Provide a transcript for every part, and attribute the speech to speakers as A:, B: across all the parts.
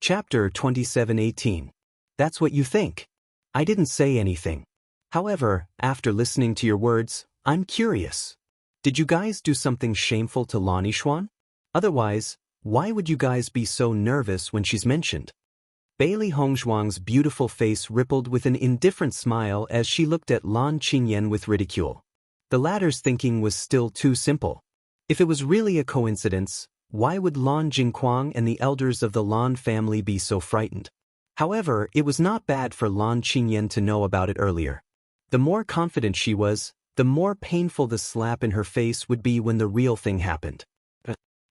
A: Chapter 27:18. That's what you think. I didn't say anything. However, after listening to your words, I'm curious. Did you guys do something shameful to Lan Yixuan? Otherwise, why would you guys be so nervous when she's mentioned? Bailey Hongzhuang's beautiful face rippled with an indifferent smile as she looked at Lan Qingyan with ridicule. The latter's thinking was still too simple. If it was really a coincidence, why would Lan Jingquang and the elders of the Lan family be so frightened? However, it was not bad for Lan Qingyan to know about it earlier. The more confident she was, the more painful the slap in her face would be when the real thing happened.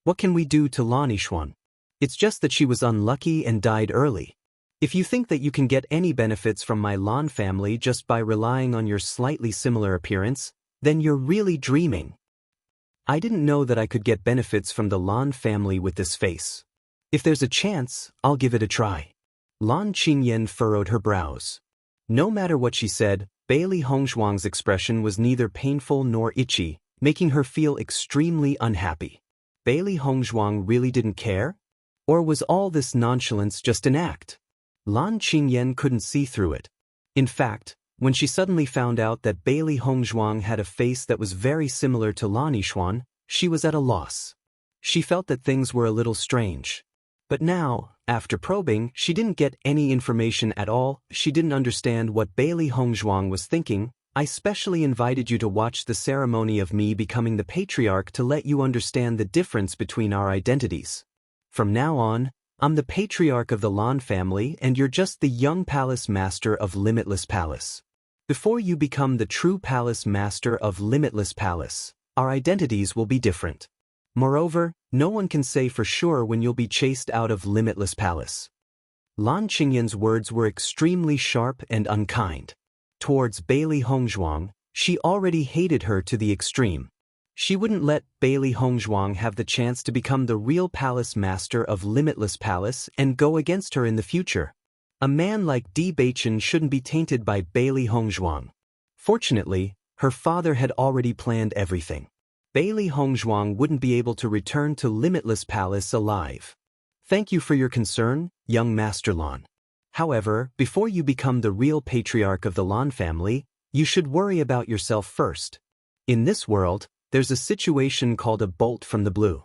A: What can we do to Lan Yixuan? It's just that she was unlucky and died early. If you think that you can get any benefits from my Lan family just by relying on your slightly similar appearance, then you're really dreaming. I didn't know that I could get benefits from the Lan family with this face. If there's a chance, I'll give it a try. Lan Qingyan furrowed her brows. No matter what she said, Bailey Hongzhuang's expression was neither painful nor itchy, making her feel extremely unhappy. Bailey Hongzhuang really didn't care? Or was all this nonchalance just an act? Lan Qingyan couldn't see through it. In fact, when she suddenly found out that Bailey Hongzhuang had a face that was very similar to Lan Yixuan, she was at a loss. She felt that things were a little strange. But now, after probing, she didn't get any information at all. She didn't understand what Bailey Hongzhuang was thinking. I specially invited you to watch the ceremony of me becoming the patriarch to let you understand the difference between our identities. From now on, I'm the patriarch of the Lan family and you're just the young palace master of Limitless Palace. Before you become the true palace master of Limitless Palace, our identities will be different. Moreover, no one can say for sure when you'll be chased out of Limitless Palace. Lan Qingyan's words were extremely sharp and unkind. Towards Bailey Hongzhuang, she already hated her to the extreme. She wouldn't let Bailey Hongzhuang have the chance to become the real palace master of Limitless Palace and go against her in the future. A man like Bewitching shouldn't be tainted by Bailey Hongzhuang. Fortunately, her father had already planned everything. Bailey Hongzhuang wouldn't be able to return to Limitless Palace alive. Thank you for your concern, young Master Lan. However, before you become the real patriarch of the Lan family, you should worry about yourself first. In this world, there's a situation called a bolt from the blue.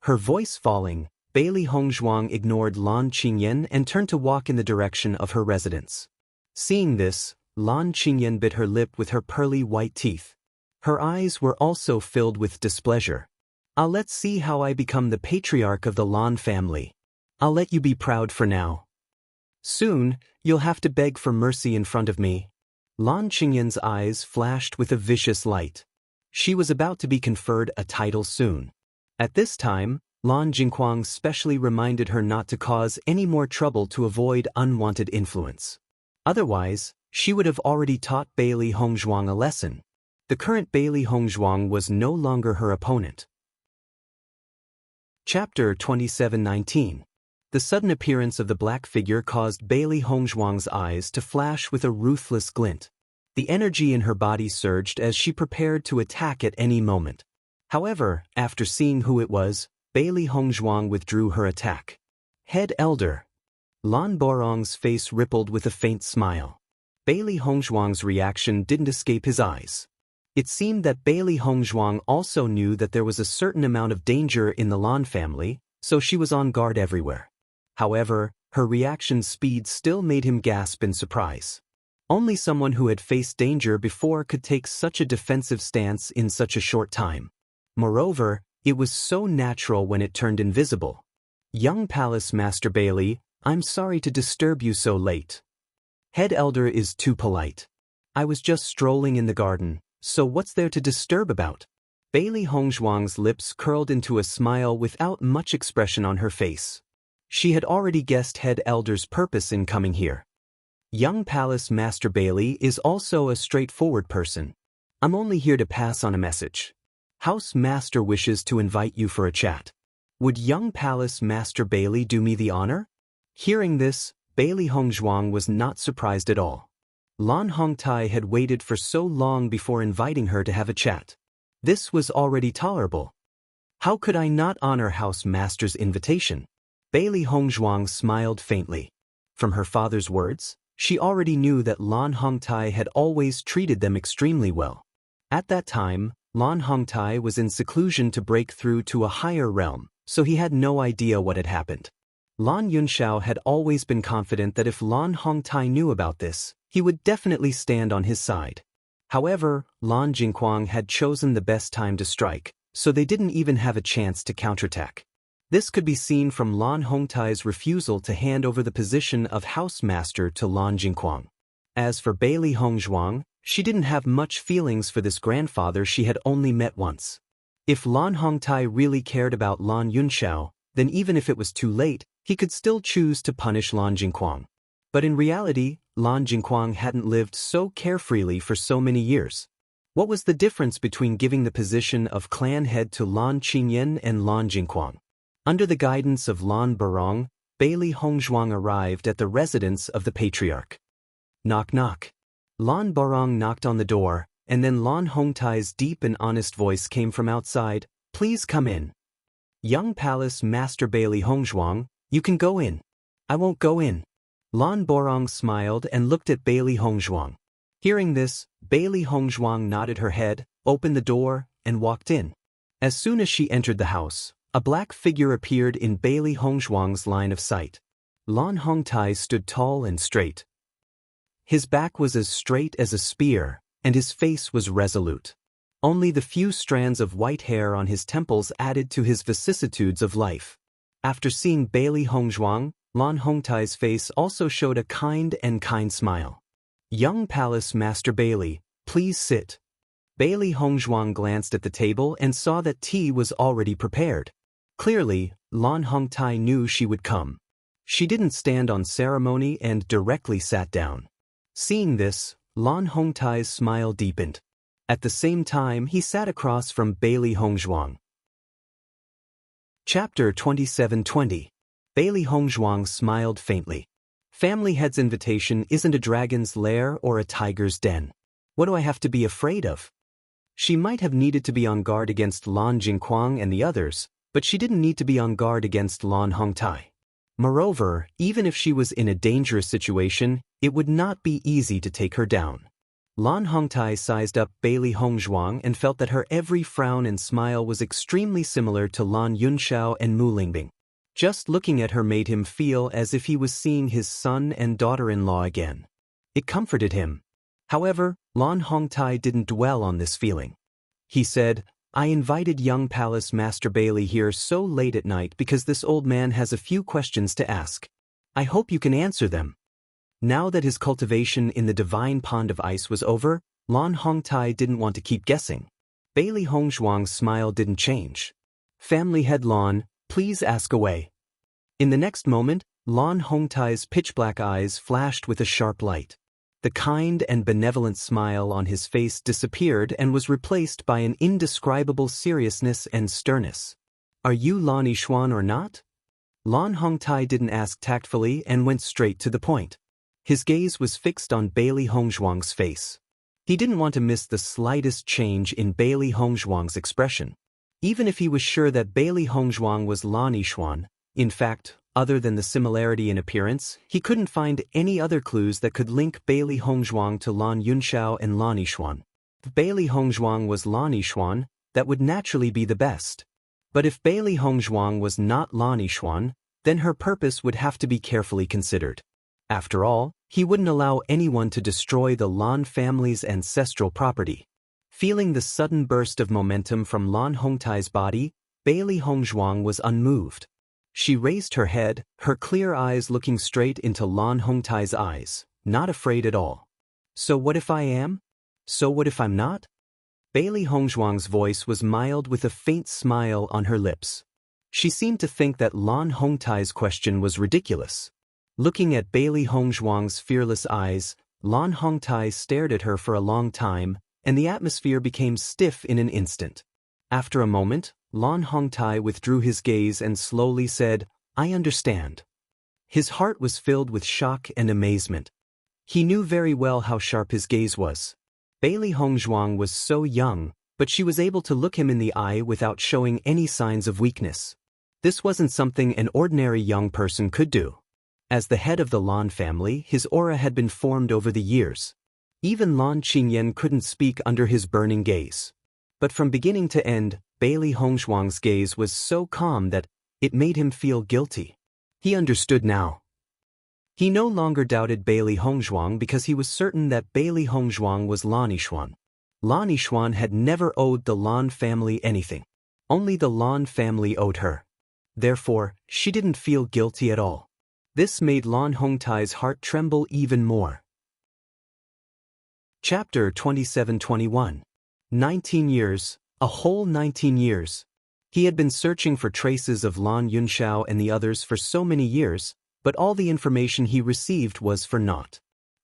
A: Her voice falling, Bailey Hongzhuang ignored Lan Qingyan and turned to walk in the direction of her residence. Seeing this, Lan Qingyan bit her lip with her pearly white teeth. Her eyes were also filled with displeasure. Let's see how I become the patriarch of the Lan family. I'll let you be proud for now. Soon, you'll have to beg for mercy in front of me. Lan Qingyan's eyes flashed with a vicious light. She was about to be conferred a title soon. At this time, Lan Jingquang specially reminded her not to cause any more trouble to avoid unwanted influence. Otherwise, she would have already taught Bailey Hongzhuang a lesson. The current Bailey Hongzhuang was no longer her opponent. Chapter 27:19. The sudden appearance of the black figure caused Bailey Hongzhuang's eyes to flash with a ruthless glint. The energy in her body surged as she prepared to attack at any moment. However, after seeing who it was, Bailey Hongzhuang withdrew her attack. Head Elder. Lan Borong's face rippled with a faint smile. Bailey Hongzhuang's reaction didn't escape his eyes. It seemed that Bailey Hongzhuang also knew that there was a certain amount of danger in the Lan family, so she was on guard everywhere. However, her reaction speed still made him gasp in surprise. Only someone who had faced danger before could take such a defensive stance in such a short time. Moreover, it was so natural when it turned invisible. Young Palace Master Bailey, I'm sorry to disturb you so late. Head Elder is too polite. I was just strolling in the garden, so what's there to disturb about? Bailey Hongzhuang's lips curled into a smile without much expression on her face. She had already guessed Head Elder's purpose in coming here. Young Palace Master Bailey is also a straightforward person. I'm only here to pass on a message. House Master wishes to invite you for a chat. Would young Palace Master Bailey do me the honor? Hearing this, Bailey Hongzhuang was not surprised at all. Lan Hongtai had waited for so long before inviting her to have a chat. This was already tolerable. How could I not honor House Master's invitation? Bailey Hongzhuang smiled faintly. From her father's words, she already knew that Lan Hongtai had always treated them extremely well. At that time, Lan Hongtai was in seclusion to break through to a higher realm, so he had no idea what had happened. Lan Yunxiao had always been confident that if Lan Hongtai knew about this, he would definitely stand on his side. However, Lan Jingquang had chosen the best time to strike, so they didn't even have a chance to counterattack. This could be seen from Lan Hongtai's refusal to hand over the position of house master to Lan Jingquang. As for Bailey Hongzhuang, she didn't have much feelings for this grandfather she had only met once. If Lan Hongtai really cared about Lan Yunxiao, then even if it was too late, he could still choose to punish Lan Jingquang. But in reality, Lan Jingquang hadn't lived so carefreely for so many years. What was the difference between giving the position of clan head to Lan Qingyan and Lan Jingquang? Under the guidance of Lan Barong, Bailey Hongzhuang arrived at the residence of the patriarch. Knock knock. Lan Barong knocked on the door, and then Lan Hongtai's deep and honest voice came from outside, "Please come in." "Young Palace Master Bailey Hongzhuang, you can go in." "I won't go in." Lan Barong smiled and looked at Bailey Hongzhuang. Hearing this, Bailey Hongzhuang nodded her head, opened the door, and walked in. As soon as she entered the house, a black figure appeared in Bailey Hongzhuang's line of sight. Lan Hongtai stood tall and straight. His back was as straight as a spear, and his face was resolute. Only the few strands of white hair on his temples added to his vicissitudes of life. After seeing Bailey Hongzhuang, Lan Hongtai's face also showed a kind smile. "Young Palace Master Bailey, please sit." Bailey Hongzhuang glanced at the table and saw that tea was already prepared. Clearly, Lan Hongtai knew she would come. She didn't stand on ceremony and directly sat down. Seeing this, Lan Hongtai's smile deepened. At the same time, he sat across from Bailey Hongzhuang. Chapter 2720. Bailey Hongzhuang smiled faintly. Family Head's invitation isn't a dragon's lair or a tiger's den. What do I have to be afraid of? She might have needed to be on guard against Lan Jingquang and the others, but she didn't need to be on guard against Lan Hongtai. Moreover, even if she was in a dangerous situation, it would not be easy to take her down. Lan Hongtai sized up Bailey Hongzhuang and felt that her every frown and smile was extremely similar to Lan Yunxiao and Mu Lingbing. Just looking at her made him feel as if he was seeing his son and daughter-in-law again. It comforted him. However, Lan Hongtai didn't dwell on this feeling. He said, "I invited young Palace Master Bailey here so late at night because this old man has a few questions to ask. I hope you can answer them." Now that his cultivation in the divine pond of ice was over, Lan Hongtai didn't want to keep guessing. Bailey Hongzhuang's smile didn't change. "Family Head Lan, please ask away." In the next moment, Lan Hongtai's pitch-black eyes flashed with a sharp light. The kind and benevolent smile on his face disappeared and was replaced by an indescribable seriousness and sternness. "Are you Lan Yixuan or not?" Lan Hongtai didn't ask tactfully and went straight to the point. His gaze was fixed on Bailey Hongzhuang's face. He didn't want to miss the slightest change in Bailey Hongzhuang's expression. Even if he was sure that Bailey Hongzhuang was Lan Yixuan, in fact, other than the similarity in appearance, he couldn't find any other clues that could link Bailey Hongzhuang to Lan Yunxiao and Lan Yixuan. If Bailey Hongzhuang was Lan Yixuan, that would naturally be the best. But if Bailey Hongzhuang was not Lan Yixuan, then her purpose would have to be carefully considered. After all, he wouldn't allow anyone to destroy the Lan family's ancestral property. Feeling the sudden burst of momentum from Lan Hongtai's body, Bailey Hongzhuang was unmoved. She raised her head, her clear eyes looking straight into Lan Hongtai's eyes, not afraid at all. "So what if I am? So what if I'm not?" Bailey Hongzhuang's voice was mild with a faint smile on her lips. She seemed to think that Lan Hongtai's question was ridiculous. Looking at Bailey Hongzhuang's fearless eyes, Lan Hongtai stared at her for a long time, and the atmosphere became stiff in an instant. After a moment, Lan Hongtai withdrew his gaze and slowly said, "I understand." His heart was filled with shock and amazement. He knew very well how sharp his gaze was. Bailey Hongzhuang was so young, but she was able to look him in the eye without showing any signs of weakness. This wasn't something an ordinary young person could do. As the head of the Lan family, his aura had been formed over the years. Even Lan Qingyan couldn't speak under his burning gaze. But from beginning to end, Bailey Hongzhuang's gaze was so calm that it made him feel guilty. He understood now. He no longer doubted Bailey Hongzhuang because he was certain that Bailey Hongzhuang was Lan Yixuan. Lan Yixuan had never owed the Lan family anything. Only the Lan family owed her. Therefore, she didn't feel guilty at all. This made Lan Hongtai's heart tremble even more. Chapter 27-21. 19 years, a whole 19 years. He had been searching for traces of Lan Yunxiao and the others for so many years, but all the information he received was for naught.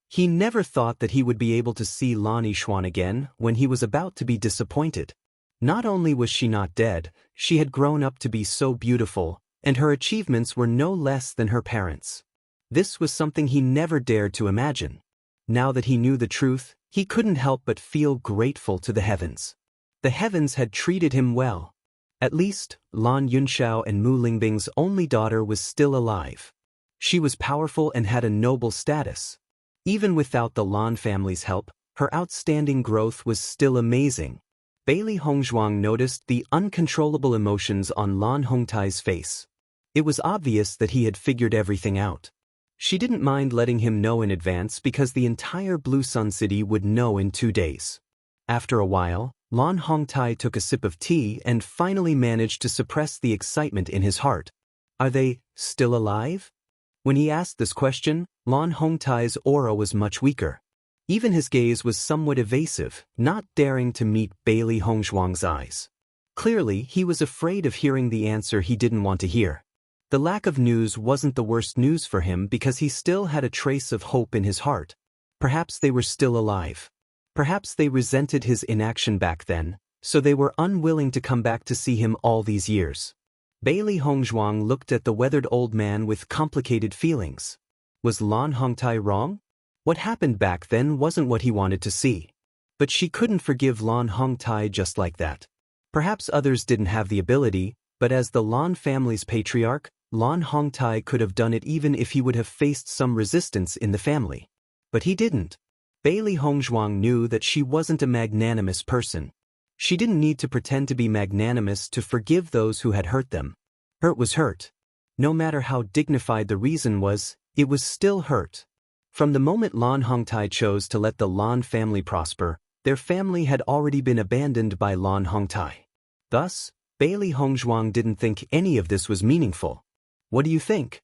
A: He never thought that he would be able to see Lan Yixuan again when he was about to be disappointed. Not only was she not dead, she had grown up to be so beautiful, and her achievements were no less than her parents. This was something he never dared to imagine. Now that he knew the truth, he couldn't help but feel grateful to the heavens. The heavens had treated him well. At least, Lan Yunxiao and Mu Lingbing's only daughter was still alive. She was powerful and had a noble status. Even without the Lan family's help, her outstanding growth was still amazing. Bailey Hongzhuang noticed the uncontrollable emotions on Lan Hongtai's face. It was obvious that he had figured everything out. She didn't mind letting him know in advance because the entire Blue Sun City would know in 2 days. After a while, Lan Hongtai took a sip of tea and finally managed to suppress the excitement in his heart. Are they still alive? When he asked this question, Lan Hongtai's aura was much weaker. Even his gaze was somewhat evasive, not daring to meet Bailey Hongzhuang's eyes. Clearly, he was afraid of hearing the answer he didn't want to hear. The lack of news wasn't the worst news for him because he still had a trace of hope in his heart. Perhaps they were still alive. Perhaps they resented his inaction back then, so they were unwilling to come back to see him all these years. Bailey Hongzhuang looked at the weathered old man with complicated feelings. Was Lan Hongtai wrong? What happened back then wasn't what he wanted to see. But she couldn't forgive Lan Hongtai just like that. Perhaps others didn't have the ability, but as the Lan family's patriarch, Lan Hongtai could have done it even if he would have faced some resistance in the family. But he didn't. Bailey Hongzhuang knew that she wasn't a magnanimous person. She didn't need to pretend to be magnanimous to forgive those who had hurt them. Hurt was hurt. No matter how dignified the reason was, it was still hurt. From the moment Lan Hongtai chose to let the Lan family prosper, their family had already been abandoned by Lan Hongtai. Thus, Bailey Hongzhuang didn't think any of this was meaningful. What do you think?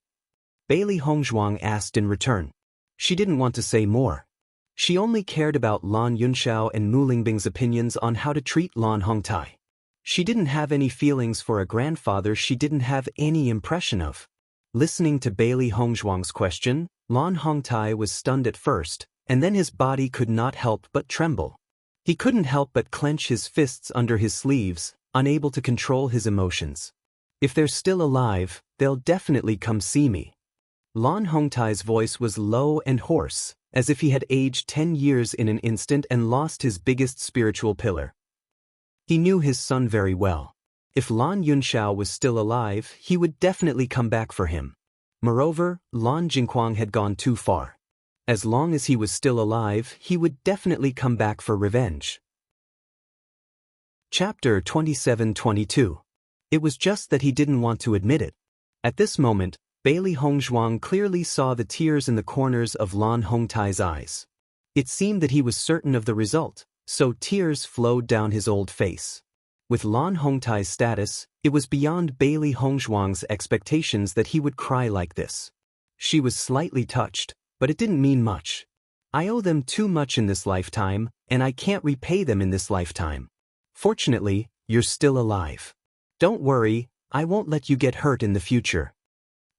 A: Bailey Hongzhuang asked in return. She didn't want to say more. She only cared about Lan Yunxiao and Mu Lingbing's opinions on how to treat Lan Hongtai. She didn't have any feelings for a grandfather she didn't have any impression of. Listening to Bailey Hongzhuang's question, Lan Hongtai was stunned at first, and then his body could not help but tremble. He couldn't help but clench his fists under his sleeves, unable to control his emotions. If they're still alive, they'll definitely come see me. Lan Hongtai's voice was low and hoarse, as if he had aged 10 years in an instant and lost his biggest spiritual pillar. He knew his son very well. If Lan Yunxiao was still alive, he would definitely come back for him. Moreover, Lan Jingquang had gone too far. As long as he was still alive, he would definitely come back for revenge. Chapter 27-22. It was just that he didn't want to admit it. At this moment, Bailey Hongzhuang clearly saw the tears in the corners of Lan Hongtai's eyes. It seemed that he was certain of the result, so tears flowed down his old face. With Lan Hongtai's status, it was beyond Bailey Hongzhuang's expectations that he would cry like this. She was slightly touched, but it didn't mean much. I owe them too much in this lifetime, and I can't repay them in this lifetime. Fortunately, you're still alive. Don't worry, I won't let you get hurt in the future.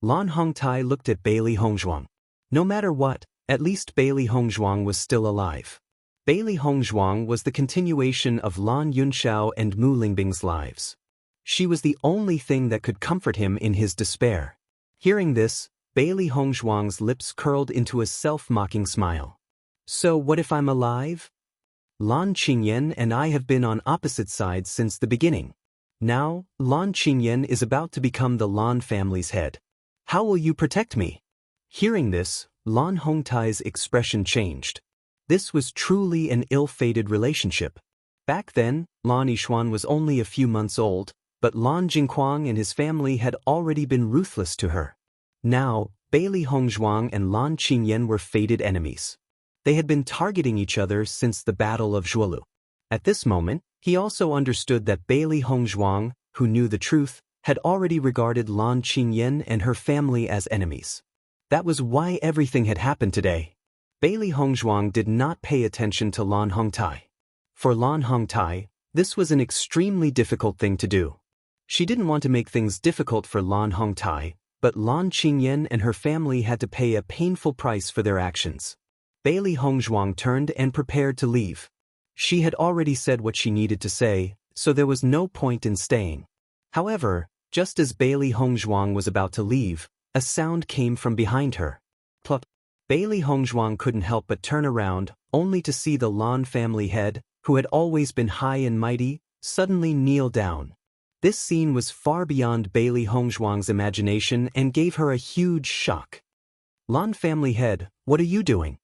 A: Lan Hongtai looked at Bailey Hongzhuang. No matter what, at least Bailey Hongzhuang was still alive. Bailey Hongzhuang was the continuation of Lan Yunxiao and Mu Lingbing's lives. She was the only thing that could comfort him in his despair. Hearing this, Bailey Hongzhuang's lips curled into a self-mocking smile. So what if I'm alive? Lan Qingyan and I have been on opposite sides since the beginning. Now, Lan Qingyan is about to become the Lan family's head. How will you protect me? Hearing this, Lan Hongtai's expression changed. This was truly an ill-fated relationship. Back then, Lan Yixuan was only a few months old, but Lan Jingquang and his family had already been ruthless to her. Now, Beili Hongzhuang and Lan Qingyan were fated enemies. They had been targeting each other since the Battle of Zhuolu. At this moment, he also understood that Beili Hongzhuang, who knew the truth, had already regarded Lan Qingyan and her family as enemies. That was why everything had happened today. Beili Hongzhuang did not pay attention to Lan Hongtai. For Lan Hongtai, this was an extremely difficult thing to do. She didn't want to make things difficult for Lan Hongtai, but Lan Qingyan and her family had to pay a painful price for their actions. Beili Hongzhuang turned and prepared to leave. She had already said what she needed to say, so there was no point in staying. However, just as Beili Hongzhuang was about to leave, a sound came from behind her. Plop. Beili Hongzhuang couldn't help but turn around, only to see the Lan family head, who had always been high and mighty, suddenly kneel down. This scene was far beyond Beili Hongzhuang's imagination and gave her a huge shock. Lan family head, what are you doing?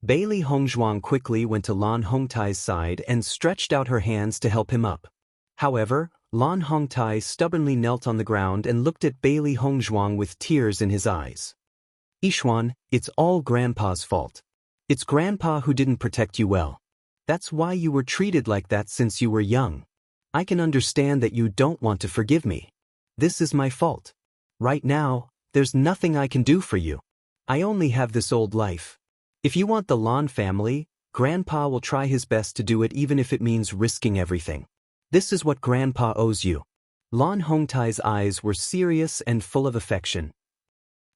A: Beili Hongzhuang quickly went to Lan Hongtai's side and stretched out her hands to help him up. However, Lan Hongtai stubbornly knelt on the ground and looked at Beili Hongzhuang with tears in his eyes. Yixuan, it's all Grandpa's fault. It's Grandpa who didn't protect you well. That's why you were treated like that since you were young. I can understand that you don't want to forgive me. This is my fault. Right now, there's nothing I can do for you. I only have this old life. If you want the Lan family, Grandpa will try his best to do it even if it means risking everything. This is what Grandpa owes you. Lan Hongtai's eyes were serious and full of affection.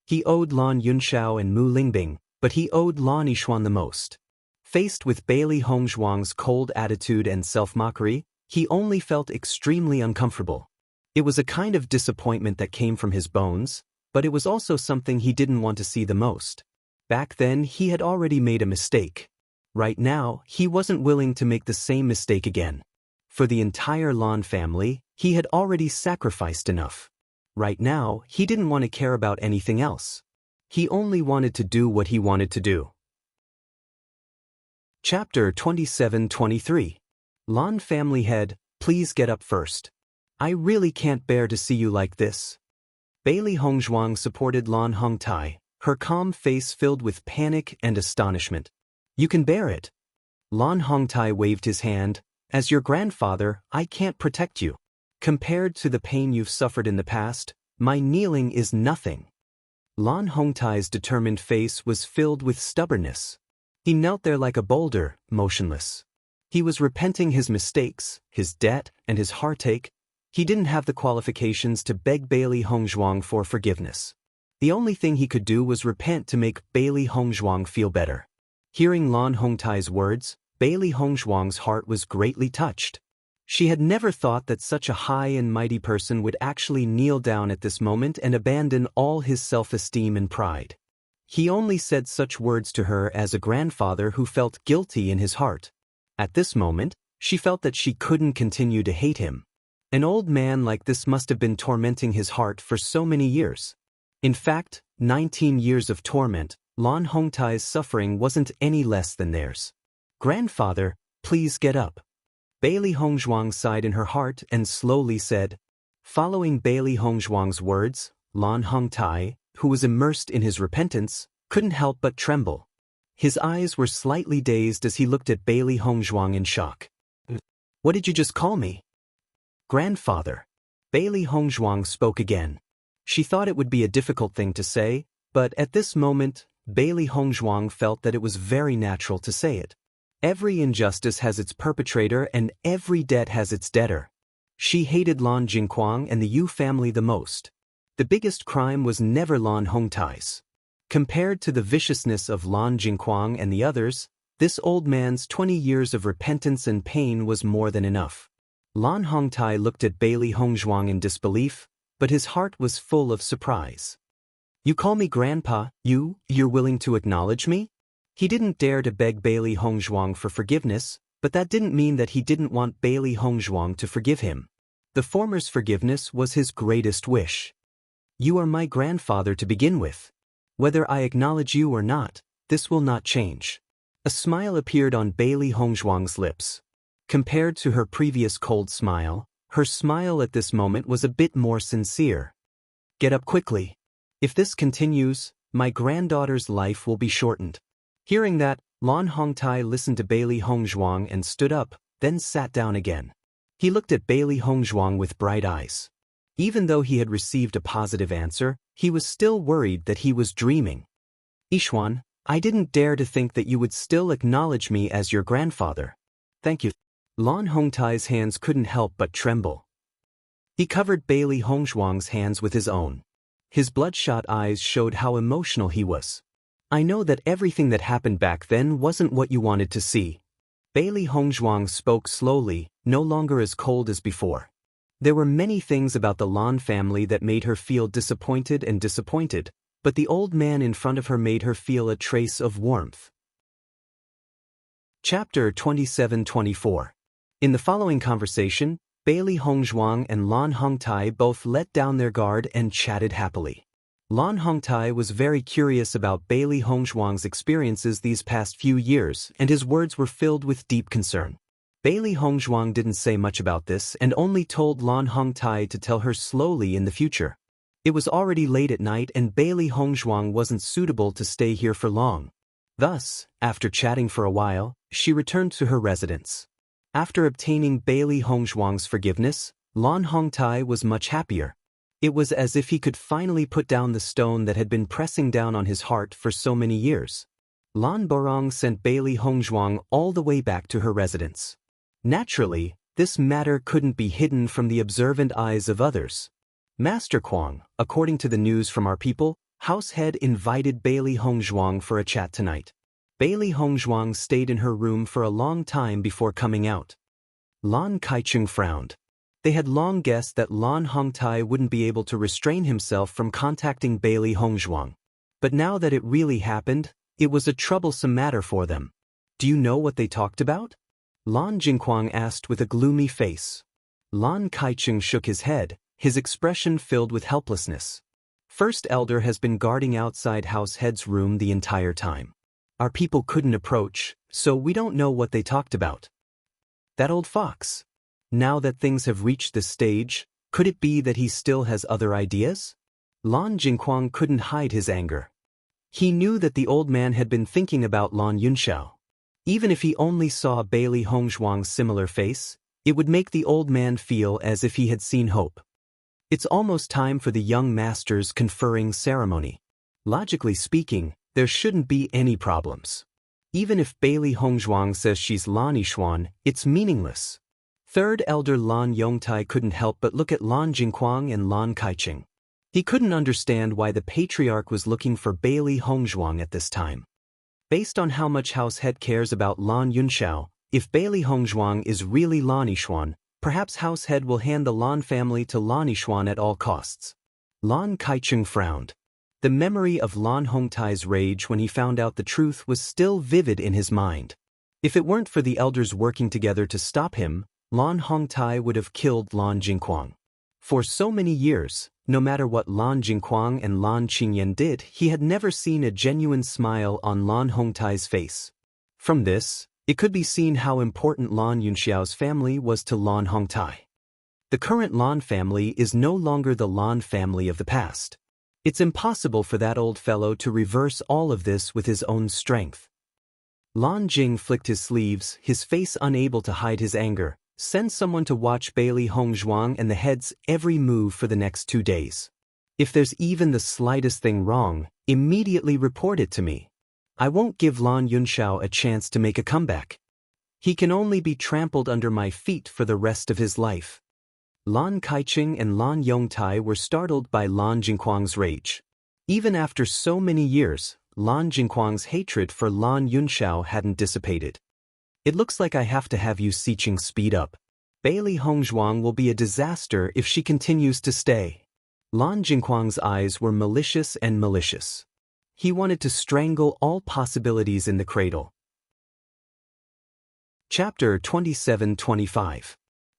A: He owed Lan Yunxiao and Mu Lingbing, but he owed Lan Yixuan the most. Faced with Beili Hongzhuang's cold attitude and self-mockery, he only felt extremely uncomfortable. It was a kind of disappointment that came from his bones, but it was also something he didn't want to see the most. Back then, he had already made a mistake. Right now, he wasn't willing to make the same mistake again. For the entire Lan family, he had already sacrificed enough. Right now, he didn't want to care about anything else. He only wanted to do what he wanted to do. Chapter 27-23. Lan family head, please get up first. I really can't bear to see you like this. Beili Hongzhuang supported Lan Hongtai, her calm face filled with panic and astonishment. You can bear it. Lan Hongtai waved his hand. As your grandfather, I can't protect you. Compared to the pain you've suffered in the past, my kneeling is nothing. Lan Hongtai's determined face was filled with stubbornness. He knelt there like a boulder, motionless. He was repenting his mistakes, his debt, and his heartache. He didn't have the qualifications to beg Beili Hongzhuang for forgiveness. The only thing he could do was repent to make Beili Hongzhuang feel better. Hearing Lan Hongtai's words, Beili Hongzhuang's heart was greatly touched. She had never thought that such a high and mighty person would actually kneel down at this moment and abandon all his self-esteem and pride. He only said such words to her as a grandfather who felt guilty in his heart. At this moment, she felt that she couldn't continue to hate him. An old man like this must have been tormenting his heart for so many years. In fact, 19 years of torment, Lan Hongtai's suffering wasn't any less than theirs. Grandfather, please get up. Beili Hongzhuang sighed in her heart and slowly said. Following Beili Hongzhuang's words, Lan Hongtai, who was immersed in his repentance, couldn't help but tremble. His eyes were slightly dazed as he looked at Beili Hongzhuang in shock. What did you just call me? Grandfather. Beili Hongzhuang spoke again. She thought it would be a difficult thing to say, but at this moment, Beili Hongzhuang felt that it was very natural to say it. Every injustice has its perpetrator and every debt has its debtor. She hated Lan Jingquang and the Yu family the most. The biggest crime was never Lan Hongtai's. Compared to the viciousness of Lan Jingquang and the others, this old man's 20 years of repentance and pain was more than enough. Lan Hongtai looked at Beili Hongzhuang in disbelief, but his heart was full of surprise. You call me Grandpa, you're willing to acknowledge me? He didn't dare to beg Beili Hongzhuang for forgiveness, but that didn't mean that he didn't want Beili Hongzhuang to forgive him. The former's forgiveness was his greatest wish. You are my grandfather to begin with. Whether I acknowledge you or not, this will not change. A smile appeared on Bailey Hongzhuang's lips. Compared to her previous cold smile, her smile at this moment was a bit more sincere. Get up quickly. If this continues, my granddaughter's life will be shortened. Hearing that, Lan Hongtai listened to Bailey Hongzhuang and stood up, then sat down again. He looked at Bailey Hongzhuang with bright eyes. Even though he had received a positive answer, he was still worried that he was dreaming. Yixuan, I didn't dare to think that you would still acknowledge me as your grandfather. Thank you. Lan Hongtai's hands couldn't help but tremble. He covered Bailey Hongzhuang's hands with his own. His bloodshot eyes showed how emotional he was. I know that everything that happened back then wasn't what you wanted to see. Bailey Hongzhuang spoke slowly, no longer as cold as before. There were many things about the Lan family that made her feel disappointed, but the old man in front of her made her feel a trace of warmth. Chapter 27-24. In the following conversation, Bailey Hongzhuang and Lan Hongtai both let down their guard and chatted happily. Lan Hongtai was very curious about Bailey Hongzhuang's experiences these past few years, and his words were filled with deep concern. Bailey Hongzhuang didn't say much about this and only told Lan Hongtai to tell her slowly in the future. It was already late at night and Bailey Hongzhuang wasn't suitable to stay here for long. Thus, after chatting for a while, she returned to her residence. After obtaining Bailey Hongzhuang's forgiveness, Lan Hongtai was much happier. It was as if he could finally put down the stone that had been pressing down on his heart for so many years. Lan Borong sent Bailey Hongzhuang all the way back to her residence. Naturally, this matter couldn't be hidden from the observant eyes of others. Master Kwang, according to the news from our people, Househead invited Bailey Hongzhuang for a chat tonight. Bailey Hongzhuang stayed in her room for a long time before coming out. Lan Kaicheng frowned. They had long guessed that Lan Hongtai wouldn't be able to restrain himself from contacting Bailey Hongzhuang. But now that it really happened, it was a troublesome matter for them. Do you know what they talked about? Lan Jingquang asked with a gloomy face. Lan Kaicheng shook his head, his expression filled with helplessness. First Elder has been guarding outside Househead's room the entire time. Our people couldn't approach, so we don't know what they talked about. That old fox. Now that things have reached this stage, could it be that he still has other ideas? Lan Jingquang couldn't hide his anger. He knew that the old man had been thinking about Lan Yunxiao. Even if he only saw Bailey Hongzhuang's similar face, it would make the old man feel as if he had seen hope. It's almost time for the young master's conferring ceremony. Logically speaking, there shouldn't be any problems. Even if Bailey Hongzhuang says she's Lan Yixuan, it's meaningless. Third Elder Lan Yongtai couldn't help but look at Lan Jingquang and Lan Kaicheng. He couldn't understand why the patriarch was looking for Bailey Hongzhuang at this time. Based on how much Househead cares about Lan Yunxiao, if Bailey Hongzhuang is really Lan Yixuan, perhaps Househead will hand the Lan family to Lan Yixuan at all costs. Lan Kaicheng frowned. The memory of Lan Hongtai's rage when he found out the truth was still vivid in his mind. If it weren't for the elders working together to stop him, Lan Hongtai would have killed Lan Jingquang. For so many years, no matter what Lan Jingquang and Lan Qingyan did, he had never seen a genuine smile on Lan Hongtai's face. From this, it could be seen how important Lan Yunxiao's family was to Lan Hongtai. The current Lan family is no longer the Lan family of the past. It's impossible for that old fellow to reverse all of this with his own strength. Lan Jing flicked his sleeves, his face unable to hide his anger. Send someone to watch Bailey Hongzhuang and the head's every move for the next 2 days. If there's even the slightest thing wrong, immediately report it to me. I won't give Lan Yunxiao a chance to make a comeback. He can only be trampled under my feet for the rest of his life. Lan Kaicheng and Lan Yongtai were startled by Lan Jingquang's rage. Even after so many years, Lan Jingquang's hatred for Lan Yunxiao hadn't dissipated. It looks like I have to have you Siqing speed up. Bailey Hongzhuang will be a disaster if she continues to stay. Lan Jingquang's eyes were malicious and malicious. He wanted to strangle all possibilities in the cradle. Chapter 27-25.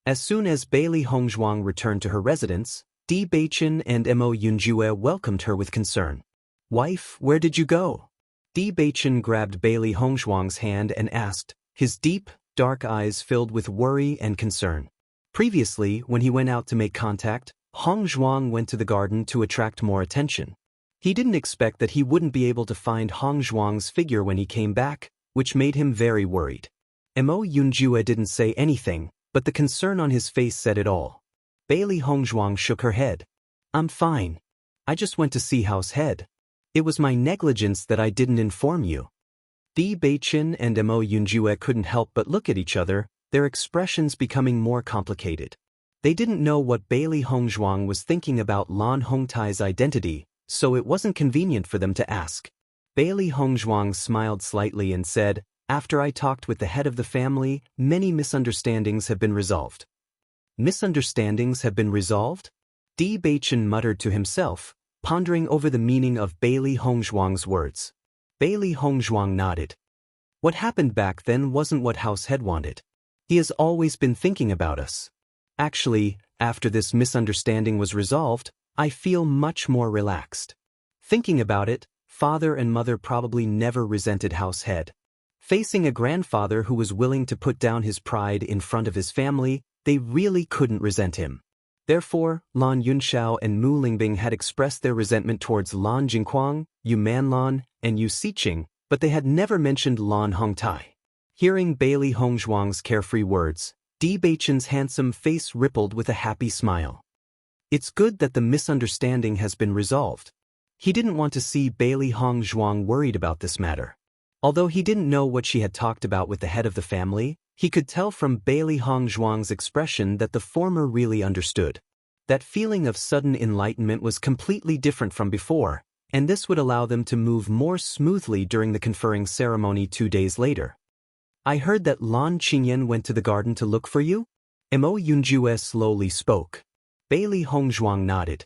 A: As soon as Bailey Hongzhuang returned to her residence, Di Beichen and Mo Yunjue welcomed her with concern. "Wife, where did you go?" Di Beichen grabbed Bailey Hongzhuang's hand and asked, his deep, dark eyes filled with worry and concern. Previously, when he went out to make contact, Hongzhuang went to the garden to attract more attention. He didn't expect that he wouldn't be able to find Hongzhuang's figure when he came back, which made him very worried. Mo Yunjue didn't say anything, but the concern on his face said it all. Bailey Hongzhuang shook her head. "I'm fine. I just went to see House Head. It was my negligence that I didn't inform you." Di Beichen and Mo Yunjue couldn't help but look at each other, their expressions becoming more complicated. They didn't know what Bailey Hongzhuang was thinking about Lan Hongtai's identity, so it wasn't convenient for them to ask. Bailey Hongzhuang smiled slightly and said, "After I talked with the head of the family, many misunderstandings have been resolved." Misunderstandings have been resolved? Di Beichen muttered to himself, pondering over the meaning of Bailey Hongzhuang's words. Bailey Hongzhuang nodded. "What happened back then wasn't what House Head wanted. He has always been thinking about us. Actually, after this misunderstanding was resolved, I feel much more relaxed. Thinking about it, father and mother probably never resented House Head. Facing a grandfather who was willing to put down his pride in front of his family, they really couldn't resent him. Therefore, Lan Yunxiao and Mu Lingbing had expressed their resentment towards Lan Jingquang, Yu Manlan, and Yu Xiqing, but they had never mentioned Lan Hongtai." Hearing Bailey Hongzhuang's carefree words, Di Beichen's handsome face rippled with a happy smile. It's good that the misunderstanding has been resolved. He didn't want to see Bailey Hongzhuang worried about this matter. Although he didn't know what she had talked about with the head of the family, he could tell from Bailey Hongzhuang's expression that the former really understood. That feeling of sudden enlightenment was completely different from before, and this would allow them to move more smoothly during the conferring ceremony 2 days later. "I heard that Lan Qingyan went to the garden to look for you?" Mo Yunjue slowly spoke. Bailey Hongzhuang nodded.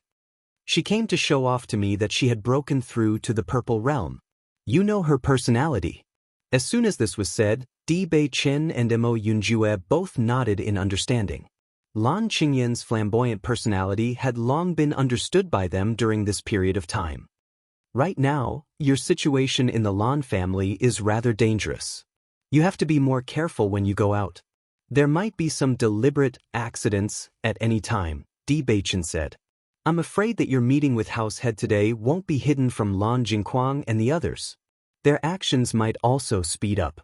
A: "She came to show off to me that she had broken through to the Purple Realm. You know her personality." As soon as this was said, Di Beichen and Mo Yunjue both nodded in understanding. Lan Qingyan's flamboyant personality had long been understood by them during this period of time. "Right now, your situation in the Lan family is rather dangerous. You have to be more careful when you go out. There might be some deliberate accidents at any time," Di Beichen said. "I'm afraid that your meeting with House Head today won't be hidden from Lan Jingquang and the others. Their actions might also speed up.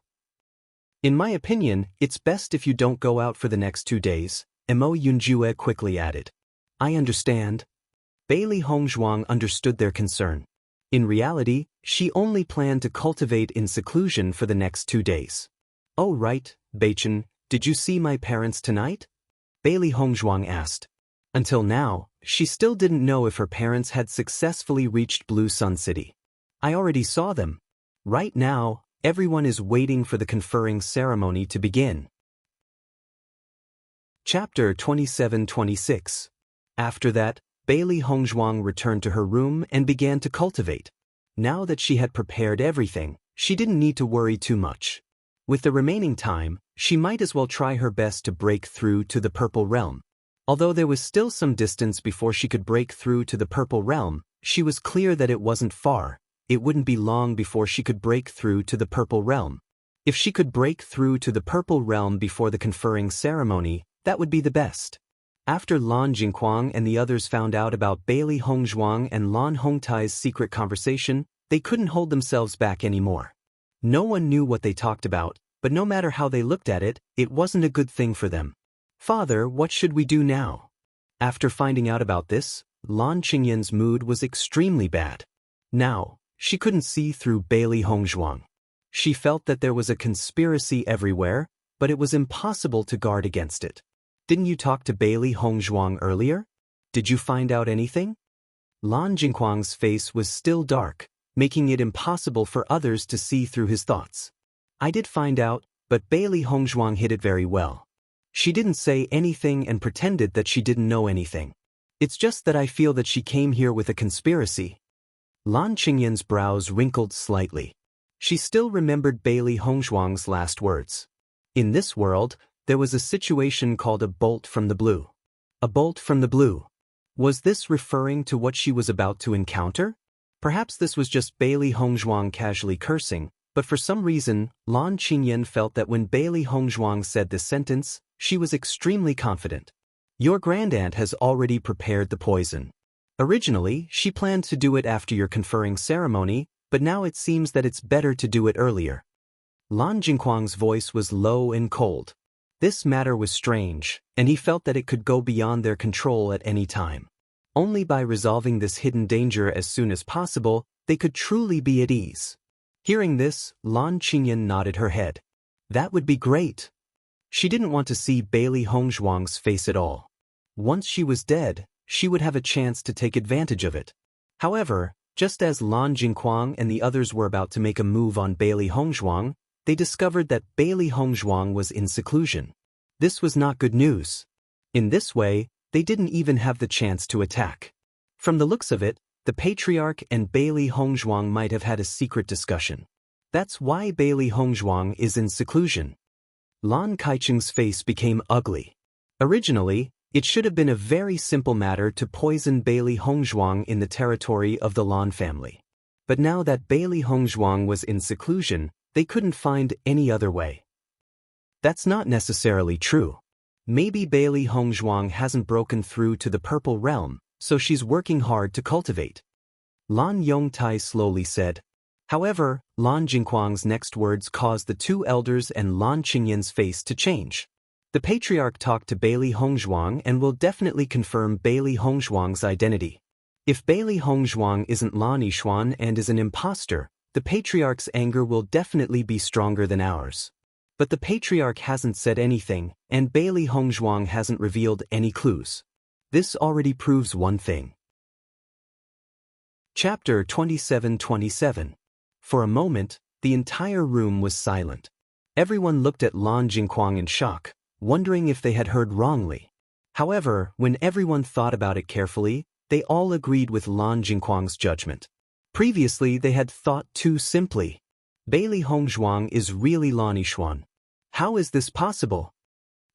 A: In my opinion, it's best if you don't go out for the next 2 days," Mo Yunjue quickly added. "I understand." Bailey Hongzhuang understood their concern. In reality, she only planned to cultivate in seclusion for the next 2 days. "Oh right, Beichen, did you see my parents tonight?" Bailey Hongzhuang asked. Until now, she still didn't know if her parents had successfully reached Blue Sun City. "I already saw them. Right now, everyone is waiting for the conferring ceremony to begin." Chapter 27-26. After that, Bailey Hongzhuang returned to her room and began to cultivate. Now that she had prepared everything, she didn't need to worry too much. With the remaining time, she might as well try her best to break through to the Purple Realm. Although there was still some distance before she could break through to the Purple Realm, she was clear that it wasn't far. It wouldn't be long before she could break through to the Purple Realm. If she could break through to the Purple Realm before the conferring ceremony, that would be the best. After Lan Jingquang and the others found out about Bailey Hongzhuang and Lan Hongtai's secret conversation, they couldn't hold themselves back anymore. No one knew what they talked about, but no matter how they looked at it, it wasn't a good thing for them. "Father, what should we do now?" After finding out about this, Lan Qingyan's mood was extremely bad. Now, she couldn't see through Bailey Hongzhuang. She felt that there was a conspiracy everywhere, but it was impossible to guard against it. "Didn't you talk to Bailey Hongzhuang earlier? Did you find out anything?" Lan Jingquang's face was still dark, making it impossible for others to see through his thoughts. "I did find out, but Bailey Hongzhuang hid it very well. She didn't say anything and pretended that she didn't know anything. It's just that I feel that she came here with a conspiracy." Lan Qingyan's brows wrinkled slightly. She still remembered Bailey Hongzhuang's last words. In this world, there was a situation called a bolt from the blue. A bolt from the blue. Was this referring to what she was about to encounter? Perhaps this was just Bailey Hongzhuang casually cursing, but for some reason, Lan Qingyan felt that when Bailey Hongzhuang said this sentence, she was extremely confident. Your grandaunt has already prepared the poison. Originally, she planned to do it after your conferring ceremony, but now it seems that it's better to do it earlier. Lan Jingquang's voice was low and cold. This matter was strange, and he felt that it could go beyond their control at any time. Only by resolving this hidden danger as soon as possible, they could truly be at ease. Hearing this, Lan Qingyan nodded her head. That would be great. She didn't want to see Bailey Hongzhuang's face at all. Once she was dead, she would have a chance to take advantage of it. However, just as Lan Jingquang and the others were about to make a move on Bailey Hongzhuang, they discovered that Bailey Hongzhuang was in seclusion. This was not good news. In this way, they didn't even have the chance to attack. From the looks of it, the Patriarch and Bailey Hongzhuang might have had a secret discussion. That's why Bailey Hongzhuang is in seclusion. Lan Kaicheng's face became ugly. Originally, it should have been a very simple matter to poison Bailey Hongzhuang in the territory of the Lan family. But now that Bailey Hongzhuang was in seclusion, they couldn't find any other way. That's not necessarily true. Maybe Bailey Hongzhuang hasn't broken through to the Purple Realm, so she's working hard to cultivate. Lan Yongtai slowly said. However, Lan Jingquang's next words caused the two elders and Lan Qingyan's face to change. The Patriarch talked to Bailey Hongzhuang and will definitely confirm Bailey Hongzhuang's identity. If Bailey Hongzhuang isn't Lan Yishuan and is an imposter, the Patriarch's anger will definitely be stronger than ours. But the Patriarch hasn't said anything, and Bailey Hongzhuang hasn't revealed any clues. This already proves one thing. Chapter 27:27. For a moment, the entire room was silent. Everyone looked at Lan Jingquang in shock, wondering if they had heard wrongly. However, when everyone thought about it carefully, they all agreed with Lan Jingquang's judgment. Previously, they had thought too simply. Bailey Hongzhuang is really Lan Yishuan. How is this possible?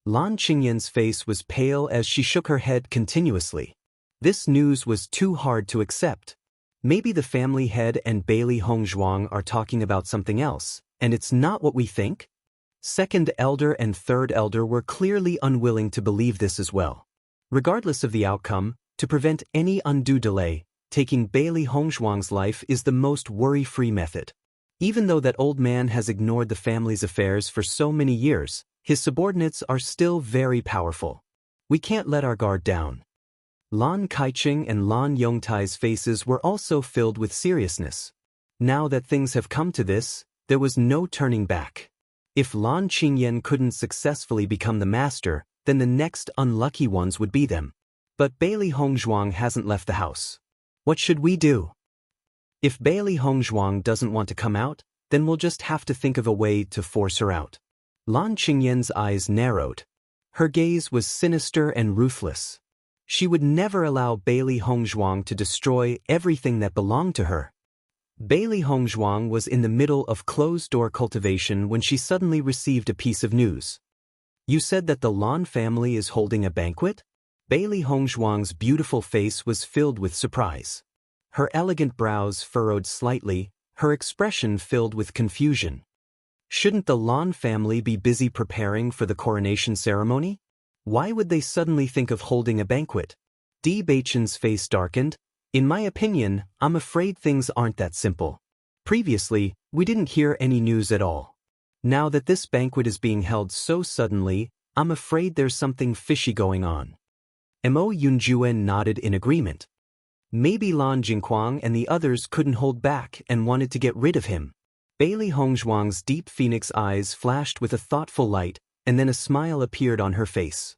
A: Lan Qingyan's face was pale as she shook her head continuously. This news was too hard to accept. Maybe the family head and Bailey Hongzhuang are talking about something else, and it's not what we think? Second elder and third elder were clearly unwilling to believe this as well. Regardless of the outcome, to prevent any undue delay, taking Bailey Hongzhuang's life is the most worry-free method. Even though that old man has ignored the family's affairs for so many years, his subordinates are still very powerful. We can't let our guard down. Lan Kaicheng and Lan Yongtai's faces were also filled with seriousness. Now that things have come to this, there was no turning back. If Lan Qingyan couldn't successfully become the master, then the next unlucky ones would be them. But Bailey Hongzhuang hasn't left the house. What should we do? If Bailey Hongzhuang doesn't want to come out, then we'll just have to think of a way to force her out. Lan Qingyan's eyes narrowed. Her gaze was sinister and ruthless. She would never allow Bailey Hongzhuang to destroy everything that belonged to her. Bailey Hongzhuang was in the middle of closed-door cultivation when she suddenly received a piece of news. You said that the Lan family is holding a banquet? Bailey Hongzhuang's beautiful face was filled with surprise. Her elegant brows furrowed slightly, her expression filled with confusion. Shouldn't the Lan family be busy preparing for the coronation ceremony? Why would they suddenly think of holding a banquet? Di Baichen's face darkened. In my opinion, I'm afraid things aren't that simple. Previously, we didn't hear any news at all. Now that this banquet is being held so suddenly, I'm afraid there's something fishy going on. Mo Yunjuen nodded in agreement. Maybe Lan Jingquang and the others couldn't hold back and wanted to get rid of him. Bailey Hongzhuang's deep phoenix eyes flashed with a thoughtful light, and then a smile appeared on her face.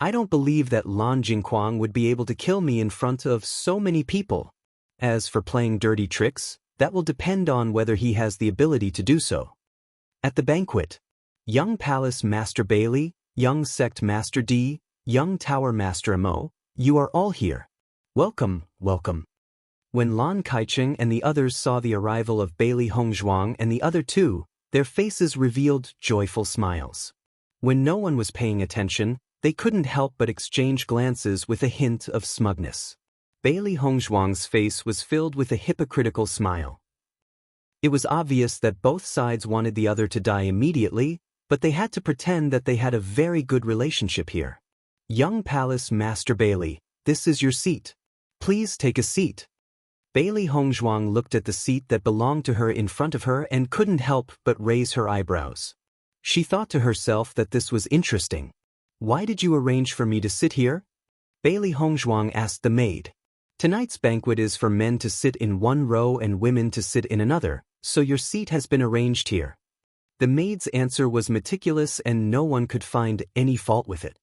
A: I don't believe that Lan Jingquang would be able to kill me in front of so many people. As for playing dirty tricks, that will depend on whether he has the ability to do so. At the banquet, young Palace Master Bailey, young Sect Master D, young Tower Master Mo, you are all here. Welcome, welcome. When Lan Kaicheng and the others saw the arrival of Bailey Hongzhuang and the other two, their faces revealed joyful smiles. When no one was paying attention, they couldn't help but exchange glances with a hint of smugness. Bailey Hongzhuang's face was filled with a hypocritical smile. It was obvious that both sides wanted the other to die immediately, but they had to pretend that they had a very good relationship here. Young Palace Master Bailey, this is your seat. Please take a seat. Bailey Hongzhuang looked at the seat that belonged to her in front of her and couldn't help but raise her eyebrows. She thought to herself that this was interesting. Why did you arrange for me to sit here? Bailey Hongzhuang asked the maid. Tonight's banquet is for men to sit in one row and women to sit in another, so your seat has been arranged here. The maid's answer was meticulous and no one could find any fault with it.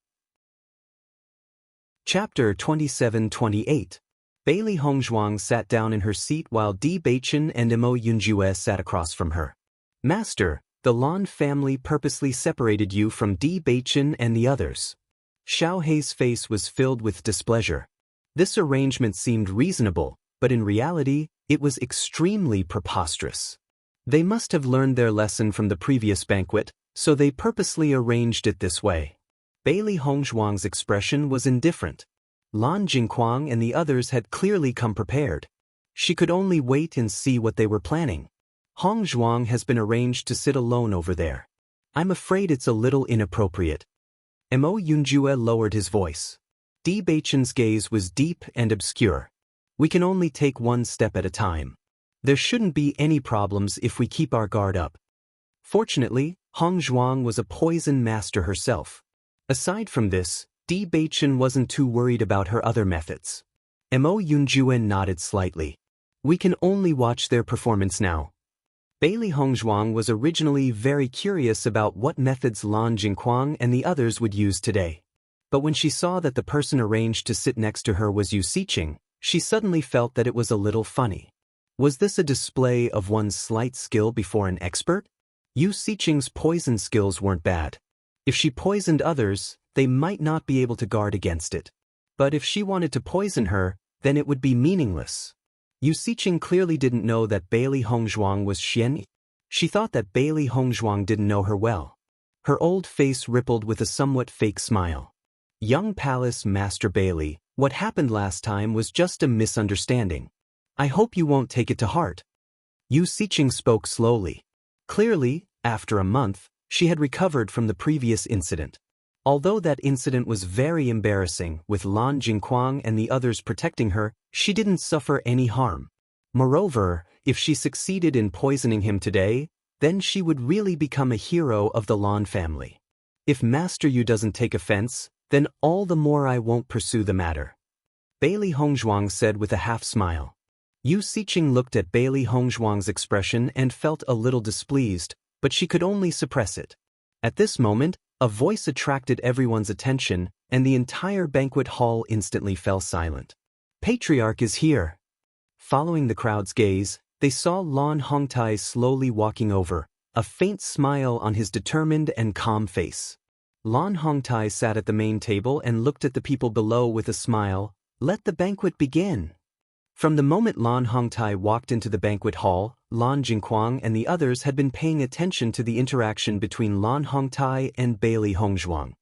A: Chapter 27-28. Bailey Hongzhuang sat down in her seat while Bewitching and Mo Yunjue sat across from her. Master, the Lan family purposely separated you from Bewitching and the others. Xiao Hei's face was filled with displeasure. This arrangement seemed reasonable, but in reality, it was extremely preposterous. They must have learned their lesson from the previous banquet, so they purposely arranged it this way. Bailey Hongzhuang's expression was indifferent. Lan Jingquang and the others had clearly come prepared. She could only wait and see what they were planning. Hongzhuang has been arranged to sit alone over there. I'm afraid it's a little inappropriate. Mo Yunjue lowered his voice. Bewitching's gaze was deep and obscure. We can only take one step at a time. There shouldn't be any problems if we keep our guard up. Fortunately, Hongzhuang was a poison master herself. Aside from this, Bewitching wasn't too worried about her other methods. Mo Yunjue nodded slightly. We can only watch their performance now. Bailey Hongzhuang was originally very curious about what methods Lan Jingquang and the others would use today. But when she saw that the person arranged to sit next to her was Yu Siqing, she suddenly felt that it was a little funny. Was this a display of one's slight skill before an expert? Yu Siqing's poison skills weren't bad. If she poisoned others, they might not be able to guard against it. But if she wanted to poison her, then it would be meaningless. Yu Siqing clearly didn't know that Bailey Hongzhuang was Xian. She thought that Bailey Hongzhuang didn't know her well. Her old face rippled with a somewhat fake smile. Young Palace Master Bailey, what happened last time was just a misunderstanding. I hope you won't take it to heart. Yu Siqing spoke slowly. Clearly, after a month, she had recovered from the previous incident. Although that incident was very embarrassing, with Lan Jingquang and the others protecting her, she didn't suffer any harm. Moreover, if she succeeded in poisoning him today, then she would really become a hero of the Lan family. If Master Yu doesn't take offense, then all the more I won't pursue the matter. Bailey Hongzhuang said with a half-smile. Yu Siqing looked at Bailey Hongzhuang's expression and felt a little displeased, but she could only suppress it. At this moment, a voice attracted everyone's attention, and the entire banquet hall instantly fell silent. Patriarch is here. Following the crowd's gaze, they saw Lan Hongtai slowly walking over, a faint smile on his determined and calm face. Lan Hongtai sat at the main table and looked at the people below with a smile. Let the banquet begin. From the moment Lan Hongtai walked into the banquet hall, Lan Jingquang and the others had been paying attention to the interaction between Lan Hongtai and Bailey Hongzhuang.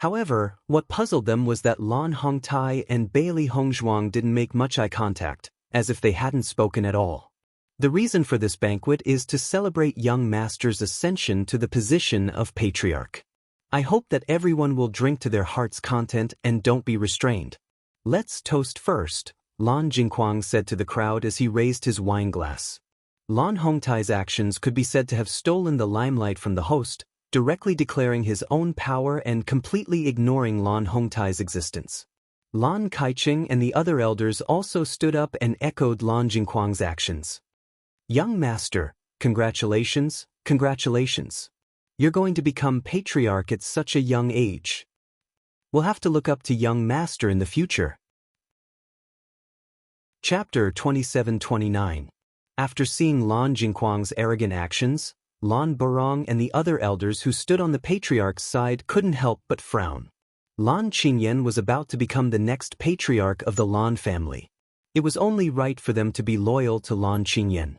A: However, what puzzled them was that Lan Hongtai and Bailey Hongzhuang didn't make much eye contact, as if they hadn't spoken at all. The reason for this banquet is to celebrate young master's ascension to the position of patriarch. I hope that everyone will drink to their heart's content and don't be restrained. Let's toast first, Lan Jingquang said to the crowd as he raised his wine glass. Lan Hongtai's actions could be said to have stolen the limelight from the host, directly declaring his own power and completely ignoring Lan Hongtai's existence. Lan Kaiqing and the other elders also stood up and echoed Lan Jingquang's actions. Young master, congratulations, congratulations. You're going to become patriarch at such a young age. We'll have to look up to young master in the future. Chapter 27-29. After seeing Lan Jingquang's arrogant actions, Lan Borong and the other elders who stood on the patriarch's side couldn't help but frown. Lan Qingyan was about to become the next patriarch of the Lan family. It was only right for them to be loyal to Lan Qingyan.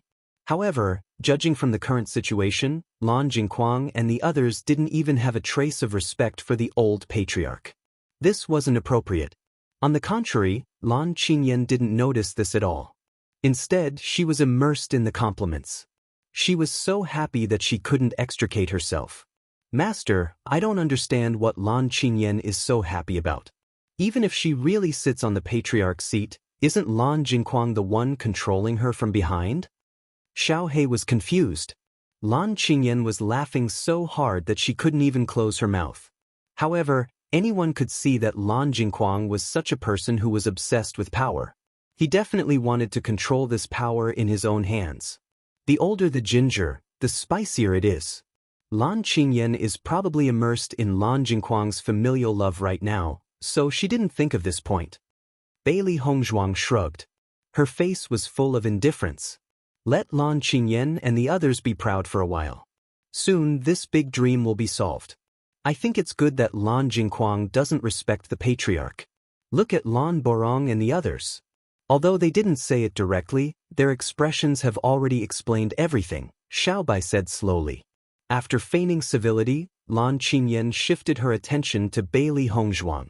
A: However, judging from the current situation, Lan Jingquang and the others didn't even have a trace of respect for the old patriarch. This wasn't appropriate. On the contrary, Lan Qingyan didn't notice this at all. Instead, she was immersed in the compliments. She was so happy that she couldn't extricate herself. Master, I don't understand what Lan Qingyan is so happy about. Even if she really sits on the patriarch's seat, isn't Lan Jingquang the one controlling her from behind? Xiao He was confused. Lan Qingyan was laughing so hard that she couldn't even close her mouth. However, anyone could see that Lan Jingquang was such a person who was obsessed with power. He definitely wanted to control this power in his own hands. The older the ginger, the spicier it is. Lan Qingyan is probably immersed in Lan Jingquang's familial love right now, so she didn't think of this point. Bailey Hongzhuang shrugged. Her face was full of indifference. Let Lan Qingyan and the others be proud for a while. Soon this big dream will be solved. I think it's good that Lan Jingquang doesn't respect the patriarch. Look at Lan Borong and the others. Although they didn't say it directly, their expressions have already explained everything, Xiaobai said slowly. After feigning civility, Lan Qingyan shifted her attention to Bailey Hongzhuang.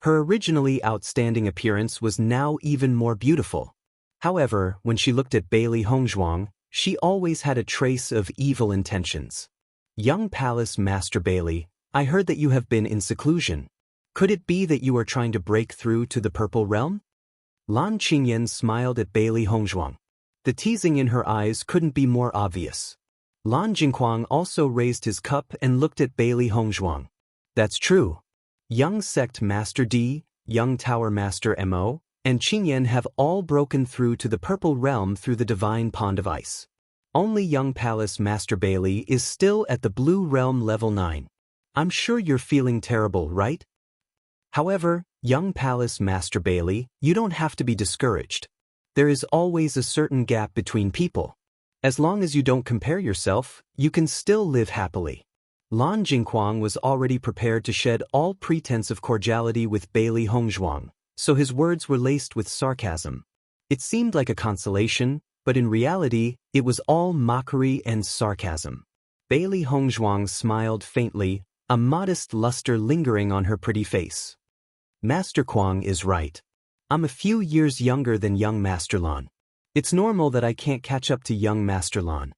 A: Her originally outstanding appearance was now even more beautiful. However, when she looked at Bailey Hongzhuang, she always had a trace of evil intentions. Young Palace Master Bailey, I heard that you have been in seclusion. Could it be that you are trying to break through to the Purple Realm? Lan Qingyan smiled at Bailey Hongzhuang. The teasing in her eyes couldn't be more obvious. Lan Jingquang also raised his cup and looked at Bailey Hongzhuang. That's true. Young Sect Master D, Young Tower Master Mo, and Qingyan have all broken through to the Purple Realm through the Divine Pond of Ice. Only Young Palace Master Bailey is still at the Blue Realm Level 9. I'm sure you're feeling terrible, right? However, Young Palace Master Bailey, you don't have to be discouraged. There is always a certain gap between people. As long as you don't compare yourself, you can still live happily. Lan Jingquang was already prepared to shed all pretense of cordiality with Bailey Hongzhuang, so his words were laced with sarcasm. It seemed like a consolation, but in reality, it was all mockery and sarcasm. Bailey Hongzhuang smiled faintly, a modest luster lingering on her pretty face. Master Quang is right. I'm a few years younger than young Master Lan. It's normal that I can't catch up to young Master Lan.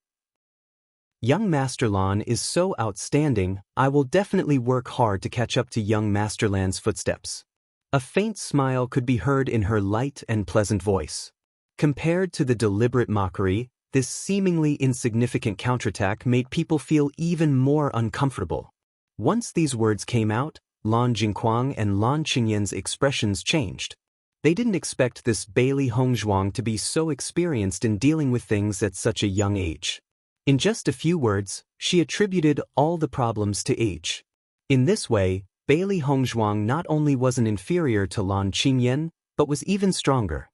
A: Young Master Lan is so outstanding, I will definitely work hard to catch up to young Master Lan's footsteps. A faint smile could be heard in her light and pleasant voice. Compared to the deliberate mockery, this seemingly insignificant counterattack made people feel even more uncomfortable. Once these words came out, Lan Jingquang and Lan Qingyan's expressions changed. They didn't expect this Bailey Hongzhuang to be so experienced in dealing with things at such a young age. In just a few words, she attributed all the problems to age. In this way, Bailey Hongzhuang not only wasn't inferior to Lan Qingyan, but was even stronger.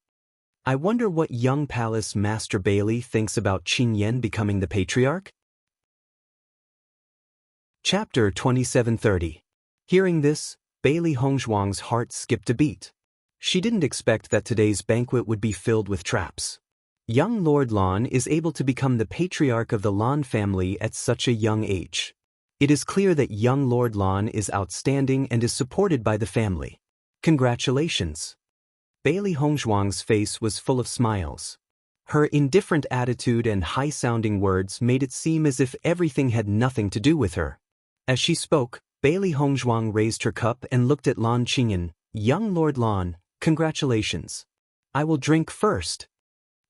A: I wonder what young Palace Master Bailey thinks about Qingyan becoming the patriarch? Chapter 2730. Hearing this, Bailey Hongzhuang's heart skipped a beat. She didn't expect that today's banquet would be filled with traps. Young Lord Lan is able to become the patriarch of the Lan family at such a young age. It is clear that young Lord Lan is outstanding and is supported by the family. Congratulations. Bailey Hongzhuang's face was full of smiles. Her indifferent attitude and high-sounding words made it seem as if everything had nothing to do with her. As she spoke, Bailey Hongzhuang raised her cup and looked at Lan Qingyan. Young Lord Lan, congratulations. I will drink first.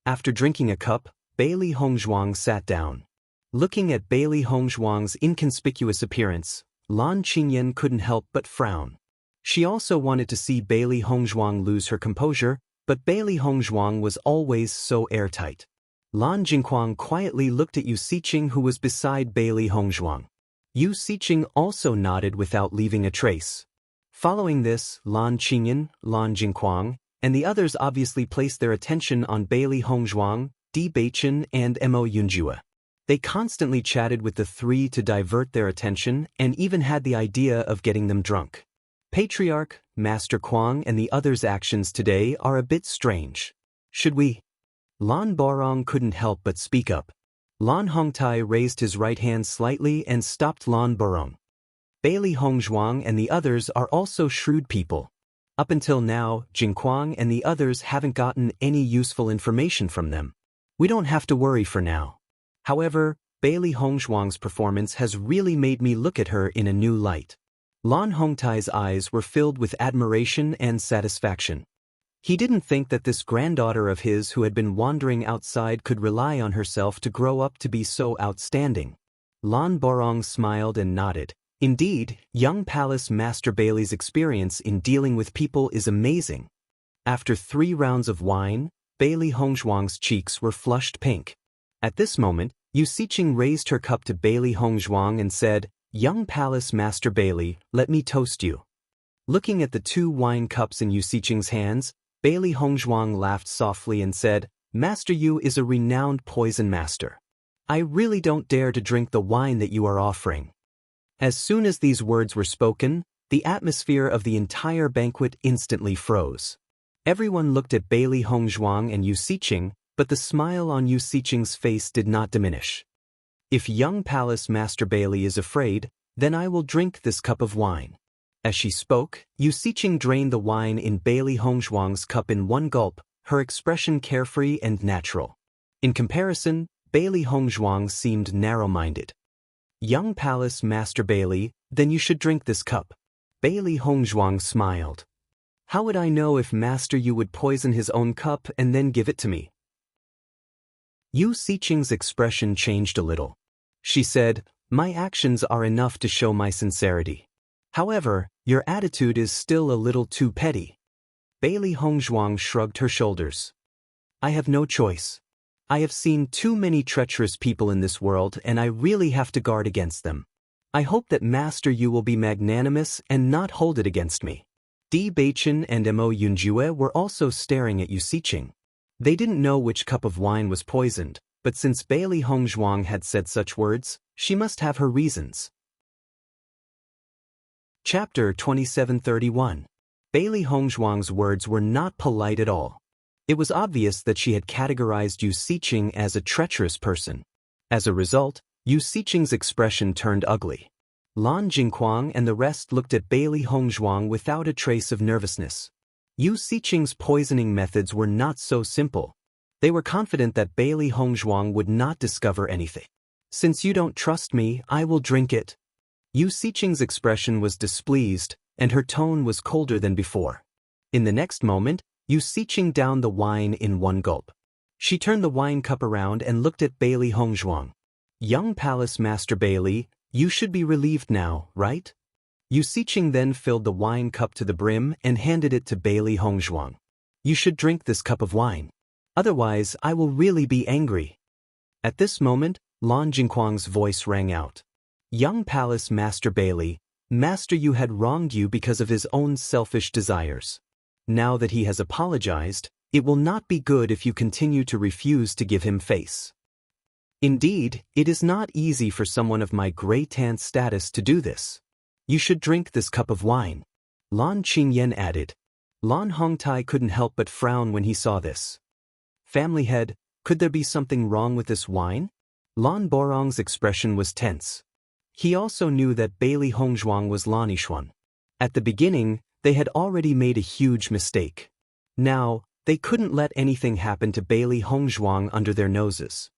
A: After drinking a cup, Bailey Hongzhuang sat down. Looking at Bailey Hongzhuang's inconspicuous appearance, Lan Qingyan couldn't help but frown. She also wanted to see Bailey Hongzhuang lose her composure, but Bailey Hongzhuang was always so airtight. Lan Jingquang quietly looked at Yu Siqing, who was beside Bailey Hongzhuang. Yu Siqing also nodded without leaving a trace. Following this, Lan Qingyan, Lan Jingquang, and the others obviously placed their attention on Bailey Hongzhuang, Bewitching, and Mo Yunjua. They constantly chatted with the three to divert their attention and even had the idea of getting them drunk. Patriarch, Master Quang, and the others' actions today are a bit strange. Should we? Lan Borong couldn't help but speak up. Lan Hongtai raised his right hand slightly and stopped Lan Borong. Bailey Hongzhuang and the others are also shrewd people. Up until now, Jingquang and the others haven't gotten any useful information from them. We don't have to worry for now. However, Bailey Hongzhuang's performance has really made me look at her in a new light. Lan Hongtai's eyes were filled with admiration and satisfaction. He didn't think that this granddaughter of his who had been wandering outside could rely on herself to grow up to be so outstanding. Lan Borong smiled and nodded. Indeed, young Palace Master Bailey's experience in dealing with people is amazing. After 3 rounds of wine, Bailey Hongzhuang's cheeks were flushed pink. At this moment, Yu Siqing raised her cup to Bailey Hongzhuang and said, "Young Palace Master Bailey, let me toast you." Looking at the 2 wine cups in Yu Siqing's hands, Bailey Hongzhuang laughed softly and said, "Master Yu is a renowned poison master. I really don't dare to drink the wine that you are offering." As soon as these words were spoken, the atmosphere of the entire banquet instantly froze. Everyone looked at Bailey Hongzhuang and Yu Siqing, but the smile on Yu Siqing's face did not diminish. "If young Palace Master Bailey is afraid, then I will drink this cup of wine." As she spoke, Yu Siqing drained the wine in Bailey Hongzhuang's cup in one gulp, her expression carefree and natural. In comparison, Bailey Hongzhuang seemed narrow-minded. "Young Palace Master Bailey, then you should drink this cup." Bailey Hongzhuang smiled. "How would I know if Master Yu would poison his own cup and then give it to me?" Yu Siqing's expression changed a little. She said, "My actions are enough to show my sincerity. However, your attitude is still a little too petty." Bailey Hongzhuang shrugged her shoulders. "I have no choice. I have seen too many treacherous people in this world and I really have to guard against them. I hope that Master Yu will be magnanimous and not hold it against me." Di Baichen and Mo Yunjue were also staring at Yu Siqing. They didn't know which cup of wine was poisoned, but since Bailey Hongzhuang had said such words, she must have her reasons. Chapter 2731. Bailey Hongzhuang's words were not polite at all. It was obvious that she had categorized Yu Siqing as a treacherous person. As a result, Yu Siqing's expression turned ugly. Lan Jingquang and the rest looked at Bailey Hongzhuang without a trace of nervousness. Yu Siqing's poisoning methods were not so simple. They were confident that Bailey Hongzhuang would not discover anything. "Since you don't trust me, I will drink it." Yu Siqing's expression was displeased, and her tone was colder than before. In the next moment, Yu Siqing downed the wine in one gulp. She turned the wine cup around and looked at Bailey Hongzhuang. "Young Palace Master Bailey, you should be relieved now, right?" Yu Siqing then filled the wine cup to the brim and handed it to Bailey Hongzhuang. "You should drink this cup of wine. Otherwise, I will really be angry." At this moment, Lan Jingquang's voice rang out. "Young Palace Master Bailey, Master Yu had wronged you because of his own selfish desires. Now that he has apologized, it will not be good if you continue to refuse to give him face. Indeed, it is not easy for someone of my great aunt's status to do this. You should drink this cup of wine." Lan Qingyan added. Lan Hongtai couldn't help but frown when he saw this. "Family head, could there be something wrong with this wine?" Lan Borong's expression was tense. He also knew that Bailey Hongzhuang was Lanishuan. At the beginning, they had already made a huge mistake. Now, they couldn't let anything happen to Bailey Hongzhuang under their noses.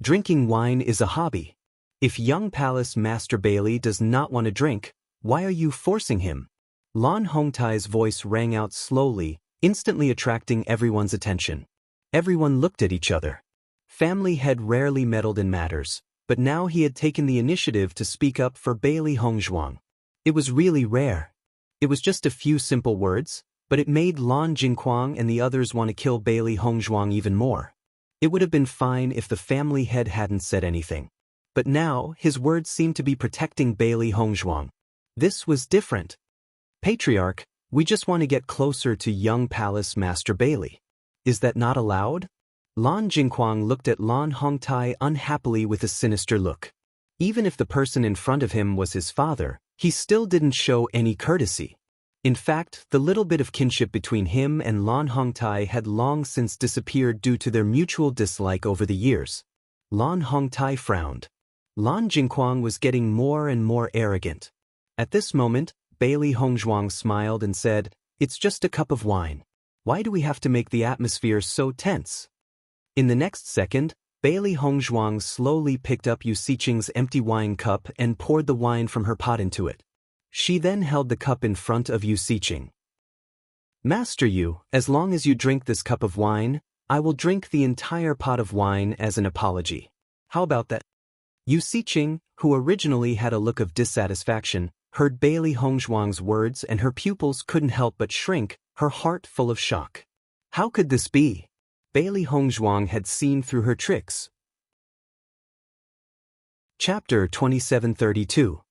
A: Drinking wine is a hobby. If young Palace Master Bailey does not want to drink, why are you forcing him? Lan Hongtai's voice rang out slowly, instantly attracting everyone's attention. Everyone looked at each other. Family head rarely meddled in matters, but now he had taken the initiative to speak up for Bailey Hongzhuang. It was really rare. It was just a few simple words, but it made Lan Jingquang and the others want to kill Bailey Hongzhuang even more. It would have been fine if the family head hadn't said anything. But now, his words seemed to be protecting Bailey Hongzhuang. This was different. "Patriarch, we just want to get closer to young Palace Master Bailey. Is that not allowed?" Lan Jingquang looked at Lan Hongtai unhappily with a sinister look. Even if the person in front of him was his father, he still didn't show any courtesy. In fact, the little bit of kinship between him and Lan Hongtai had long since disappeared due to their mutual dislike over the years. Lan Hongtai frowned. Lan Jingquang was getting more and more arrogant. At this moment, Bailey Hongzhuang smiled and said, "It's just a cup of wine. Why do we have to make the atmosphere so tense?" In the next second, Bailey Hongzhuang slowly picked up Yu Siqing's empty wine cup and poured the wine from her pot into it. She then held the cup in front of Yu Siqing. "Master Yu, as long as you drink this cup of wine, I will drink the entire pot of wine as an apology. How about that?" Yu Siqing, who originally had a look of dissatisfaction, heard Bailey Hongzhuang's words and her pupils couldn't help but shrink, her heart full of shock. How could this be? Bailey Hongzhuang had seen through her tricks. Chapter 2732.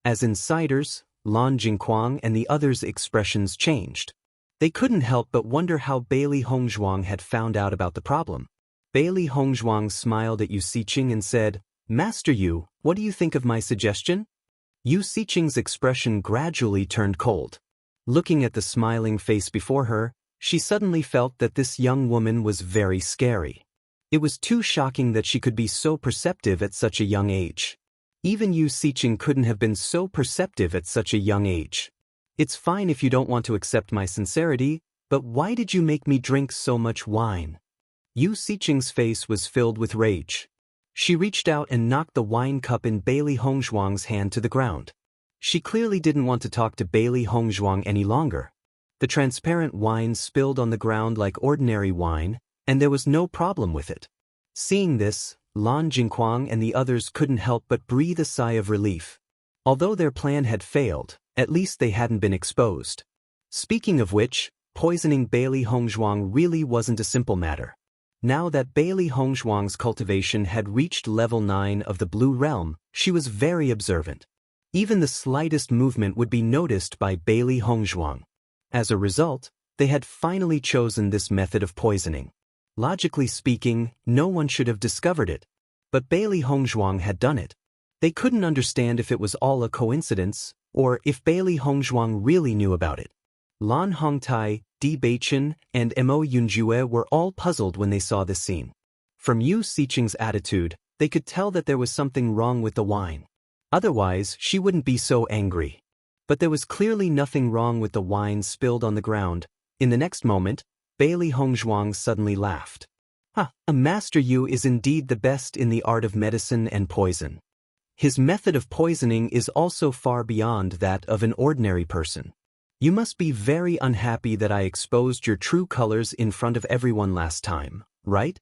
A: As insiders, Lan Jingquang and the others' expressions changed. They couldn't help but wonder how Bailey Hongzhuang had found out about the problem. Bailey Hongzhuang smiled at Yu Siqing and said, "Master Yu, what do you think of my suggestion?" Yu Siqing's expression gradually turned cold. Looking at the smiling face before her, she suddenly felt that this young woman was very scary. It was too shocking that she could be so perceptive at such a young age. Even Yu Siqing couldn't have been so perceptive at such a young age. "It's fine if you don't want to accept my sincerity, but why did you make me drink so much wine?" Yu Siqing's face was filled with rage. She reached out and knocked the wine cup in Bailey Hongzhuang's hand to the ground. She clearly didn't want to talk to Bailey Hongzhuang any longer. The transparent wine spilled on the ground like ordinary wine, and there was no problem with it. Seeing this, Lan Jingquang and the others couldn't help but breathe a sigh of relief. Although their plan had failed, at least they hadn't been exposed. Speaking of which, poisoning Bailey Hongzhuang really wasn't a simple matter. Now that Bailey Hongzhuang's cultivation had reached level 9 of the Blue Realm, she was very observant. Even the slightest movement would be noticed by Bailey Hongzhuang. As a result, they had finally chosen this method of poisoning. Logically speaking, no one should have discovered it. But Bailey Hongzhuang had done it. They couldn't understand if it was all a coincidence, or if Bailey Hongzhuang really knew about it. Lan Hongtai, Bewitching, and Mo Yunjue were all puzzled when they saw this scene. From Yu Siqing's attitude, they could tell that there was something wrong with the wine. Otherwise, she wouldn't be so angry. But there was clearly nothing wrong with the wine spilled on the ground. In the next moment, Bailey Hongzhuang suddenly laughed. Master Yu is indeed the best in the art of medicine and poison. His method of poisoning is also far beyond that of an ordinary person. You must be very unhappy that I exposed your true colors in front of everyone last time, right?"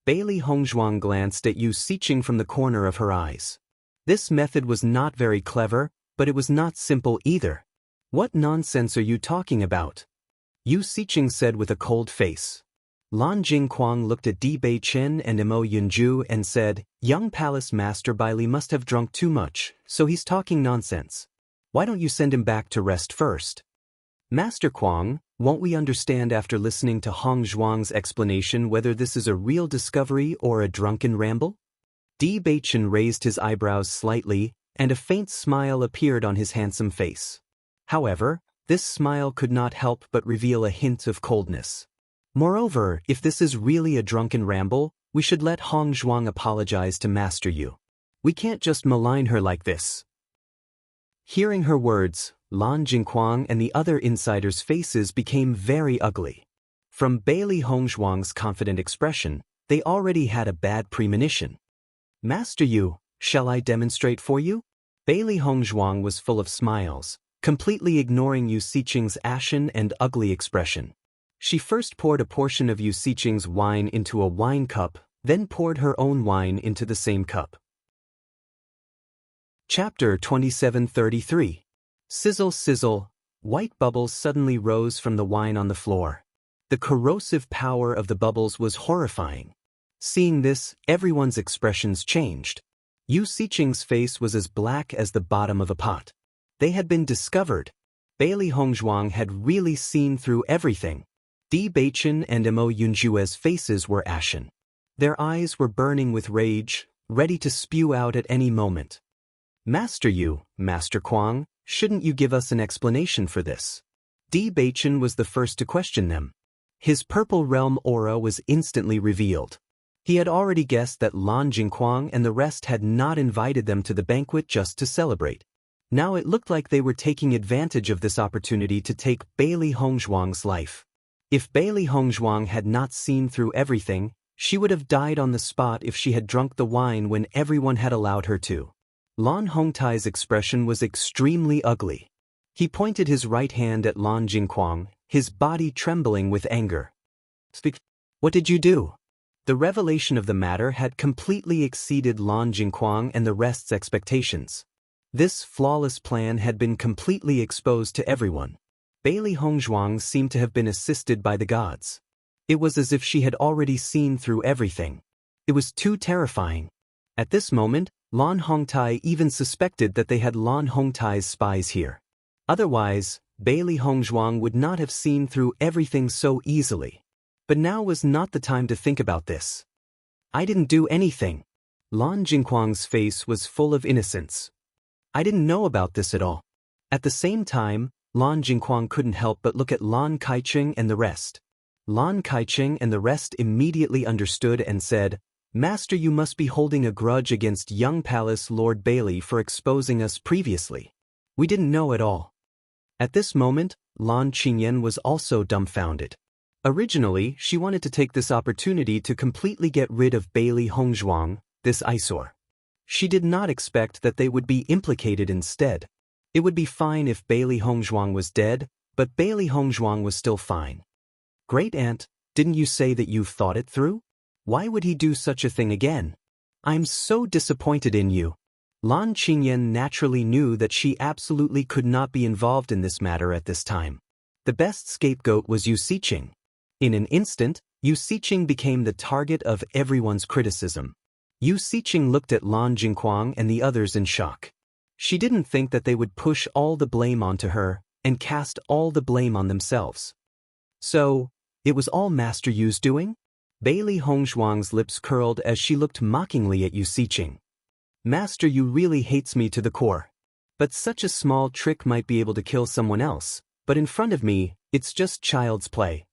A: Bailey Hongzhuang glanced at Yu Siqing from the corner of her eyes. This method was not very clever, but it was not simple either. "What nonsense are you talking about?" Yu Siqing said with a cold face. Lan Jingquang looked at Di Beichen and Mo Yunju and said, "Young Palace Master Bailey must have drunk too much, so he's talking nonsense. Why don't you send him back to rest first?" "Master Quang, won't we understand after listening to Hongzhuang's explanation whether this is a real discovery or a drunken ramble?" Di Beichen raised his eyebrows slightly, and a faint smile appeared on his handsome face. However, this smile could not help but reveal a hint of coldness. "Moreover, if this is really a drunken ramble, we should let Hongzhuang apologize to Master Yu. We can't just malign her like this." Hearing her words, Lan Jingquang and the other insiders' faces became very ugly. From Bailey Hongzhuang's confident expression, they already had a bad premonition. "Master Yu, shall I demonstrate for you?" Bailey Hongzhuang was full of smiles, completely ignoring Yu Siqing's ashen and ugly expression. She first poured a portion of Yu Siqing's wine into a wine cup, then poured her own wine into the same cup. Chapter 2733. Sizzle sizzle, white bubbles suddenly rose from the wine on the floor. The corrosive power of the bubbles was horrifying. Seeing this, everyone's expressions changed. Yu Siqing's face was as black as the bottom of a pot. They had been discovered. Bailey Hongzhuang had really seen through everything. Di Beichen and Mo Yunjue's faces were ashen. Their eyes were burning with rage, ready to spew out at any moment. "Master Yu, Master Quang, shouldn't you give us an explanation for this?" Di Beichen was the first to question them. His purple realm aura was instantly revealed. He had already guessed that Lan Jingquang and the rest had not invited them to the banquet just to celebrate. Now it looked like they were taking advantage of this opportunity to take Bailey Hongzhuang's life. If Bailey Hongzhuang had not seen through everything, she would have died on the spot if she had drunk the wine when everyone had allowed her to. Lan Hongtai's expression was extremely ugly. He pointed his right hand at Lan Jingquang, his body trembling with anger. "Speak. What did you do?" The revelation of the matter had completely exceeded Lan Jingquang and the rest's expectations. This flawless plan had been completely exposed to everyone. Bailey Hongzhuang seemed to have been assisted by the gods. It was as if she had already seen through everything. It was too terrifying. At this moment, Lan Hongtai even suspected that they had Lan Hongtai's spies here. Otherwise, Bailey Hongzhuang would not have seen through everything so easily. But now was not the time to think about this. "I didn't do anything." Lan Jingquang's face was full of innocence. "I didn't know about this at all." At the same time, Lan Jingquang couldn't help but look at Lan Kaicheng and the rest. Lan Kaicheng and the rest immediately understood and said, "Master, you must be holding a grudge against young Palace Lord Bailey for exposing us previously. We didn't know at all." At this moment, Lan Qingyan was also dumbfounded. Originally, she wanted to take this opportunity to completely get rid of Bailey Hongzhuang, this eyesore. She did not expect that they would be implicated instead. It would be fine if Bailey Hongzhuang was dead, but Bailey Hongzhuang was still fine. "Great Aunt, didn't you say that you've thought it through? Why would he do such a thing again? I'm so disappointed in you." Lan Qingyan naturally knew that she absolutely could not be involved in this matter at this time. The best scapegoat was Yu Siqing. In an instant, Yu Siqing became the target of everyone's criticism. Yu Siqing looked at Lan Jingquang and the others in shock. She didn't think that they would push all the blame onto her and cast all the blame on themselves. "So, it was all Master Yu's doing?" Bailey Hongzhuang's lips curled as she looked mockingly at Yu Siqing. "Master Yu really hates me to the core. But such a small trick might be able to kill someone else, but in front of me, it's just child's play."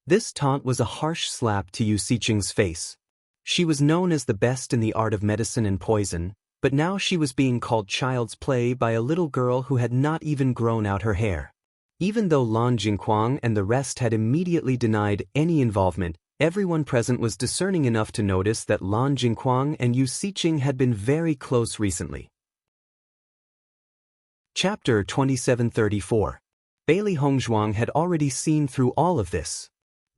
A: This taunt was a harsh slap to Yu Siqing's face. She was known as the best in the art of medicine and poison, but now she was being called child's play by a little girl who had not even grown out her hair. Even though Lan Jingquang and the rest had immediately denied any involvement, everyone present was discerning enough to notice that Lan Jingquang and Yu Siqing had been very close recently. Chapter 2734. Bailey Hongzhuang had already seen through all of this.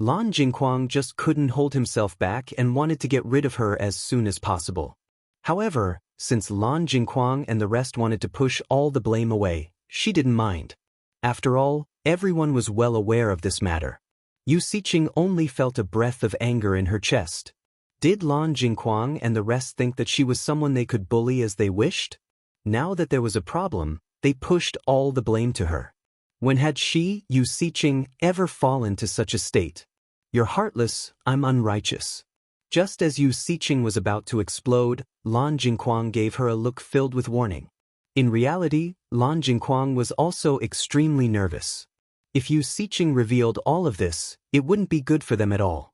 A: Lan Jingquang just couldn't hold himself back and wanted to get rid of her as soon as possible. However, since Lan Jingquang and the rest wanted to push all the blame away, she didn't mind. After all, everyone was well aware of this matter. Yu Siqing only felt a breath of anger in her chest. Did Lan Jingquang and the rest think that she was someone they could bully as they wished? Now that there was a problem, they pushed all the blame to her. When had she, Yu Siqing, ever fallen to such a state? "You're heartless, I'm unrighteous." Just as Yu Siqing was about to explode, Lan Jingquang gave her a look filled with warning. In reality, Lan Jingquang was also extremely nervous. If Yu Siqing revealed all of this, it wouldn't be good for them at all.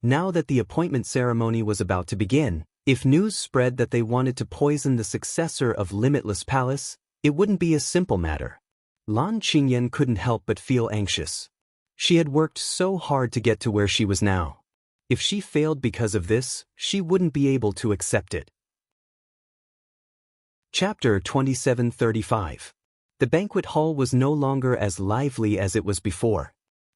A: Now that the appointment ceremony was about to begin, if news spread that they wanted to poison the successor of Limitless Palace, it wouldn't be a simple matter. Lan Qingyan couldn't help but feel anxious. She had worked so hard to get to where she was now. If she failed because of this, she wouldn't be able to accept it. Chapter 2735. The banquet hall was no longer as lively as it was before.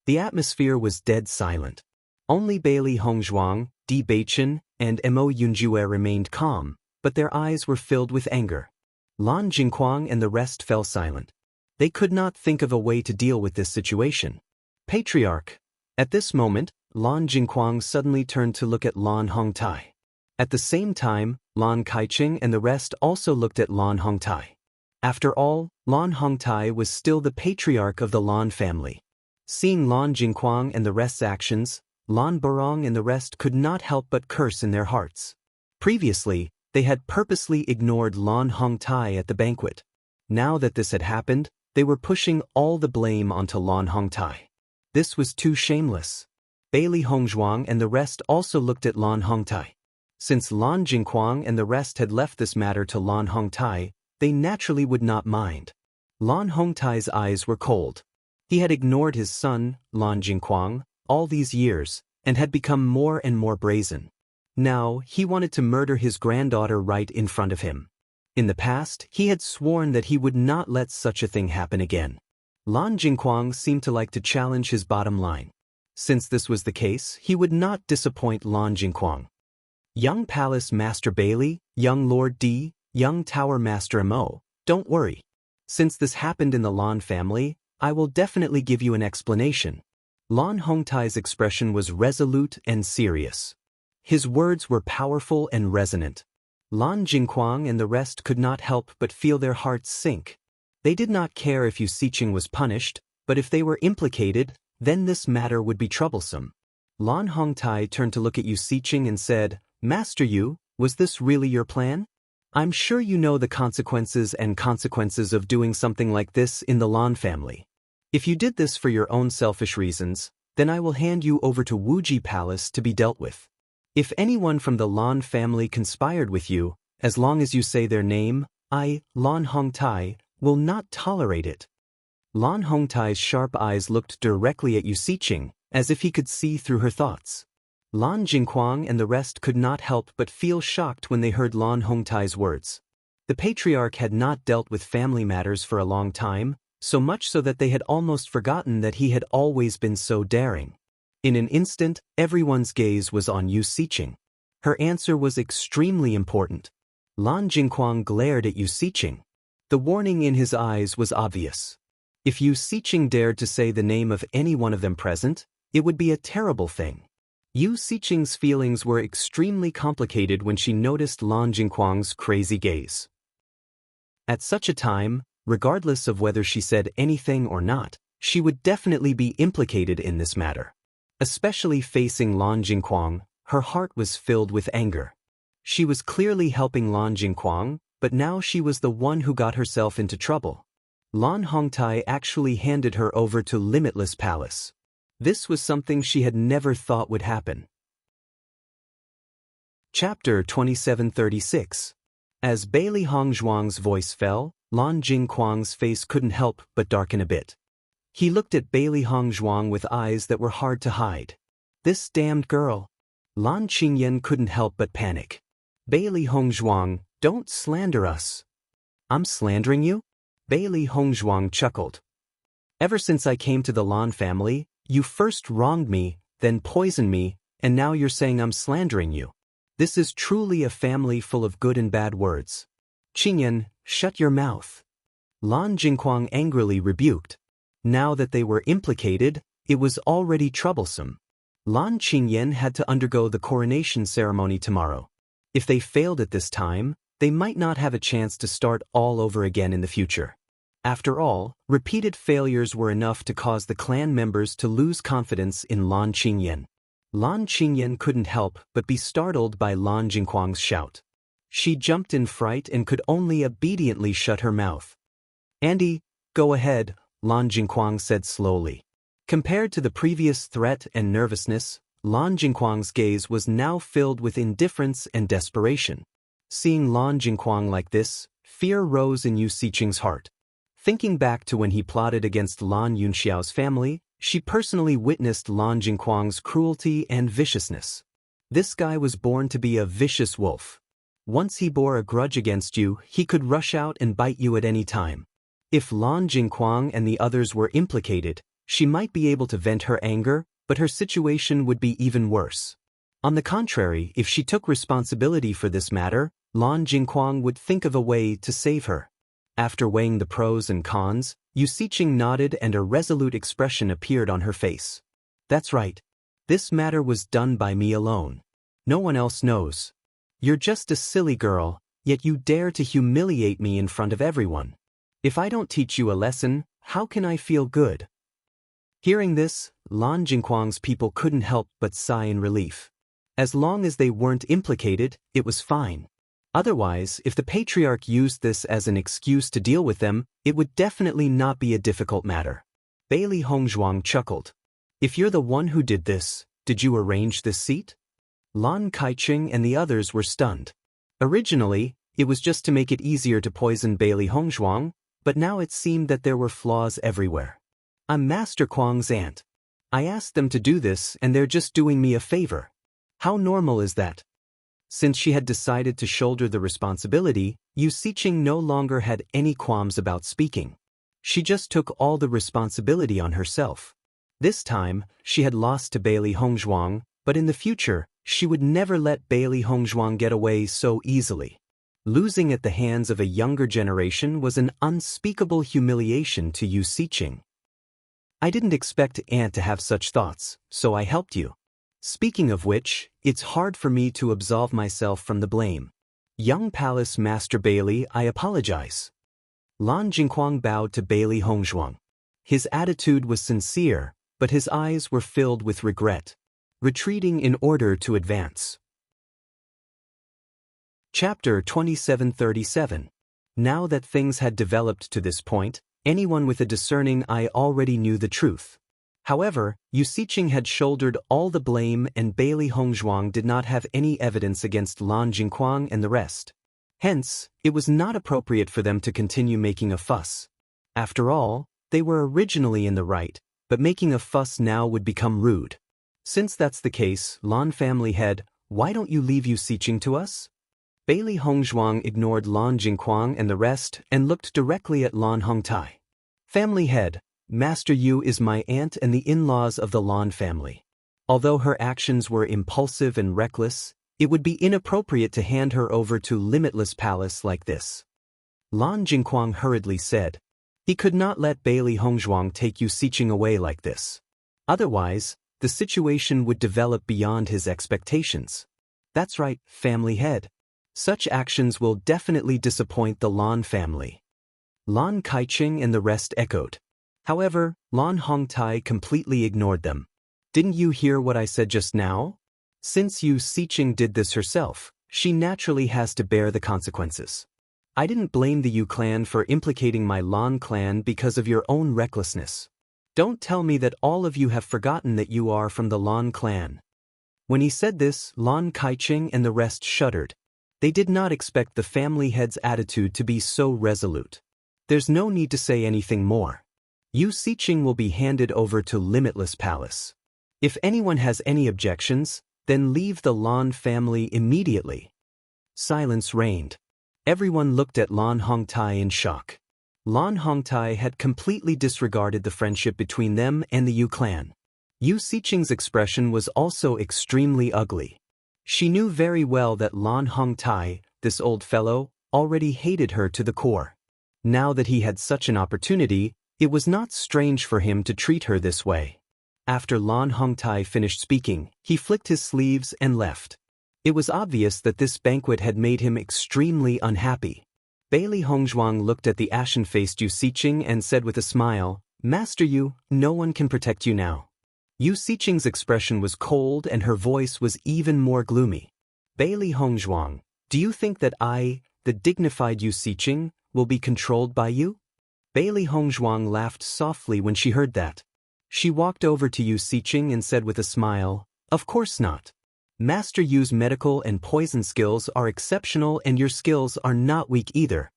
A: The atmosphere was dead silent. Only Bailey Hongzhuang, Di Beichen, and Mo Yunjue remained calm, but their eyes were filled with anger. Lan Jingquang and the rest fell silent. They could not think of a way to deal with this situation. "Patriarch." At this moment, Lan Jingquang suddenly turned to look at Lan Hongtai. At the same time, Lan Kaicheng and the rest also looked at Lan Hongtai. After all, Lan Hongtai was still the patriarch of the Lan family. Seeing Lan Jingquang and the rest's actions, Lan Barong and the rest could not help but curse in their hearts. Previously, they had purposely ignored Lan Hongtai at the banquet. Now that this had happened, they were pushing all the blame onto Lan Hongtai. This was too shameless. Bailey Hongzhuang and the rest also looked at Lan Hongtai. Since Lan Jingquang and the rest had left this matter to Lan Hongtai, they naturally would not mind. Lan Hongtai's eyes were cold. He had ignored his son, Lan Jingquang, all these years, and had become more and more brazen. Now, he wanted to murder his granddaughter right in front of him. In the past, he had sworn that he would not let such a thing happen again. Lan Jingquang seemed to like to challenge his bottom line. Since this was the case, he would not disappoint Lan Jingquang. Young Palace Master Bailey, young Lord D, young Tower Master Mo, don't worry. Since this happened in the Lan family, I will definitely give you an explanation. Lan Hongtai's expression was resolute and serious. His words were powerful and resonant. Lan Jingquang and the rest could not help but feel their hearts sink. They did not care if Yu Siqing was punished, but if they were implicated, then this matter would be troublesome. Lan Hongtai turned to look at Yu Siqing and said, Master Yu, was this really your plan? I'm sure you know the consequences of doing something like this in the Lan family. If you did this for your own selfish reasons, then I will hand you over to Wuji Palace to be dealt with. If anyone from the Lan family conspired with you, as long as you say their name, I, Lan Hongtai, will not tolerate it. Lan Hongtai's sharp eyes looked directly at Yu Siqing, as if he could see through her thoughts. Lan Jingquang and the rest could not help but feel shocked when they heard Lan Hongtai's words. The patriarch had not dealt with family matters for a long time, so much so that they had almost forgotten that he had always been so daring. In an instant, everyone's gaze was on Yu Siqing. Her answer was extremely important. Lan Jingquang glared at Yu Siqing. The warning in his eyes was obvious. If Yu Siqing dared to say the name of any one of them present, it would be a terrible thing. Yu Siqing's feelings were extremely complicated when she noticed Lan Jingquang's crazy gaze. At such a time, regardless of whether she said anything or not, she would definitely be implicated in this matter. Especially facing Lan Jingquang, her heart was filled with anger. She was clearly helping Lan Jingquang, but now she was the one who got herself into trouble. Lan Hongtai actually handed her over to Limitless Palace. This was something she had never thought would happen. Chapter 2736. As Bailey Hongzhuang's voice fell, Lan Jingquang's face couldn't help but darken a bit. He looked at Bailey Hongzhuang with eyes that were hard to hide. This damned girl. Lan Qingyan couldn't help but panic. Bailey Hongzhuang, don't slander us. I'm slandering you? Bailey Hongzhuang chuckled. Ever since I came to the Lan family, you first wronged me, then poisoned me, and now you're saying I'm slandering you. This is truly a family full of good and bad words. Qingyan, shut your mouth. Lan Jingquang angrily rebuked. Now that they were implicated, it was already troublesome. Lan Qingyan had to undergo the coronation ceremony tomorrow. If they failed at this time, they might not have a chance to start all over again in the future. After all, repeated failures were enough to cause the clan members to lose confidence in Lan Qingyan. Lan Qingyan couldn't help but be startled by Lan Jingquang's shout. She jumped in fright and could only obediently shut her mouth. Andy, go ahead, Lan Jingquang said slowly. Compared to the previous threat and nervousness, Lan Jingquang's gaze was now filled with indifference and desperation. Seeing Lan Jingquang like this, fear rose in Yu Siqing's heart. Thinking back to when he plotted against Lan Yunxiao's family, she personally witnessed Lan Jingquang's cruelty and viciousness. This guy was born to be a vicious wolf. Once he bore a grudge against you, he could rush out and bite you at any time. If Lan Jingquang and the others were implicated, she might be able to vent her anger, but her situation would be even worse. On the contrary, if she took responsibility for this matter, Lan Jingquang would think of a way to save her. After weighing the pros and cons, Yu Siqing nodded and a resolute expression appeared on her face. That's right. This matter was done by me alone. No one else knows. You're just a silly girl, yet you dare to humiliate me in front of everyone. If I don't teach you a lesson, how can I feel good? Hearing this, Lan Jingquang's people couldn't help but sigh in relief. As long as they weren't implicated, it was fine. Otherwise, if the patriarch used this as an excuse to deal with them, it would definitely not be a difficult matter. Bailey Hongzhuang chuckled. If you're the one who did this, Did you arrange this seat? Lan Kaiching and the others were stunned. Originally, it was just to make it easier to poison Bailey Hongzhuang, but now it seemed that there were flaws everywhere. I'm Master Kuang's aunt. I asked them to do this and they're just doing me a favor. How normal is that? Since she had decided to shoulder the responsibility, Yu Siqing no longer had any qualms about speaking. She just took all the responsibility on herself. This time, she had lost to Bailey Hongzhuang, but in the future, she would never let Bailey Hongzhuang get away so easily. Losing at the hands of a younger generation was an unspeakable humiliation to Yu Siqing. I didn't expect Aunt to have such thoughts, so I helped you. Speaking of which, it's hard for me to absolve myself from the blame. Young Palace Master Bailey, I apologize. Lan Jingquang bowed to Bailey Hongzhuang. His attitude was sincere, but his eyes were filled with regret, retreating in order to advance. Chapter 2737. Now that things had developed to this point, anyone with a discerning eye already knew the truth. However, Yu Siqing had shouldered all the blame and Bailey Hongzhuang did not have any evidence against Lan Jingquang and the rest. Hence, it was not appropriate for them to continue making a fuss. After all, they were originally in the right, but making a fuss now would become rude. Since that's the case, Lan family head, why don't you leave Yu Siqing to us? Bailey Hongzhuang ignored Lan Jingquang and the rest and looked directly at Lan Hongtai. Family head, Master Yu is my aunt and the in-laws of the Lan family. Although her actions were impulsive and reckless, it would be inappropriate to hand her over to Limitless Palace like this. Lan Jingquang hurriedly said. He could not let Bailey Hongzhuang take Yu Siqing away like this. Otherwise, the situation would develop beyond his expectations. That's right, family head. Such actions will definitely disappoint the Lan family. Lan Kaiching and the rest echoed. However, Lan Hongtai completely ignored them. Didn't you hear what I said just now? Since Yu Siqing did this herself, she naturally has to bear the consequences. I didn't blame the Yu clan for implicating my Lan clan because of your own recklessness. Don't tell me that all of you have forgotten that you are from the Lan clan. When he said this, Lan Kaiching and the rest shuddered. They did not expect the family head's attitude to be so resolute. There's no need to say anything more. Yu Siqing will be handed over to Limitless Palace. If anyone has any objections, then leave the Lan family immediately. Silence reigned. Everyone looked at Lan Hongtai in shock. Lan Hongtai had completely disregarded the friendship between them and the Yu clan. Yu Siqing's expression was also extremely ugly. She knew very well that Lan Hongtai, this old fellow, already hated her to the core. Now that he had such an opportunity, it was not strange for him to treat her this way. After Lan Hongtai finished speaking, he flicked his sleeves and left. It was obvious that this banquet had made him extremely unhappy. Bailey Hongzhuang looked at the ashen-faced Yu Siqing and said with a smile, Master Yu, no one can protect you now. Yu Siqing's expression was cold and her voice was even more gloomy. Bailey Hongzhuang, do you think that I, the dignified Yu Siqing, will be controlled by you? Bailey Hongzhuang laughed softly when she heard that. She walked over to Yu Siqing and said with a smile, Of course not. Master Yu's medical and poison skills are exceptional and your skills are not weak either.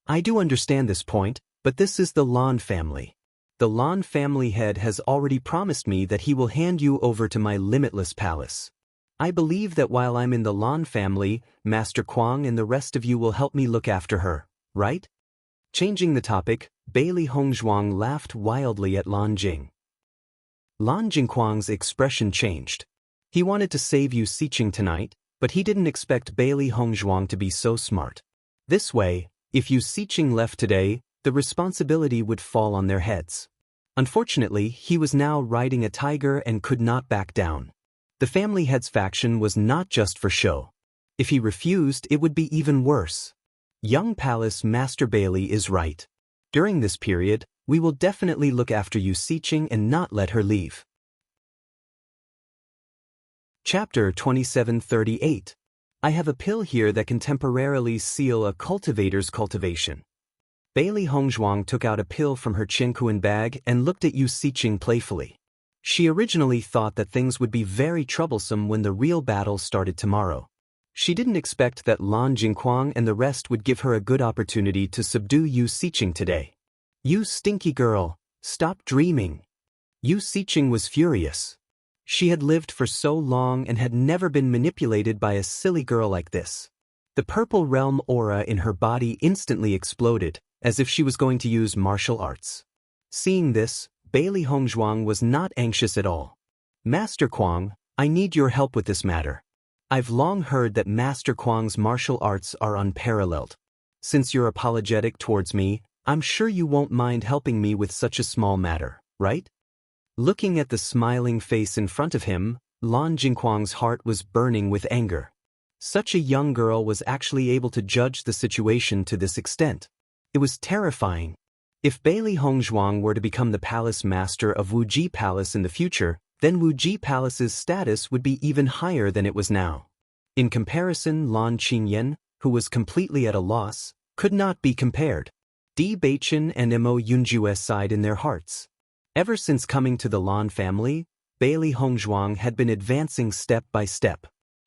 A: I do understand this point, but this is the Lan family. The Lan family head has already promised me that he will hand you over to my Limitless Palace. I believe that while I'm in the Lan family, Master Kuang and the rest of you will help me look after her, right? Changing the topic, Bailey Hongzhuang laughed wildly at Lan Jing. Lan Jingquang's expression changed. He wanted to save Yu Siqing tonight, but he didn't expect Bailey Hongzhuang to be so smart. This way, if Yu Siqing left today, the responsibility would fall on their heads. Unfortunately, he was now riding a tiger and could not back down. The family head's faction was not just for show. If he refused, it would be even worse. Young Palace Master Bailey is right. During this period, we will definitely look after Yu Siqing and not let her leave. Chapter 2738. I have a pill here that can temporarily seal a cultivator's cultivation. Bailey Hongzhuang took out a pill from her Qinkuan bag and looked at Yu Siqing playfully. She originally thought that things would be very troublesome when the real battle started tomorrow. She didn't expect that Lan Jingquang and the rest would give her a good opportunity to subdue Yu Siqing today. You stinky girl, stop dreaming. Yu Siqing was furious. She had lived for so long and had never been manipulated by a silly girl like this. The purple realm aura in her body instantly exploded, as if she was going to use martial arts. Seeing this, Bailey Hongzhuang was not anxious at all. Master Kuang, I need your help with this matter. I've long heard that Master Kuang's martial arts are unparalleled. Since you're apologetic towards me, I'm sure you won't mind helping me with such a small matter, right? Looking at the smiling face in front of him, Lan Jingquang's heart was burning with anger. Such a young girl was actually able to judge the situation to this extent. It was terrifying. If Bailey Hongzhuang were to become the palace master of Wuji Palace in the future, then Wuji Palace's status would be even higher than it was now. In comparison, Lan Qingyan, who was completely at a loss, could not be compared. Di Beichen and Mo Yunjue sighed in their hearts. Ever since coming to the Lan family, Bailey Hongzhuang had been advancing step by step.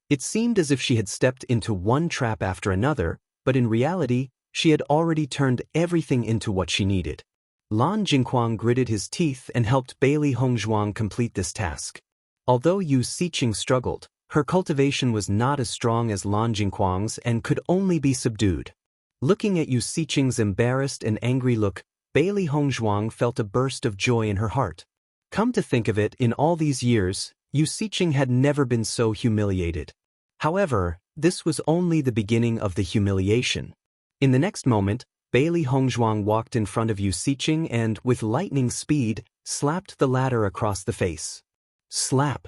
A: It seemed as if she had stepped into one trap after another, but in reality, she had already turned everything into what she needed. Lan Jingquang gritted his teeth and helped Bailey Hongzhuang complete this task. Although Yu Siqing struggled, her cultivation was not as strong as Lan Jingquang's and could only be subdued. Looking at Yu Siqing's embarrassed and angry look, Bailey Hongzhuang felt a burst of joy in her heart. Come to think of it, in all these years, Yu Siqing had never been so humiliated. However, this was only the beginning of the humiliation. In the next moment, Bailey Hongzhuang walked in front of Yu Siqing and, with lightning speed, slapped the latter across the face. Slap.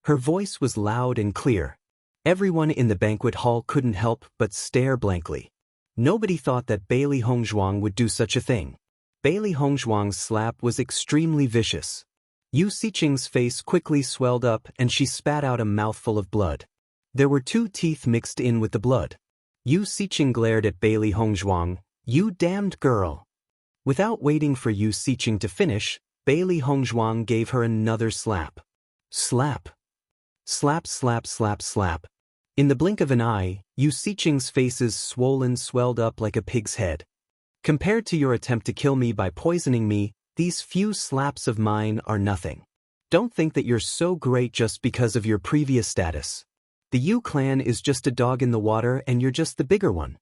A: Her voice was loud and clear. Everyone in the banquet hall couldn't help but stare blankly. Nobody thought that Bailey Hongzhuang would do such a thing. Bailey Hongzhuang's slap was extremely vicious. Yu Siqing's face quickly swelled up and she spat out a mouthful of blood. There were 2 teeth mixed in with the blood. Yu Siqing glared at Bailey Hongzhuang. You damned girl. Without waiting for Yu Siqing to finish, Bailey Hongzhuang gave her another slap. Slap. Slap, slap, slap, slap. In the blink of an eye, Yu Siqing's face's swelled up like a pig's head. Compared to your attempt to kill me by poisoning me, these few slaps of mine are nothing. Don't think that you're so great just because of your previous status. The Yu clan is just a dog in the water and you're just the bigger one.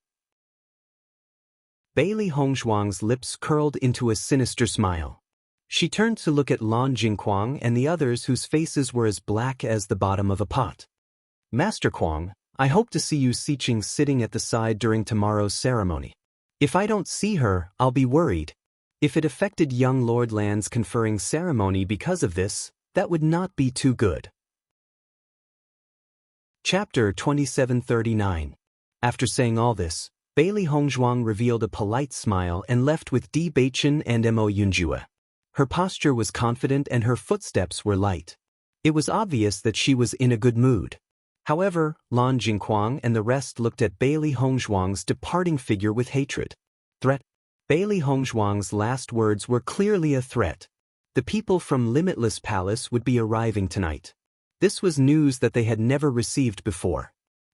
A: Bailey Hongzhuang's lips curled into a sinister smile. She turned to look at Lan Jingquang and the others whose faces were as black as the bottom of a pot. Master Kuang, I hope to see Yu Siqing sitting at the side during tomorrow's ceremony. If I don't see her, I'll be worried. If it affected young Lord Lan's conferring ceremony because of this, that would not be too good. Chapter 2739. After saying all this, Bailey Hongzhuang revealed a polite smile and left with Di Beichen and Mo Yunjue. Her posture was confident and her footsteps were light. It was obvious that she was in a good mood. However, Lan Jingquang and the rest looked at Bailey Hongzhuang's departing figure with hatred. Threat. Bailey Hongzhuang's last words were clearly a threat. The people from Limitless Palace would be arriving tonight. This was news that they had never received before.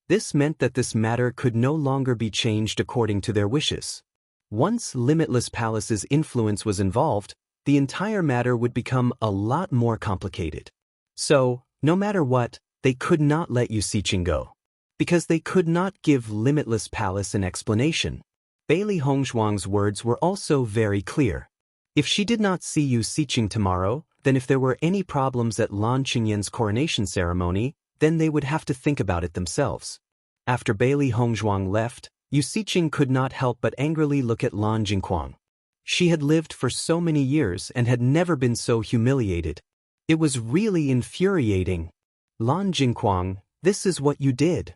A: This meant that this matter could no longer be changed according to their wishes. Once Limitless Palace's influence was involved, the entire matter would become a lot more complicated. So, no matter what, they could not let Yu Siqing go. Because they could not give Limitless Palace an explanation. Bailey Hongzhuang's words were also very clear. If she did not see Yu Siqing tomorrow, then if there were any problems at Lan Qingyan's coronation ceremony, then they would have to think about it themselves. After Bailey Hongzhuang left, Yu Siqing could not help but angrily look at Lan Jingquang. She had lived for so many years and had never been so humiliated. It was really infuriating. Lan Jingquang, this is what you did.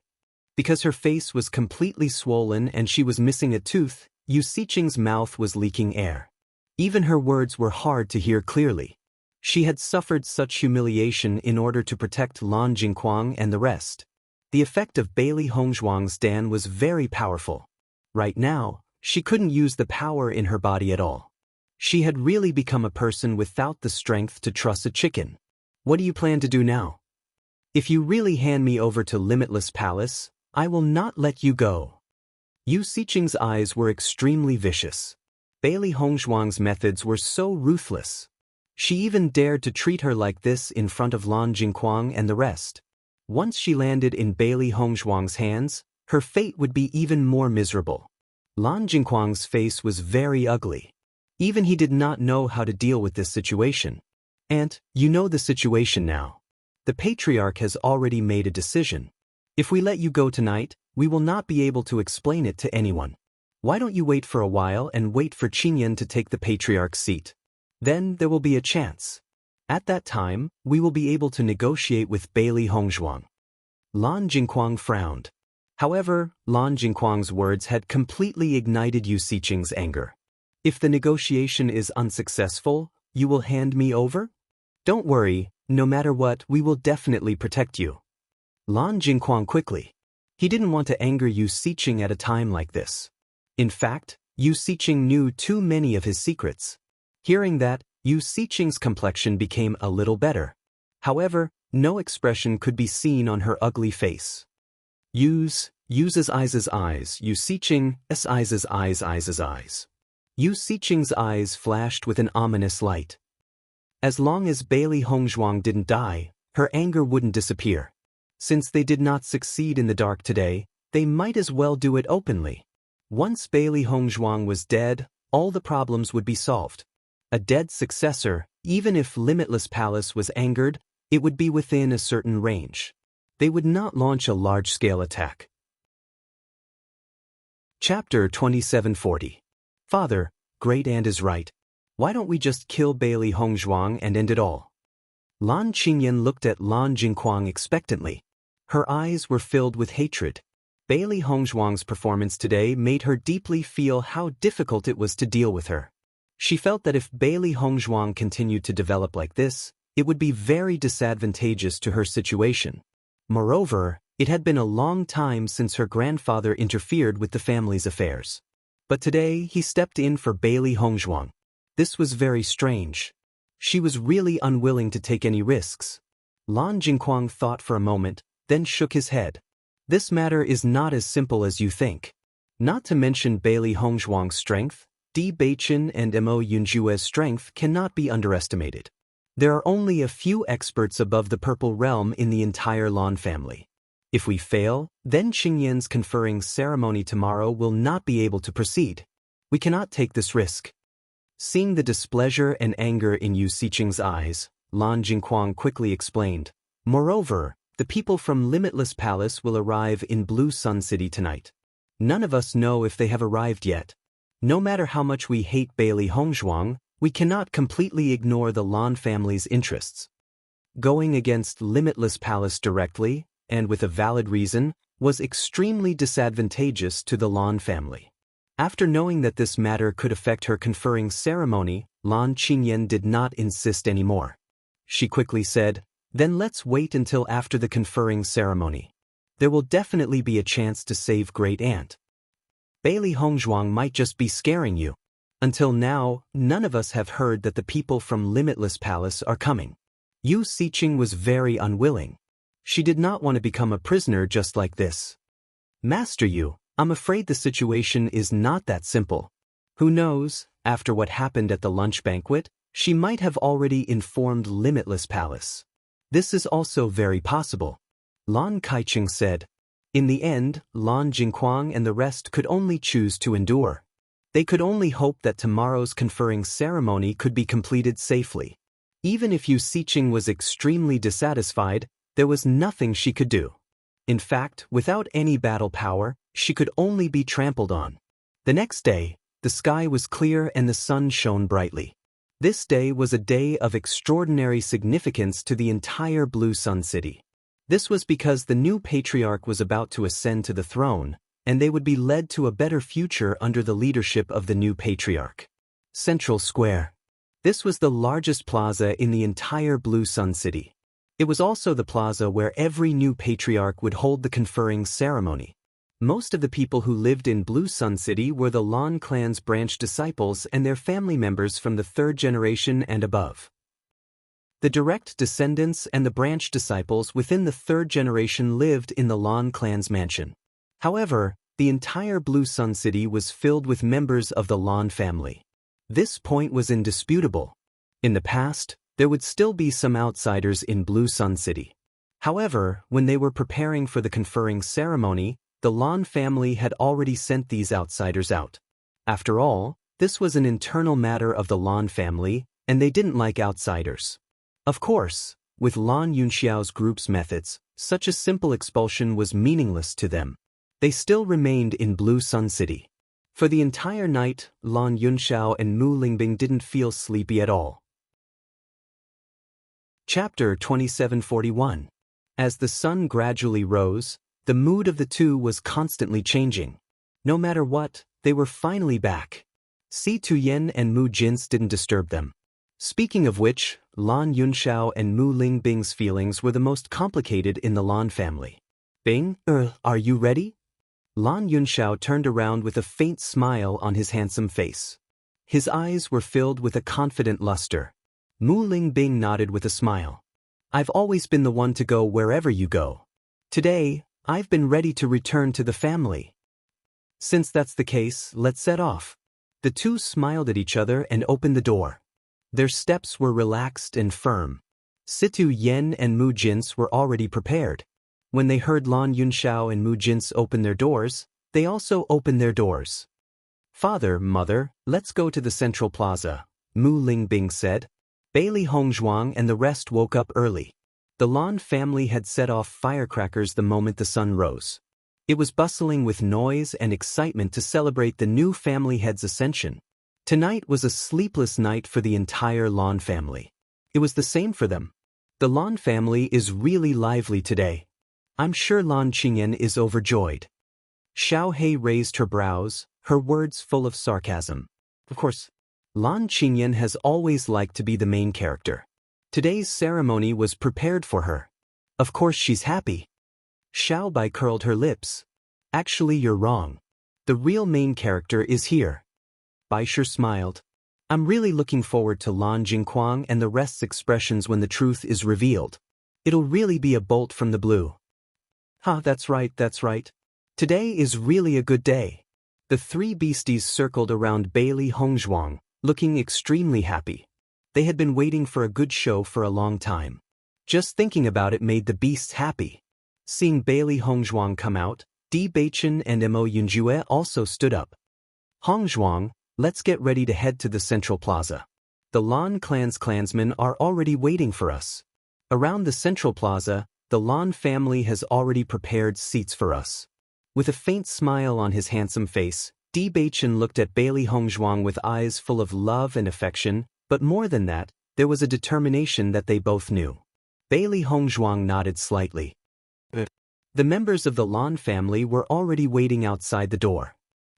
A: Because her face was completely swollen and she was missing a tooth, Yu Siqing's mouth was leaking air. Even her words were hard to hear clearly. She had suffered such humiliation in order to protect Lan Jingquang and the rest. The effect of Bailey Hongzhuang's dan was very powerful. Right now, she couldn't use the power in her body at all. She had really become a person without the strength to truss a chicken. What do you plan to do now? If you really hand me over to Limitless Palace, I will not let you go. Yu Siqing's eyes were extremely vicious. Bailey Hongzhuang's methods were so ruthless. She even dared to treat her like this in front of Lan Jingquang and the rest. Once she landed in Bailey Hongzhuang's hands, her fate would be even more miserable. Lan Jingquang's face was very ugly. Even he did not know how to deal with this situation. "Aunt, you know the situation now. The patriarch has already made a decision. If we let you go tonight, we will not be able to explain it to anyone. Why don't you wait for a while and wait for Qingyan to take the patriarch's seat? Then there will be a chance. At that time, we will be able to negotiate with Bailey Hongzhuang." Lan Jingquang frowned. However, Lan Jingquang's words had completely ignited Yu Siqing's anger. "If the negotiation is unsuccessful, you will hand me over? Don't worry, no matter what, we will definitely protect you." Lan Jingquang quickly. He didn't want to anger Yu Siqing at a time like this. In fact, Yu Siqing knew too many of his secrets. Hearing that, Yu Siqing's complexion became a little better. However, no expression could be seen on her ugly face. Yu's eyes, Yu Siqing's eyes. Yu Siqing's eyes flashed with an ominous light. As long as Bailey Hongzhuang didn't die, her anger wouldn't disappear. Since they did not succeed in the dark today, they might as well do it openly. Once Bailey Hongzhuang was dead, all the problems would be solved. A dead successor, even if Limitless Palace was angered, it would be within a certain range. They would not launch a large-scale attack. Chapter 2740. Father, Great Aunt is right. Why don't we just kill Bailey Hongzhuang and end it all? Lan Qingyan looked at Lan Jingquang expectantly. Her eyes were filled with hatred. Bailey Hongzhuang's performance today made her deeply feel how difficult it was to deal with her. She felt that if Bailey Hongzhuang continued to develop like this, it would be very disadvantageous to her situation. Moreover, it had been a long time since her grandfather interfered with the family's affairs. But today he stepped in for Bailey Hongzhuang. This was very strange. She was really unwilling to take any risks. Lan Jingquang thought for a moment, then shook his head. This matter is not as simple as you think. Not to mention Bailey Hongzhuang's strength, Di Beichen and Mo Yunjue's strength cannot be underestimated. There are only a few experts above the Purple Realm in the entire Lan family. If we fail, then Qingyan's conferring ceremony tomorrow will not be able to proceed. We cannot take this risk. Seeing the displeasure and anger in Yu Siqing's eyes, Lan Jingquang quickly explained. Moreover, the people from Limitless Palace will arrive in Blue Sun City tonight. None of us know if they have arrived yet. No matter how much we hate Bailey Hongzhuang, we cannot completely ignore the Lan family's interests. Going against Limitless Palace directly, and with a valid reason, was extremely disadvantageous to the Lan family. After knowing that this matter could affect her conferring ceremony, Lan Qingyan did not insist anymore. She quickly said, "Then let's wait until after the conferring ceremony. There will definitely be a chance to save Great Aunt. Bailey Hongzhuang might just be scaring you. Until now, none of us have heard that the people from Limitless Palace are coming." Yu Siqing was very unwilling. She did not want to become a prisoner just like this. "Master Yu, I'm afraid the situation is not that simple. Who knows, after what happened at the lunch banquet, she might have already informed Limitless Palace. This is also very possible," Lan Kaicheng said. In the end, Lan Jingquang and the rest could only choose to endure. They could only hope that tomorrow's conferring ceremony could be completed safely. Even if Yu Siqing was extremely dissatisfied, there was nothing she could do. In fact, without any battle power, she could only be trampled on. The next day, the sky was clear and the sun shone brightly. This day was a day of extraordinary significance to the entire Blue Sun City. This was because the new patriarch was about to ascend to the throne, and they would be led to a better future under the leadership of the new patriarch. Central Square. This was the largest plaza in the entire Blue Sun City. It was also the plaza where every new patriarch would hold the conferring ceremony. Most of the people who lived in Blue Sun City were the Lan clan's branch disciples and their family members from the third generation and above. The direct descendants and the branch disciples within the third generation lived in the Lan clan's mansion. However, the entire Blue Sun City was filled with members of the Lan family. This point was indisputable. In the past, there would still be some outsiders in Blue Sun City. However, when they were preparing for the conferring ceremony, the Lan family had already sent these outsiders out. After all, this was an internal matter of the Lan family, and they didn't like outsiders. Of course, with Lan Yunxiao's group's methods, such a simple expulsion was meaningless to them. They still remained in Blue Sun City. For the entire night, Lan Yunxiao and Mu Lingbing didn't feel sleepy at all. Chapter 2741. As the sun gradually rose, the mood of the two was constantly changing. No matter what, they were finally back. Si Tuyen and Mu Jin's didn't disturb them. Speaking of which, Lan Yunxiao and Mu Lingbing's feelings were the most complicated in the Lan family. Bing, are you ready? Lan Yunxiao turned around with a faint smile on his handsome face. His eyes were filled with a confident luster. Mu Lingbing nodded with a smile. I've always been the one to go wherever you go. Today, I've been ready to return to the family. Since that's the case, let's set off. The two smiled at each other and opened the door. Their steps were relaxed and firm. Si Tuyen and Mu Jin's were already prepared. When they heard Lan Yunxiao and Mu Jin's open their doors, they also opened their doors. Father, mother, let's go to the central plaza, Mu Lingbing said. Bailey Hongzhuang and the rest woke up early. The Lan family had set off firecrackers the moment the sun rose. It was bustling with noise and excitement to celebrate the new family head's ascension. Tonight was a sleepless night for the entire Lan family. It was the same for them. The Lan family is really lively today. I'm sure Lan Qingyan is overjoyed. Xiao He raised her brows, her words full of sarcasm. Of course, Lan Qingyan has always liked to be the main character. Today's ceremony was prepared for her. Of course she's happy. Xiao Bai curled her lips. Actually, you're wrong. The real main character is here. Baisher smiled. I'm really looking forward to Lan Jingquang and the rest's expressions when the truth is revealed. It'll really be a bolt from the blue. That's right. Today is really a good day. The three beasties circled around Bailey Hongzhuang, looking extremely happy. They had been waiting for a good show for a long time. Just thinking about it made the beasts happy. Seeing Bailey Hongzhuang come out, Di Beichen and Mo Yunjue also stood up. Hongzhuang, let's get ready to head to the central plaza. The Lan clan's clansmen are already waiting for us. Around the central plaza, the Lan family has already prepared seats for us. With a faint smile on his handsome face, Di Beichen looked at Bailey Hongzhuang with eyes full of love and affection, but more than that, there was a determination that they both knew. Bailey Hongzhuang nodded slightly. The members of the Lan family were already waiting outside the door.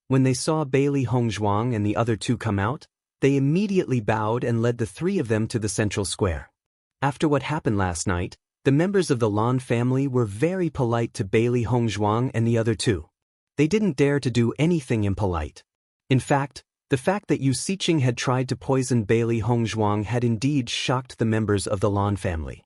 A: When they saw Bailey Hongzhuang and the other two come out, they immediately bowed and led the three of them to the central square. After what happened last night, the members of the Lan family were very polite to Bailey Hongzhuang and the other two. They didn't dare to do anything impolite. In fact, the fact that Yu Siqing had tried to poison Bailey Hongzhuang had indeed shocked the members of the Lan family.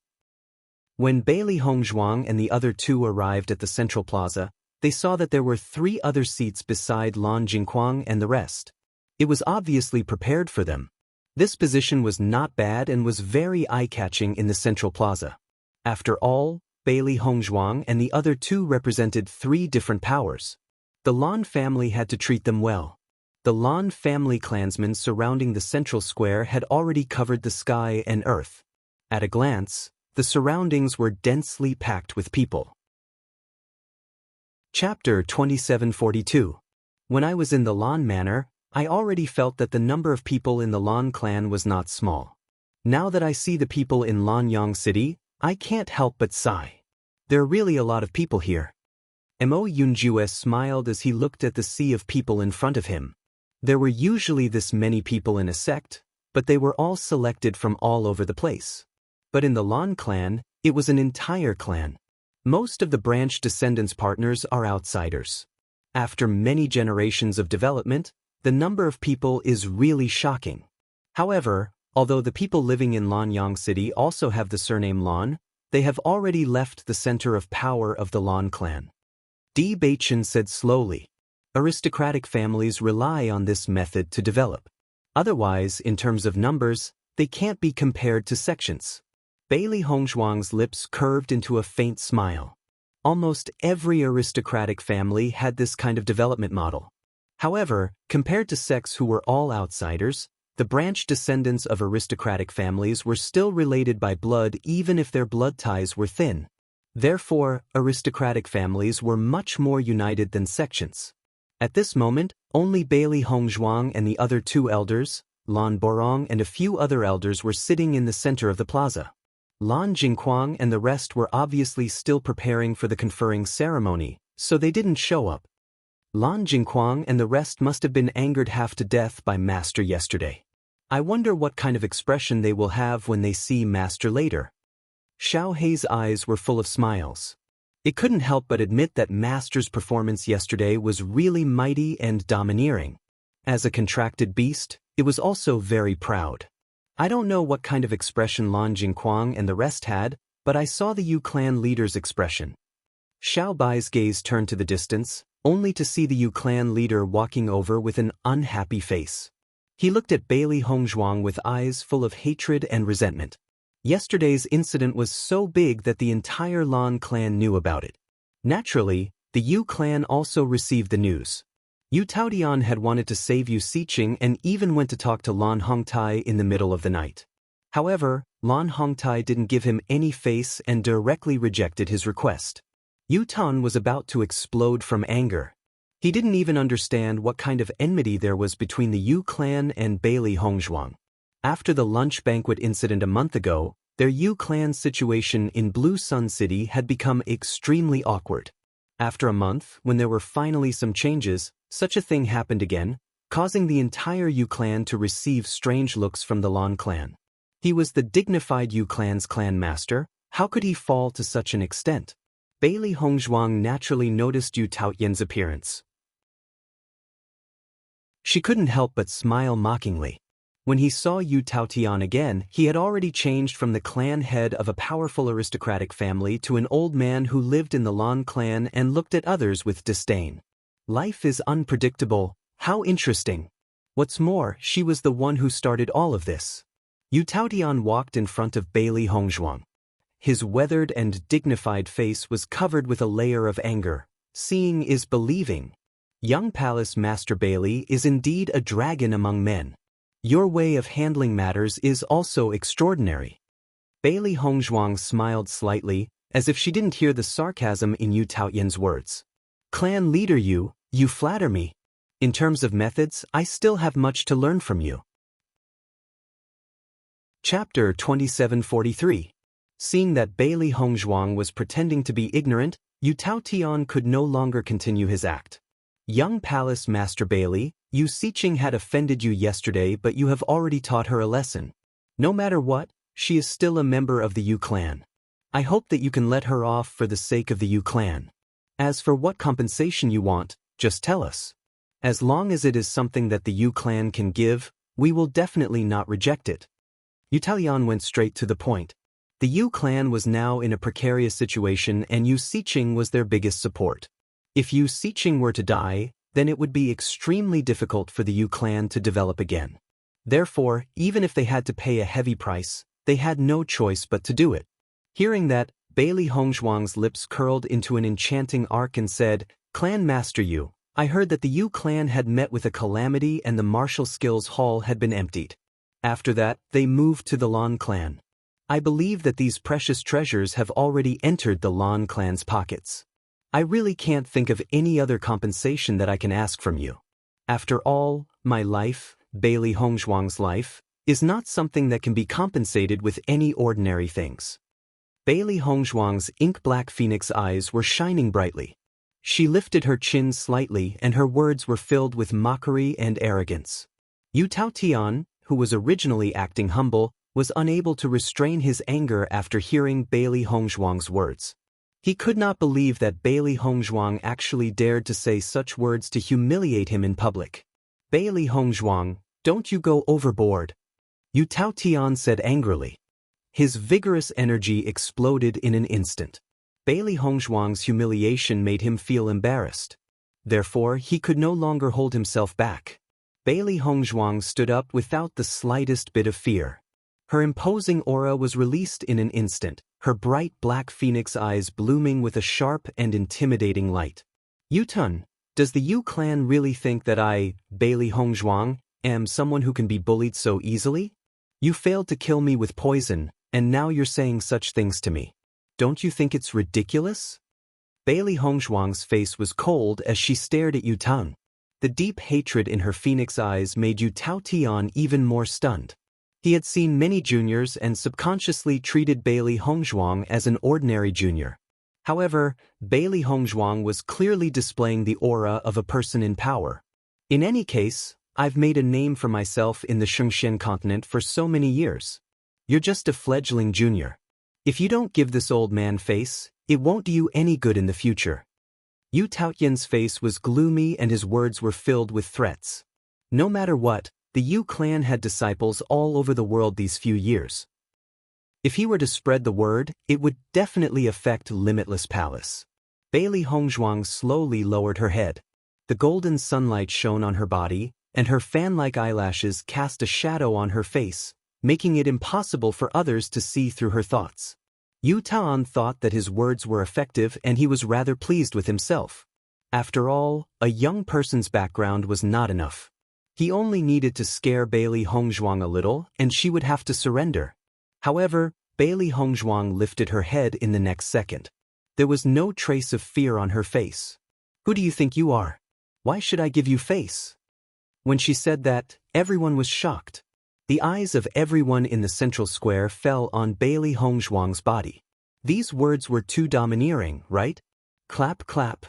A: When Bailey Hongzhuang and the other two arrived at the central plaza, they saw that there were 3 other seats beside Lan Jingquang and the rest. It was obviously prepared for them. This position was not bad and was very eye-catching in the central plaza. After all, Bailey Hongzhuang and the other two represented 3 different powers. The Lan family had to treat them well. The Lan family clansmen surrounding the central square had already covered the sky and earth. At a glance, the surroundings were densely packed with people. Chapter 2742. When I was in the Lan Manor, I already felt that the number of people in the Lan clan was not small. Now that I see the people in Lanyang City, I can't help but sigh. There are really a lot of people here. Mo Yunjue smiled as he looked at the sea of people in front of him. There were usually this many people in a sect, but they were all selected from all over the place. But in the Lan clan, it was an entire clan. Most of the branch descendants' partners are outsiders. After many generations of development, the number of people is really shocking. However, Although the people living in Lanyang City also have the surname Lan, they have already left the center of power of the Lan clan. Bewitching said slowly. Aristocratic families rely on this method to develop. Otherwise, in terms of numbers, they can't be compared to sections. Bailey Hongzhuang's lips curved into a faint smile. Almost every aristocratic family had this kind of development model. However, compared to sects who were all outsiders, the branch descendants of aristocratic families were still related by blood even if their blood ties were thin. Therefore, aristocratic families were much more united than sections. At this moment, only Bailey Hongzhuang and the other two elders, Lan Borong and a few other elders were sitting in the center of the plaza. Lan Jingquang and the rest were obviously still preparing for the conferring ceremony, so they didn't show up. Lan Jingquang and the rest must have been angered half to death by Master yesterday. I wonder what kind of expression they will have when they see Master later. Xiao Hei's eyes were full of smiles. It couldn't help but admit that Master's performance yesterday was really mighty and domineering. As a contracted beast, it was also very proud. I don't know what kind of expression Lan Jingquang and the rest had, but I saw the Yu clan leader's expression. Xiao Bai's gaze turned to the distance, only to see the Yu clan leader walking over with an unhappy face. He looked at Bailey Hongzhuang with eyes full of hatred and resentment. Yesterday's incident was so big that the entire Lan clan knew about it. Naturally, the Yu clan also received the news. Yu Taotian had wanted to save Yu Xiqing and even went to talk to Lan Hongtai in the middle of the night. However, Lan Hongtai didn't give him any face and directly rejected his request. Yu Tan was about to explode from anger. He didn't even understand what kind of enmity there was between the Yu clan and Bailey Hongzhuang. After the lunch banquet incident a month ago, their Yu clan situation in Blue Sun City had become extremely awkward. After a month, when there were finally some changes, such a thing happened again, causing the entire Yu clan to receive strange looks from the Lan clan. He was the dignified Yu clan's clan master, how could he fall to such an extent? Bailey Hongzhuang naturally noticed Yu Taotian's appearance. She couldn't help but smile mockingly. When he saw Yu Taotian again, he had already changed from the clan head of a powerful aristocratic family to an old man who lived in the Lan clan and looked at others with disdain. Life is unpredictable. How interesting. What's more, she was the one who started all of this. Yu Taotian walked in front of Bailey Hongzhuang. His weathered and dignified face was covered with a layer of anger. Seeing is believing. Young Palace Master Bailey is indeed a dragon among men. Your way of handling matters is also extraordinary. Bailey Hongzhuang smiled slightly, as if she didn't hear the sarcasm in Yu Taotian's words. Clan leader you flatter me. In terms of methods, I still have much to learn from you. Chapter 2743. Seeing that Bailey Hongzhuang was pretending to be ignorant, Yu Taotian could no longer continue his act. Young Palace Master Bailey, Yu Xiqing had offended you yesterday, but you have already taught her a lesson. No matter what, she is still a member of the Yu clan. I hope that you can let her off for the sake of the Yu clan. As for what compensation you want, just tell us. As long as it is something that the Yu clan can give, we will definitely not reject it. Yu Taotian went straight to the point. The Yu clan was now in a precarious situation and Yu Xiqing was their biggest support. If Yu Xiqing were to die, then it would be extremely difficult for the Yu clan to develop again. Therefore, even if they had to pay a heavy price, they had no choice but to do it. Hearing that, Bailey Hongzhuang's lips curled into an enchanting arc and said, Clan Master Yu, I heard that the Yu clan had met with a calamity and the martial skills hall had been emptied. After that, they moved to the Lan clan. I believe that these precious treasures have already entered the Lan clan's pockets. I really can't think of any other compensation that I can ask from you. After all, my life, Bailey Hongzhuang's life, is not something that can be compensated with any ordinary things. Bailey Hongzhuang's ink-black phoenix eyes were shining brightly. She lifted her chin slightly and her words were filled with mockery and arrogance. Yu Taotian, who was originally acting humble, was unable to restrain his anger after hearing Bailey Hongzhuang's words. He could not believe that Bailey Hongzhuang actually dared to say such words to humiliate him in public. Bailey Hongzhuang, don't you go overboard. Yu Taotian said angrily. His vigorous energy exploded in an instant. Bailey Hongzhuang's humiliation made him feel embarrassed. Therefore, he could no longer hold himself back. Bailey Hongzhuang stood up without the slightest bit of fear. Her imposing aura was released in an instant, her bright black phoenix eyes blooming with a sharp and intimidating light. Yu Tun, does the Yu clan really think that I, Bailey Hongzhuang, am someone who can be bullied so easily? You failed to kill me with poison, and now you're saying such things to me. Don't you think it's ridiculous? Bailey Hongzhuang's face was cold as she stared at Yu Tun. The deep hatred in her phoenix eyes made Yu Taotian even more stunned. He had seen many juniors and subconsciously treated Bailey Hongzhuang as an ordinary junior. However, Bailey Hongzhuang was clearly displaying the aura of a person in power. In any case, I've made a name for myself in the Shengxian continent for so many years. You're just a fledgling junior. If you don't give this old man face, it won't do you any good in the future. Yu Taotian's face was gloomy and his words were filled with threats. No matter what, the Yu clan had disciples all over the world these few years. If he were to spread the word, it would definitely affect Limitless Palace. Bailey Hongzhuang slowly lowered her head. The golden sunlight shone on her body, and her fan-like eyelashes cast a shadow on her face, making it impossible for others to see through her thoughts. Yu Taoan thought that his words were effective and he was rather pleased with himself. After all, a young person's background was not enough. He only needed to scare Bailey Hongzhuang a little and she would have to surrender. However, Bailey Hongzhuang lifted her head in the next second. There was no trace of fear on her face. Who do you think you are? Why should I give you face? When she said that, everyone was shocked. The eyes of everyone in the central square fell on Bailey Hongzhuang's body. These words were too domineering, right? Clap, clap.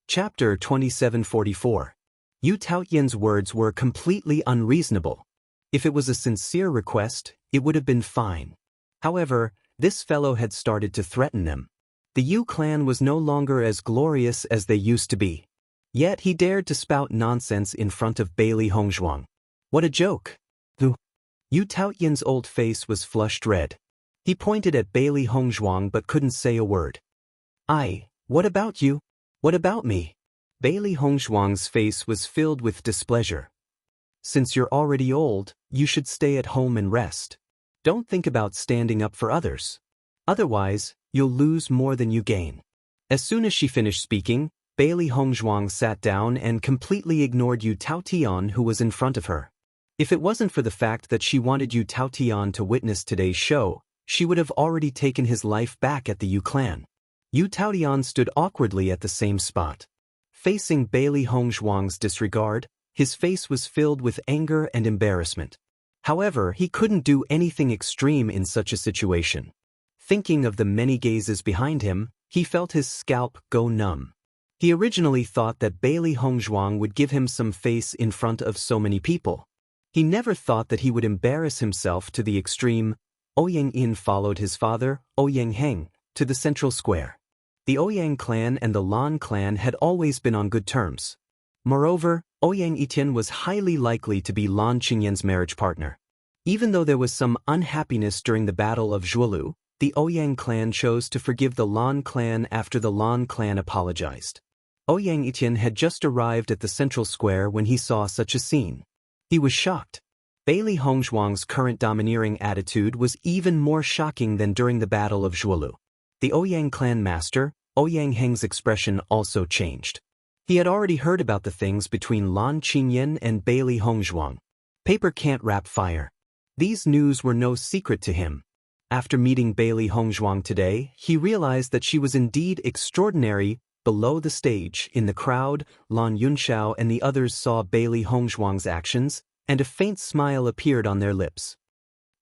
A: Chapter 2744. Yu Taotian's words were completely unreasonable. If it was a sincere request, it would have been fine. However, this fellow had started to threaten them. The Yu clan was no longer as glorious as they used to be. Yet he dared to spout nonsense in front of Bailey Hongzhuang. What a joke! Yu Taotian's old face was flushed red. He pointed at Bailey Hongzhuang but couldn't say a word. What about you? What about me? Bailey Hongzhuang's face was filled with displeasure. Since you're already old, you should stay at home and rest. Don't think about standing up for others. Otherwise, you'll lose more than you gain. As soon as she finished speaking, Bailey Hongzhuang sat down and completely ignored Yu Taotian who was in front of her. If it wasn't for the fact that she wanted Yu Taotian to witness today's show, she would have already taken his life back at the Yu clan. Yu Taotian stood awkwardly at the same spot. Facing Bailey Hongzhuang's disregard, his face was filled with anger and embarrassment. However, he couldn't do anything extreme in such a situation. Thinking of the many gazes behind him, he felt his scalp go numb. He originally thought that Bailey Hongzhuang would give him some face in front of so many people. He never thought that he would embarrass himself to the extreme. Ouyang Yin followed his father, Ouyang Heng, to the central square. The Ouyang clan and the Lan clan had always been on good terms. Moreover, Ouyang Etian was highly likely to be Lan Qingyan's marriage partner. Even though there was some unhappiness during the Battle of Zhuolu, the Ouyang clan chose to forgive the Lan clan after the Lan clan apologized. Ouyang Etian had just arrived at the central square when he saw such a scene. He was shocked. Bailey Hongzhuang's current domineering attitude was even more shocking than during the Battle of Zhuolu. The Ouyang clan master, Ouyang Heng's expression also changed. He had already heard about the things between Lan Qingyan and Bailey Hongzhuang. Paper can't wrap fire. These news were no secret to him. After meeting Bailey Hongzhuang today, he realized that she was indeed extraordinary. Below the stage, in the crowd, Lan Yunxiao and the others saw Bailey Hongzhuang's actions, and a faint smile appeared on their lips.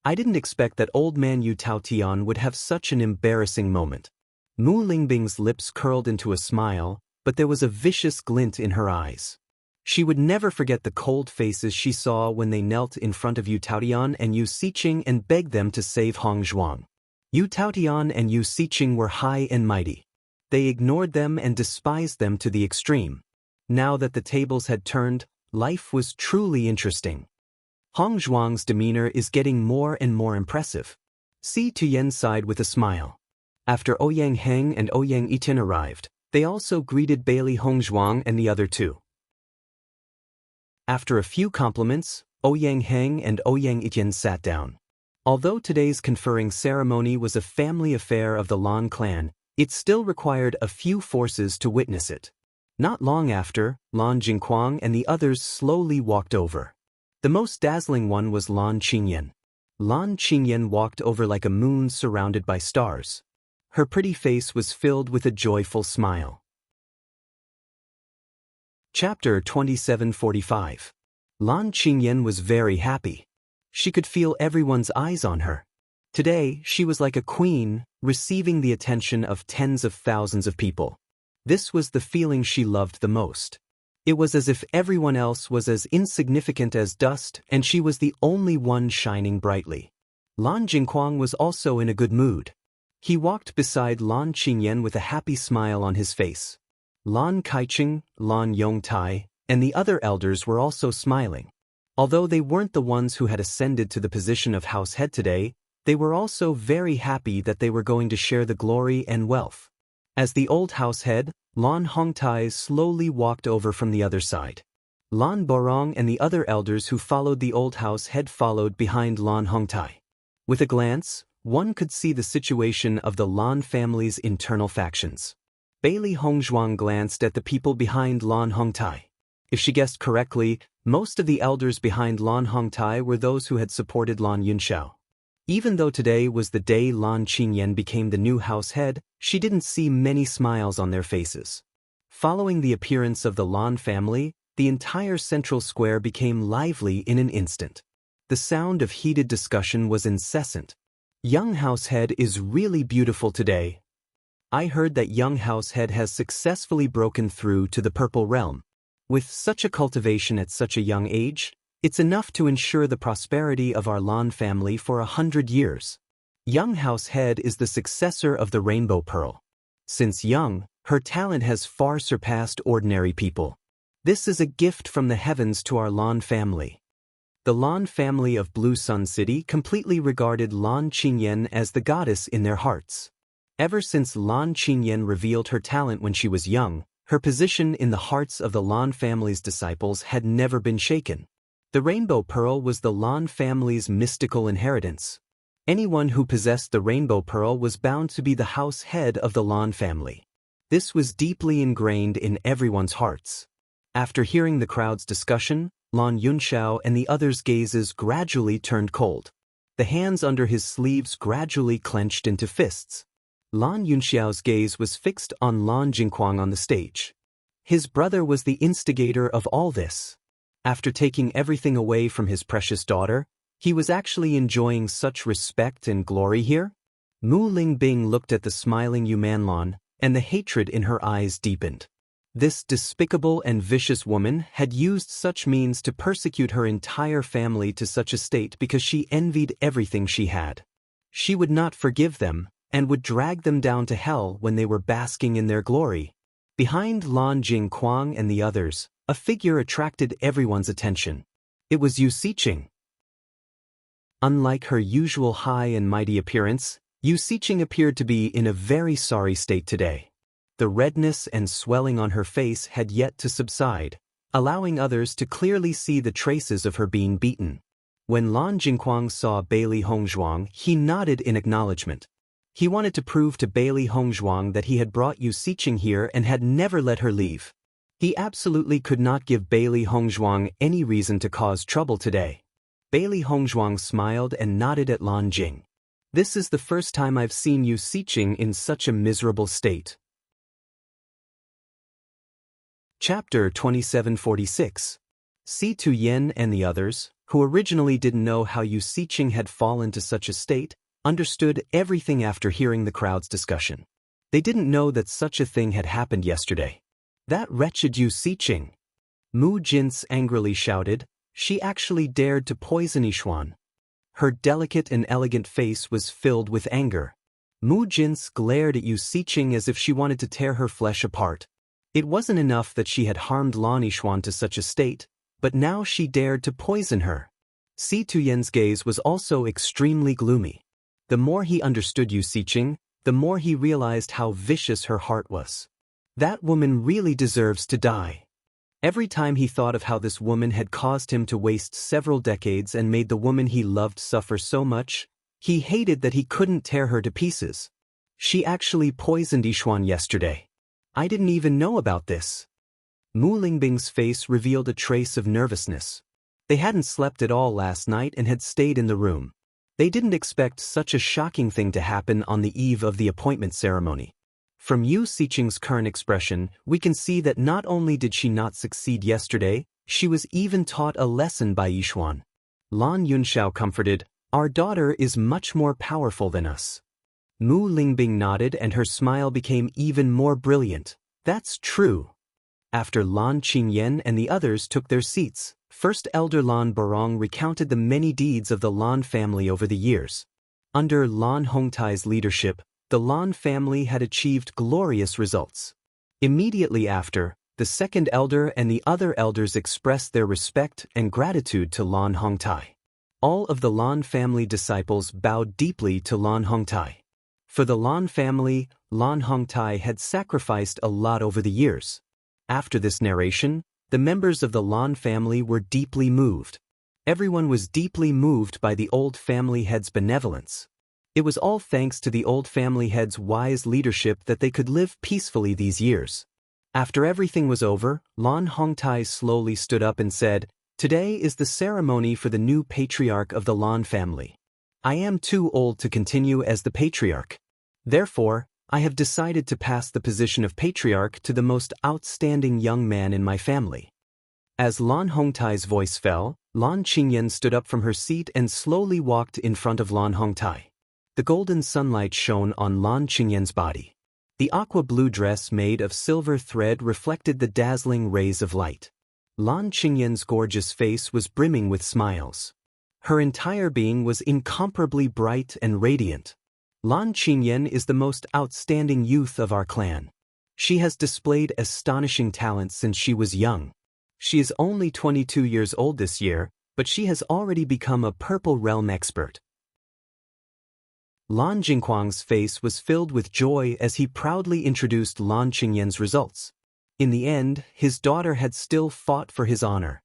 A: I didn't expect that old man Yu Taotian would have such an embarrassing moment. Mu Lingbing's lips curled into a smile, but there was a vicious glint in her eyes. She would never forget the cold faces she saw when they knelt in front of Yu Taotian and Yu Siqing and begged them to save Hongzhuang. Yu Taotian and Yu Siqing were high and mighty. They ignored them and despised them to the extreme. Now that the tables had turned, life was truly interesting. Hong Zhuang's demeanor is getting more and more impressive. Si Tuyen sighed with a smile. After Ouyang Heng and Ouyang Yitin arrived, they also greeted Bailey Hong Zhuang and the other two. After a few compliments, Ouyang Heng and Ouyang Yitin sat down. Although today's conferring ceremony was a family affair of the Lan clan, it still required a few forces to witness it. Not long after, Lan Jingquang and the others slowly walked over. The most dazzling one was Lan Qingyan. Lan Qingyan walked over like a moon surrounded by stars. Her pretty face was filled with a joyful smile. Chapter 2745. Lan Qingyan was very happy. She could feel everyone's eyes on her. Today, she was like a queen, receiving the attention of tens of thousands of people. This was the feeling she loved the most. It was as if everyone else was as insignificant as dust and she was the only one shining brightly. Lan Jingquang was also in a good mood. He walked beside Lan Qingyan with a happy smile on his face. Lan Kaicheng, Lan Yongtai, and the other elders were also smiling. Although they weren't the ones who had ascended to the position of house head today, they were also very happy that they were going to share the glory and wealth. As the old house head, Lan Hongtai slowly walked over from the other side. Lan Borong and the other elders who followed the old house head followed behind Lan Hongtai. With a glance, one could see the situation of the Lan family's internal factions. Bailey Hongzhuang glanced at the people behind Lan Hongtai. If she guessed correctly, most of the elders behind Lan Hongtai were those who had supported Lan Yunxiao. Even though today was the day Lan Qingyan became the new house head, she didn't see many smiles on their faces. Following the appearance of the Lan family, the entire central square became lively in an instant. The sound of heated discussion was incessant. Young househead is really beautiful today. I heard that young househead has successfully broken through to the purple realm. With such a cultivation at such a young age, it's enough to ensure the prosperity of our Lan family for 100 years. Young househead is the successor of the Rainbow Pearl. Since young, her talent has far surpassed ordinary people. This is a gift from the heavens to our Lan family. The Lan family of Blue Sun City completely regarded Lan Qingyan as the goddess in their hearts. Ever since Lan Qingyan revealed her talent when she was young, her position in the hearts of the Lan family's disciples had never been shaken. The Rainbow Pearl was the Lan family's mystical inheritance. Anyone who possessed the Rainbow Pearl was bound to be the house head of the Lan family. This was deeply ingrained in everyone's hearts. After hearing the crowd's discussion, Lan Yunxiao and the others' gazes gradually turned cold. The hands under his sleeves gradually clenched into fists. Lan Yunxiao's gaze was fixed on Lan Jingquang on the stage. His brother was the instigator of all this. After taking everything away from his precious daughter, he was actually enjoying such respect and glory here? Mu Lingbing looked at the smiling Yumanlan, and the hatred in her eyes deepened. This despicable and vicious woman had used such means to persecute her entire family to such a state because she envied everything she had. She would not forgive them, and would drag them down to hell when they were basking in their glory. Behind Lan Jingquang and the others, a figure attracted everyone's attention. It was Yu Siqing. Unlike her usual high and mighty appearance, Yu Siqing appeared to be in a very sorry state today. The redness and swelling on her face had yet to subside, allowing others to clearly see the traces of her being beaten. When Lan Jingquang saw Bailey Hongzhuang, he nodded in acknowledgement. He wanted to prove to Bailey Hongzhuang that he had brought Yu Siqing here and had never let her leave. He absolutely could not give Bailey Hongzhuang any reason to cause trouble today. Bailey Hongzhuang smiled and nodded at Lan Jing. This is the first time I've seen Yu Siqing in such a miserable state. Chapter 2746. Si Tuyen and the others, who originally didn't know how Yu Siqing had fallen to such a state, understood everything after hearing the crowd's discussion. They didn't know that such a thing had happened yesterday. That wretched Yu Siqing! Mu Jinsi angrily shouted. She actually dared to poison Yishuan. Her delicate and elegant face was filled with anger. Mu Jinsi glared at Yu Siqing as if she wanted to tear her flesh apart. It wasn't enough that she had harmed Lan Yishuan to such a state, but now she dared to poison her. Si Tuyen's gaze was also extremely gloomy. The more he understood Yu Siqing, the more he realized how vicious her heart was. That woman really deserves to die. Every time he thought of how this woman had caused him to waste several decades and made the woman he loved suffer so much, he hated that he couldn't tear her to pieces. She actually poisoned Yishuan yesterday. I didn't even know about this. Mu Lingbing's face revealed a trace of nervousness. They hadn't slept at all last night and had stayed in the room. They didn't expect such a shocking thing to happen on the eve of the appointment ceremony. From Yu Siqing's current expression, we can see that not only did she not succeed yesterday, she was even taught a lesson by Yishuan. Lan Yunxiao comforted, "Our daughter is much more powerful than us." Mu Lingbing nodded and her smile became even more brilliant. That's true. After Lan Qingyan and the others took their seats, First Elder Lan Barong recounted the many deeds of the Lan family over the years. Under Lan Hongtai's leadership, the Lan family had achieved glorious results. Immediately after, the second elder and the other elders expressed their respect and gratitude to Lan Hongtai. All of the Lan family disciples bowed deeply to Lan Hongtai. For the Lan family, Lan Hongtai had sacrificed a lot over the years. After this narration, the members of the Lan family were deeply moved. Everyone was deeply moved by the old family head's benevolence. It was all thanks to the old family head's wise leadership that they could live peacefully these years. After everything was over, Lan Hongtai slowly stood up and said, "Today is the ceremony for the new patriarch of the Lan family. I am too old to continue as the patriarch. Therefore, I have decided to pass the position of patriarch to the most outstanding young man in my family." As Lan Hongtai's voice fell, Lan Qingyan stood up from her seat and slowly walked in front of Lan Hongtai. The golden sunlight shone on Lan Qingyan's body. The aqua-blue dress made of silver thread reflected the dazzling rays of light. Lan Qingyan's gorgeous face was brimming with smiles. Her entire being was incomparably bright and radiant. Lan Qingyan is the most outstanding youth of our clan. She has displayed astonishing talent since she was young. She is only 22 years old this year, but she has already become a Purple Realm expert. Lan Jingquang's face was filled with joy as he proudly introduced Lan Qingyan's results. In the end, his daughter had still fought for his honor.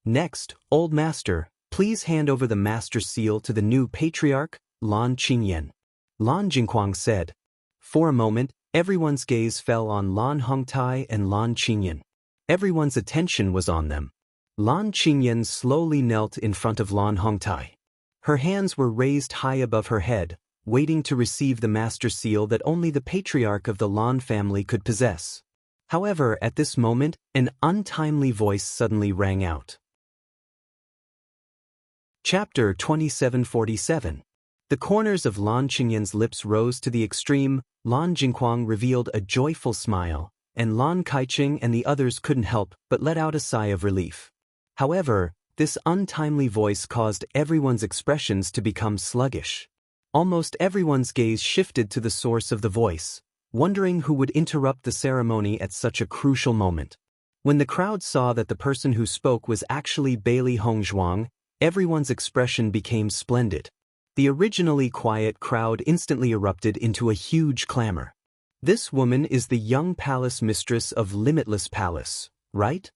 A: "Next, Old Master, please hand over the Master Seal to the new patriarch, Lan Qingyan," Lan Jingquang said. For a moment, everyone's gaze fell on Lan Hongtai and Lan Qingyan. Everyone's attention was on them. Lan Qingyan slowly knelt in front of Lan Hongtai. Her hands were raised high above her head, waiting to receive the Master Seal that only the patriarch of the Lan family could possess. However, at this moment, an untimely voice suddenly rang out. Chapter 2747. The corners of Lan Qingyan's lips rose to the extreme. Lan Jingquang revealed a joyful smile, and Lan Kaiqing and the others couldn't help but let out a sigh of relief. However, this untimely voice caused everyone's expressions to become sluggish. Almost everyone's gaze shifted to the source of the voice, wondering who would interrupt the ceremony at such a crucial moment. When the crowd saw that the person who spoke was actually Bailey Hongzhuang, everyone's expression became splendid. The originally quiet crowd instantly erupted into a huge clamor. This woman is the young palace mistress of Limitless Palace, right?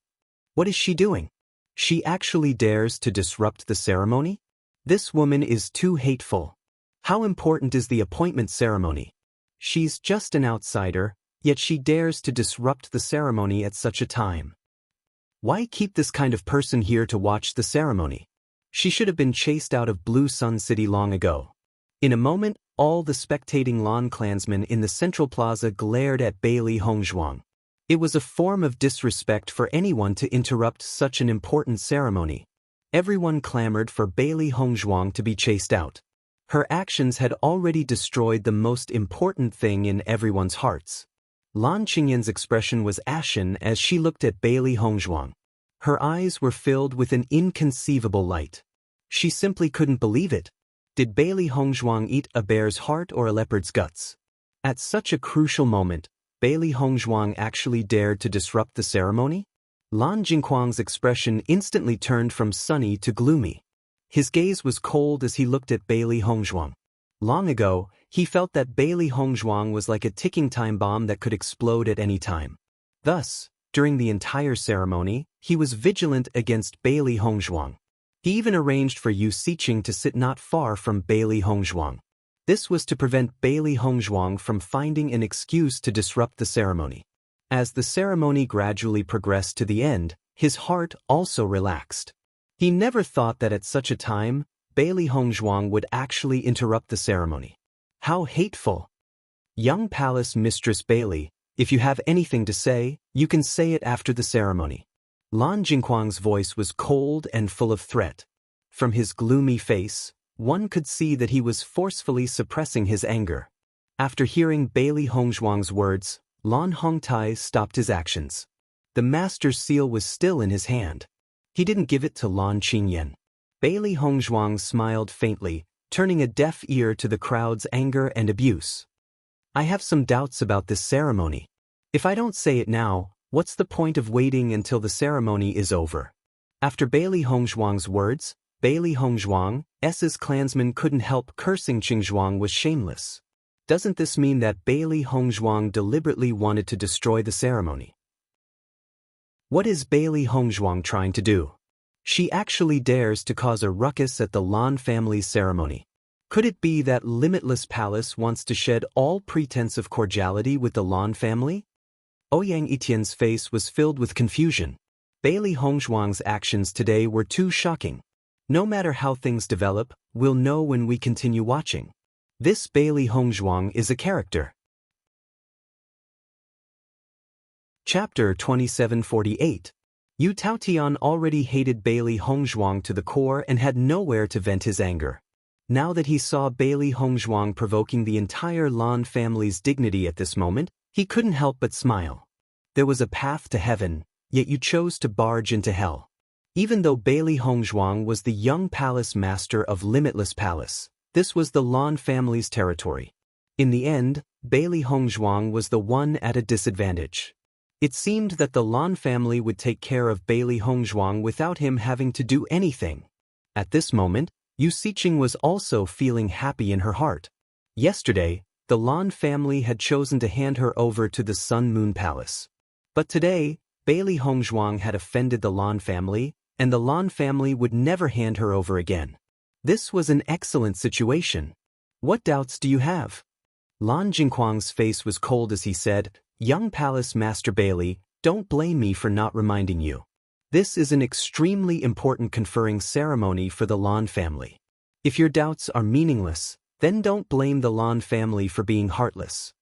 A: What is she doing? She actually dares to disrupt the ceremony? This woman is too hateful. How important is the appointment ceremony? She's just an outsider, yet she dares to disrupt the ceremony at such a time. Why keep this kind of person here to watch the ceremony? She should have been chased out of Blue Sun City long ago. In a moment, all the spectating Lan clansmen in the central plaza glared at Bailey Hongzhuang. It was a form of disrespect for anyone to interrupt such an important ceremony. Everyone clamored for Bailey Hongzhuang to be chased out. Her actions had already destroyed the most important thing in everyone's hearts. Lan Qingyan's expression was ashen as she looked at Bailey Hongzhuang. Her eyes were filled with an inconceivable light. She simply couldn't believe it. Did Bailey Hongzhuang eat a bear's heart or a leopard's guts? At such a crucial moment, Bailey Hongzhuang actually dared to disrupt the ceremony? Lan Jingquang's expression instantly turned from sunny to gloomy. His gaze was cold as he looked at Bailey Hongzhuang. Long ago, he felt that Bailey Hongzhuang was like a ticking time bomb that could explode at any time. Thus, during the entire ceremony, he was vigilant against Bailey Hongzhuang. He even arranged for Yu Siqing to sit not far from Bailey Hongzhuang. This was to prevent Bailey Hongzhuang from finding an excuse to disrupt the ceremony. As the ceremony gradually progressed to the end, his heart also relaxed. He never thought that at such a time, Bailey Hongzhuang would actually interrupt the ceremony. How hateful! Young Palace Mistress Bailey, if you have anything to say, you can say it after the ceremony. Lan Jingquang's voice was cold and full of threat. From his gloomy face, one could see that he was forcefully suppressing his anger. After hearing Bailey Hongzhuang's words, Lan Hongtai stopped his actions. The master's seal was still in his hand. He didn't give it to Lan Qingyan. Bailey Hongzhuang smiled faintly, turning a deaf ear to the crowd's anger and abuse. I have some doubts about this ceremony. If I don't say it now, what's the point of waiting until the ceremony is over? After Bailey Hongzhuang's words, Bailey Hongzhuang's clansmen couldn't help cursing Qingzhuang was shameless. Doesn't this mean that Bailey Hongzhuang deliberately wanted to destroy the ceremony? What is Bailey Hongzhuang trying to do? She actually dares to cause a ruckus at the Lan family's ceremony. Could it be that Limitless Palace wants to shed all pretense of cordiality with the Lan family? Ouyang Etienne's face was filled with confusion. Bailey Hongzhuang's actions today were too shocking. No matter how things develop, we'll know when we continue watching. This Bailey Hongzhuang is a character. Chapter 2748. Yu Taotian already hated Bailey Hongzhuang to the core and had nowhere to vent his anger. Now that he saw Bailey Hongzhuang provoking the entire Lan family's dignity at this moment, he couldn't help but smile. There was a path to heaven, yet you chose to barge into hell. Even though Bailey Hongzhuang was the young palace master of Limitless Palace, this was the Lan family's territory. In the end, Bailey Hongzhuang was the one at a disadvantage. It seemed that the Lan family would take care of Bailey Hongzhuang without him having to do anything. At this moment, Yu Siqing was also feeling happy in her heart. Yesterday, the Lan family had chosen to hand her over to the Sun Moon Palace. But today, Bailey Hongzhuang had offended the Lan family, and the Lan family would never hand her over again. This was an excellent situation. What doubts do you have? Lan Jingquang's face was cold as he said, Young Palace Master Bailey, don't blame me for not reminding you. This is an extremely important conferring ceremony for the Lan family. If your doubts are meaningless, then don't blame the Lan family for being heartless.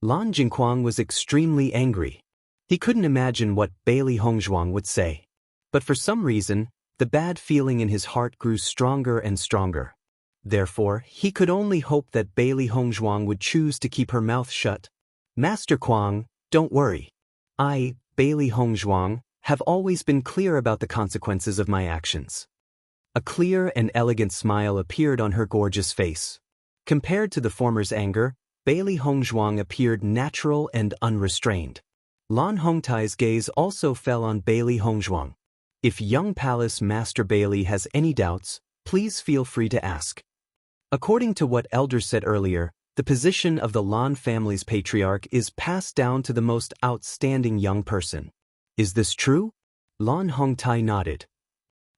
A: Lan Jingquang was extremely angry. He couldn't imagine what Bailey Hongzhuang would say. But for some reason, the bad feeling in his heart grew stronger and stronger. Therefore, he could only hope that Bailey Hongzhuang would choose to keep her mouth shut. Master Quang, don't worry. I, Bailey Hongzhuang, have always been clear about the consequences of my actions. A clear and elegant smile appeared on her gorgeous face. Compared to the former's anger, Bailey Hongzhuang appeared natural and unrestrained. Lan Hongtai's gaze also fell on Bailey Hongzhuang. If young Palace Master Bailey has any doubts, please feel free to ask. According to what elders said earlier, the position of the Lan family's patriarch is passed down to the most outstanding young person. Is this true? Lan Hongtai nodded.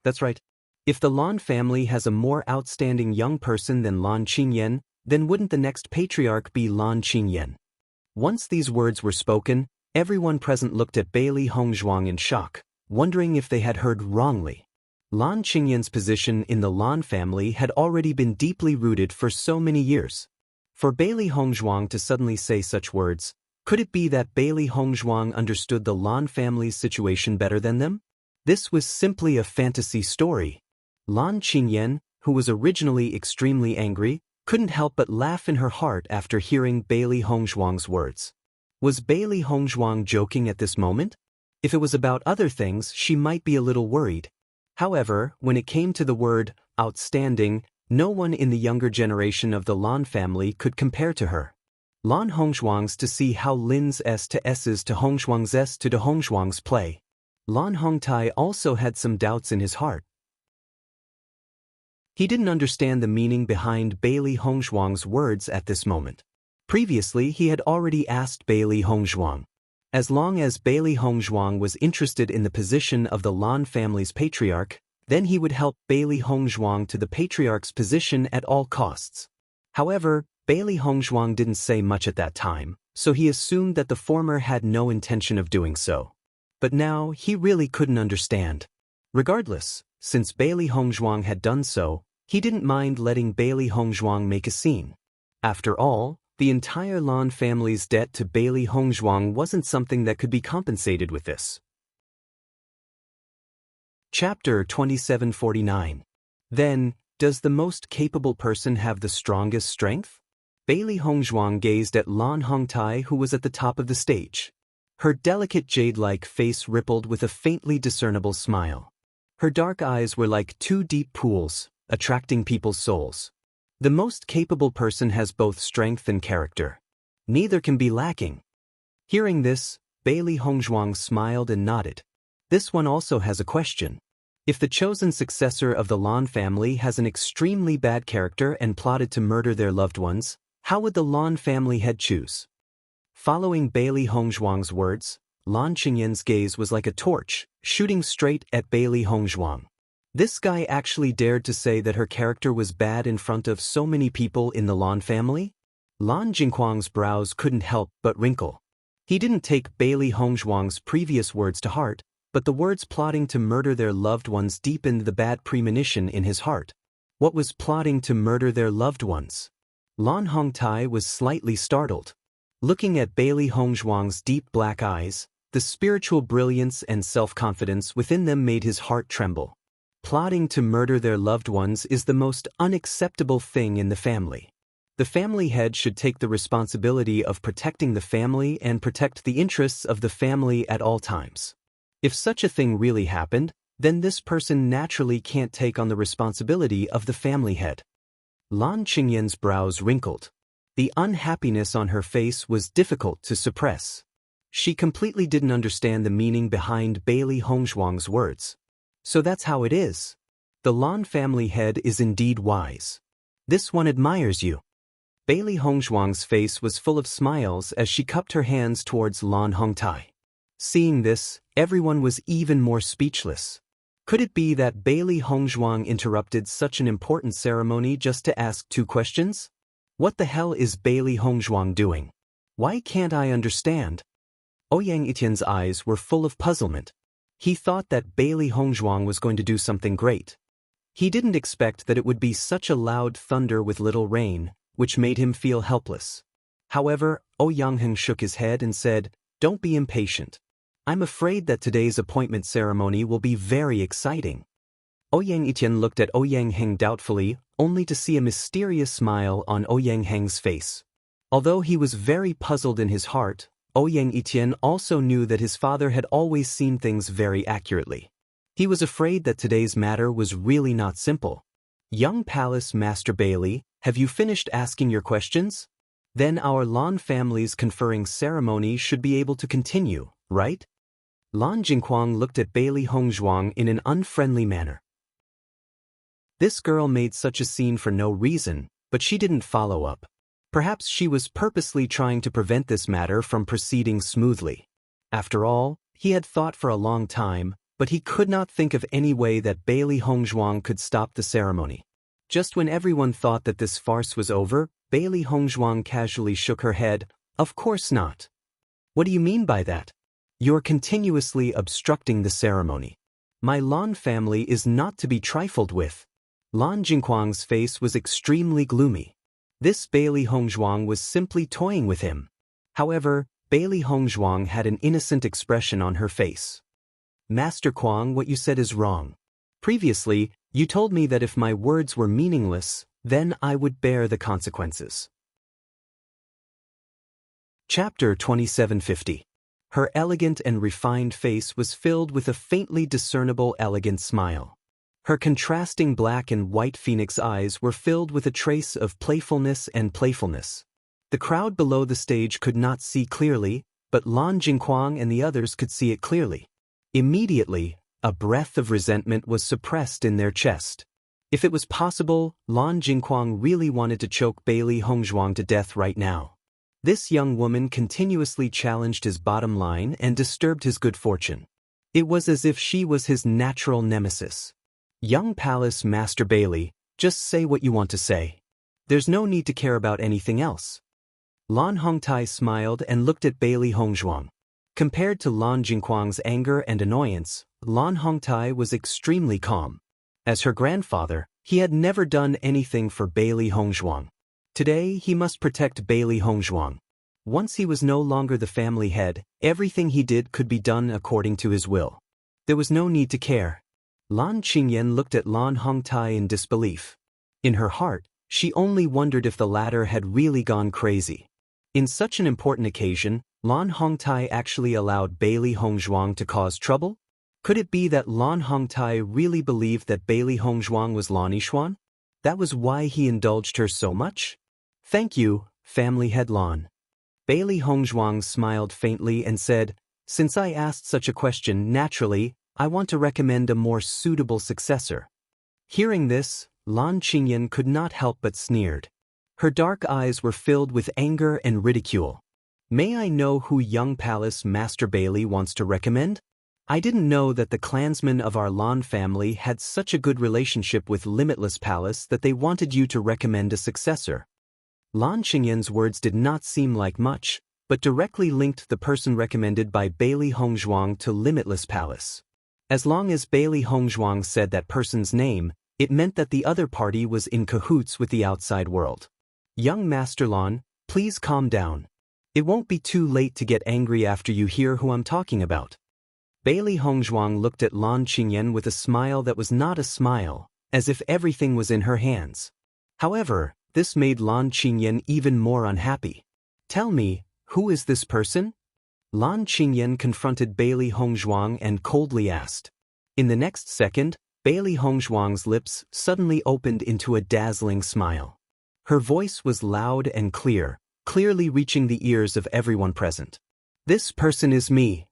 A: That's right. If the Lan family has a more outstanding young person than Lan Qingyan, then wouldn't the next patriarch be Lan Qingyan? Once these words were spoken, everyone present looked at Bailey Hongzhuang in shock, wondering if they had heard wrongly. Lan Qingyan's position in the Lan family had already been deeply rooted for so many years. For Bailey Hongzhuang to suddenly say such words, could it be that Bailey Hongzhuang understood the Lan family's situation better than them? This was simply a fantasy story. Lan Qingyan, who was originally extremely angry, couldn't help but laugh in her heart after hearing Bailey Hongzhuang's words. Was Bailey Hongzhuang joking at this moment? If it was about other things, she might be a little worried. However, when it came to the word outstanding, no one in the younger generation of the Lan family could compare to her. Lan Hongzhuang's to see how Lin's S to S's to Hongzhuang's S to Hongzhuang's play. Lan Hongtai also had some doubts in his heart. He didn't understand the meaning behind Bailey Hongzhuang's words at this moment. Previously, he had already asked Bailey Hongzhuang. As long as Bailey Hongzhuang was interested in the position of the Lan family's patriarch, then he would help Bailey Hongzhuang to the patriarch's position at all costs. However, Bailey Hongzhuang didn't say much at that time, so he assumed that the former had no intention of doing so. But now, he really couldn't understand. Regardless, since Bailey Hongzhuang had done so, he didn't mind letting Bailey Hongzhuang make a scene. After all, the entire Lan family's debt to Bailey Hongzhuang wasn't something that could be compensated with this. Chapter 2749. Then, does the most capable person have the strongest strength? Bailey Hongzhuang gazed at Lan Hongtai, who was at the top of the stage. Her delicate jade-like face rippled with a faintly discernible smile. Her dark eyes were like two deep pools, attracting people's souls. The most capable person has both strength and character. Neither can be lacking. Hearing this, Bailey Hongzhuang smiled and nodded. This one also has a question. If the chosen successor of the Lan family has an extremely bad character and plotted to murder their loved ones, how would the Lan family head choose? Following Bailey Hongzhuang's words, Lan Qingyan's gaze was like a torch, shooting straight at Bailey Hongzhuang. This guy actually dared to say that her character was bad in front of so many people in the Lan family? Lan Jingquang's brows couldn't help but wrinkle. He didn't take Bailey Hongzhuang's previous words to heart, but the words plotting to murder their loved ones deepened the bad premonition in his heart. What was plotting to murder their loved ones? Lan Hongtai was slightly startled. Looking at Bailey Hongzhuang's deep black eyes, the spiritual brilliance and self-confidence within them made his heart tremble. Plotting to murder their loved ones is the most unacceptable thing in the family. The family head should take the responsibility of protecting the family and protect the interests of the family at all times. If such a thing really happened, then this person naturally can't take on the responsibility of the family head. Lan Qingyan's brows wrinkled. The unhappiness on her face was difficult to suppress. She completely didn't understand the meaning behind Bailey Hongzhuang's words. So that's how it is. The Lan family head is indeed wise. This one admires you. Bailey Hongzhuang's face was full of smiles as she cupped her hands towards Lan Hongtai. Seeing this, everyone was even more speechless. Could it be that Bailey Hongzhuang interrupted such an important ceremony just to ask 2 questions? What the hell is Bailey Hongzhuang doing? Why can't I understand? Ouyang Etienne's eyes were full of puzzlement. He thought that Bailey Hongzhuang was going to do something great. He didn't expect that it would be such a loud thunder with little rain, which made him feel helpless. However, Ouyang shook his head and said, "Don't be impatient. I'm afraid that today's appointment ceremony will be very exciting." Ouyang Etienne looked at Ouyang doubtfully, only to see a mysterious smile on Ouyang face. Although he was very puzzled in his heart, Ouyang Etienne also knew that his father had always seen things very accurately. He was afraid that today's matter was really not simple. "Young Palace Master Bailey, have you finished asking your questions? Then our Lan family's conferring ceremony should be able to continue, right?" Lan Jingquang looked at Bailey Hongzhuang in an unfriendly manner. This girl made such a scene for no reason, but she didn't follow up. Perhaps she was purposely trying to prevent this matter from proceeding smoothly. After all, he had thought for a long time, but he could not think of any way that Bailey Hongzhuang could stop the ceremony. Just when everyone thought that this farce was over, Bailey Hongzhuang casually shook her head. "Of course not." "What do you mean by that?" "You're continuously obstructing the ceremony. My Lan family is not to be trifled with." Lan Jingquang's face was extremely gloomy. This Bailey Hongzhuang was simply toying with him. However, Bailey Hongzhuang had an innocent expression on her face. "Master Quang, what you said is wrong. Previously, you told me that if my words were meaningless, then I would bear the consequences." Chapter 2750. Her elegant and refined face was filled with a faintly discernible elegant smile. Her contrasting black and white phoenix eyes were filled with a trace of playfulness and playfulness. The crowd below the stage could not see clearly, but Lan Jingquang and the others could see it clearly. Immediately, a breath of resentment was suppressed in their chest. If it was possible, Lan Jingquang really wanted to choke Bailey Hongzhuang to death right now. This young woman continuously challenged his bottom line and disturbed his good fortune. It was as if she was his natural nemesis. Young Palace Master Bailey, just say what you want to say. There's no need to care about anything else. Lan Hongtai smiled and looked at Bailey Hongzhuang. Compared to Lan Jingquang's anger and annoyance, Lan Hongtai was extremely calm. As her grandfather, he had never done anything for Bailey Hongzhuang. Today he must protect Bailey Hongzhuang. Once he was no longer the family head, everything he did could be done according to his will. There was no need to care. Lan Qingyan looked at Lan Hongtai in disbelief. In her heart, she only wondered if the latter had really gone crazy. In such an important occasion, Lan Hongtai actually allowed Bailey Hongzhuang to cause trouble? Could it be that Lan Hongtai really believed that Bailey Hongzhuang was Lan Yishuan? That was why he indulged her so much? Thank you, family head Lan. Bailey Hongzhuang smiled faintly and said, since I asked such a question, naturally, I want to recommend a more suitable successor. Hearing this, Lan Qingyan could not help but sneered. Her dark eyes were filled with anger and ridicule. May I know who young Palace Master Bailey wants to recommend? I didn't know that the clansmen of our Lan family had such a good relationship with Limitless Palace that they wanted you to recommend a successor. Lan Qingyan's words did not seem like much, but directly linked the person recommended by Bailey Hongzhuang to Limitless Palace. As long as Bailey Hongzhuang said that person's name, it meant that the other party was in cahoots with the outside world. Young Master Lan, please calm down. It won't be too late to get angry after you hear who I'm talking about. Bailey Hongzhuang looked at Lan Qingyan with a smile that was not a smile, as if everything was in her hands. However, this made Lan Qingyan even more unhappy. Tell me, who is this person? Lan Qingyan confronted Bailey Hongzhuang and coldly asked. In the next second, Bailey Hongzhuang's lips suddenly opened into a dazzling smile. Her voice was loud and clear, clearly reaching the ears of everyone present. This person is me.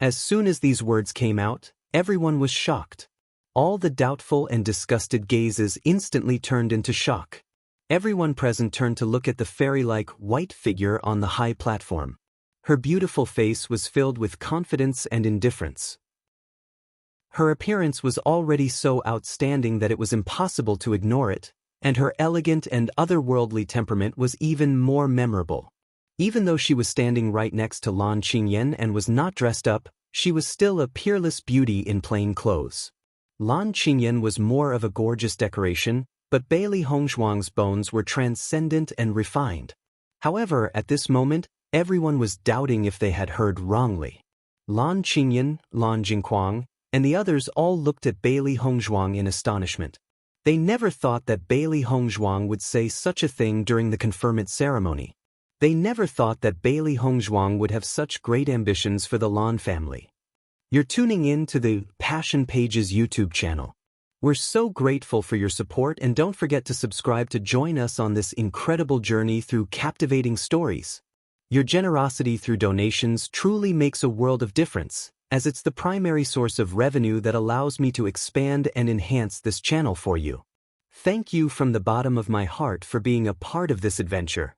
A: As soon as these words came out, everyone was shocked. All the doubtful and disgusted gazes instantly turned into shock. Everyone present turned to look at the fairy-like white figure on the high platform. Her beautiful face was filled with confidence and indifference. Her appearance was already so outstanding that it was impossible to ignore it, and her elegant and otherworldly temperament was even more memorable. Even though she was standing right next to Lan Qingyan and was not dressed up, she was still a peerless beauty in plain clothes. Lan Qingyan was more of a gorgeous decoration, but Bailey Hongzhuang's bones were transcendent and refined. However, at this moment, everyone was doubting if they had heard wrongly. Lan Qingyan, Lan Jingquang, and the others all looked at Bailey Hongzhuang in astonishment. They never thought that Bailey Hongzhuang would say such a thing during the conferment ceremony. They never thought that Bailey Hongzhuang would have such great ambitions for the Lan family. You're tuning in to the Passion Pages YouTube channel. We're so grateful for your support, and don't forget to subscribe to join us on this incredible journey through captivating stories. Your generosity through donations truly makes a world of difference, as it's the primary source of revenue that allows me to expand and enhance this channel for you. Thank you from the bottom of my heart for being a part of this adventure.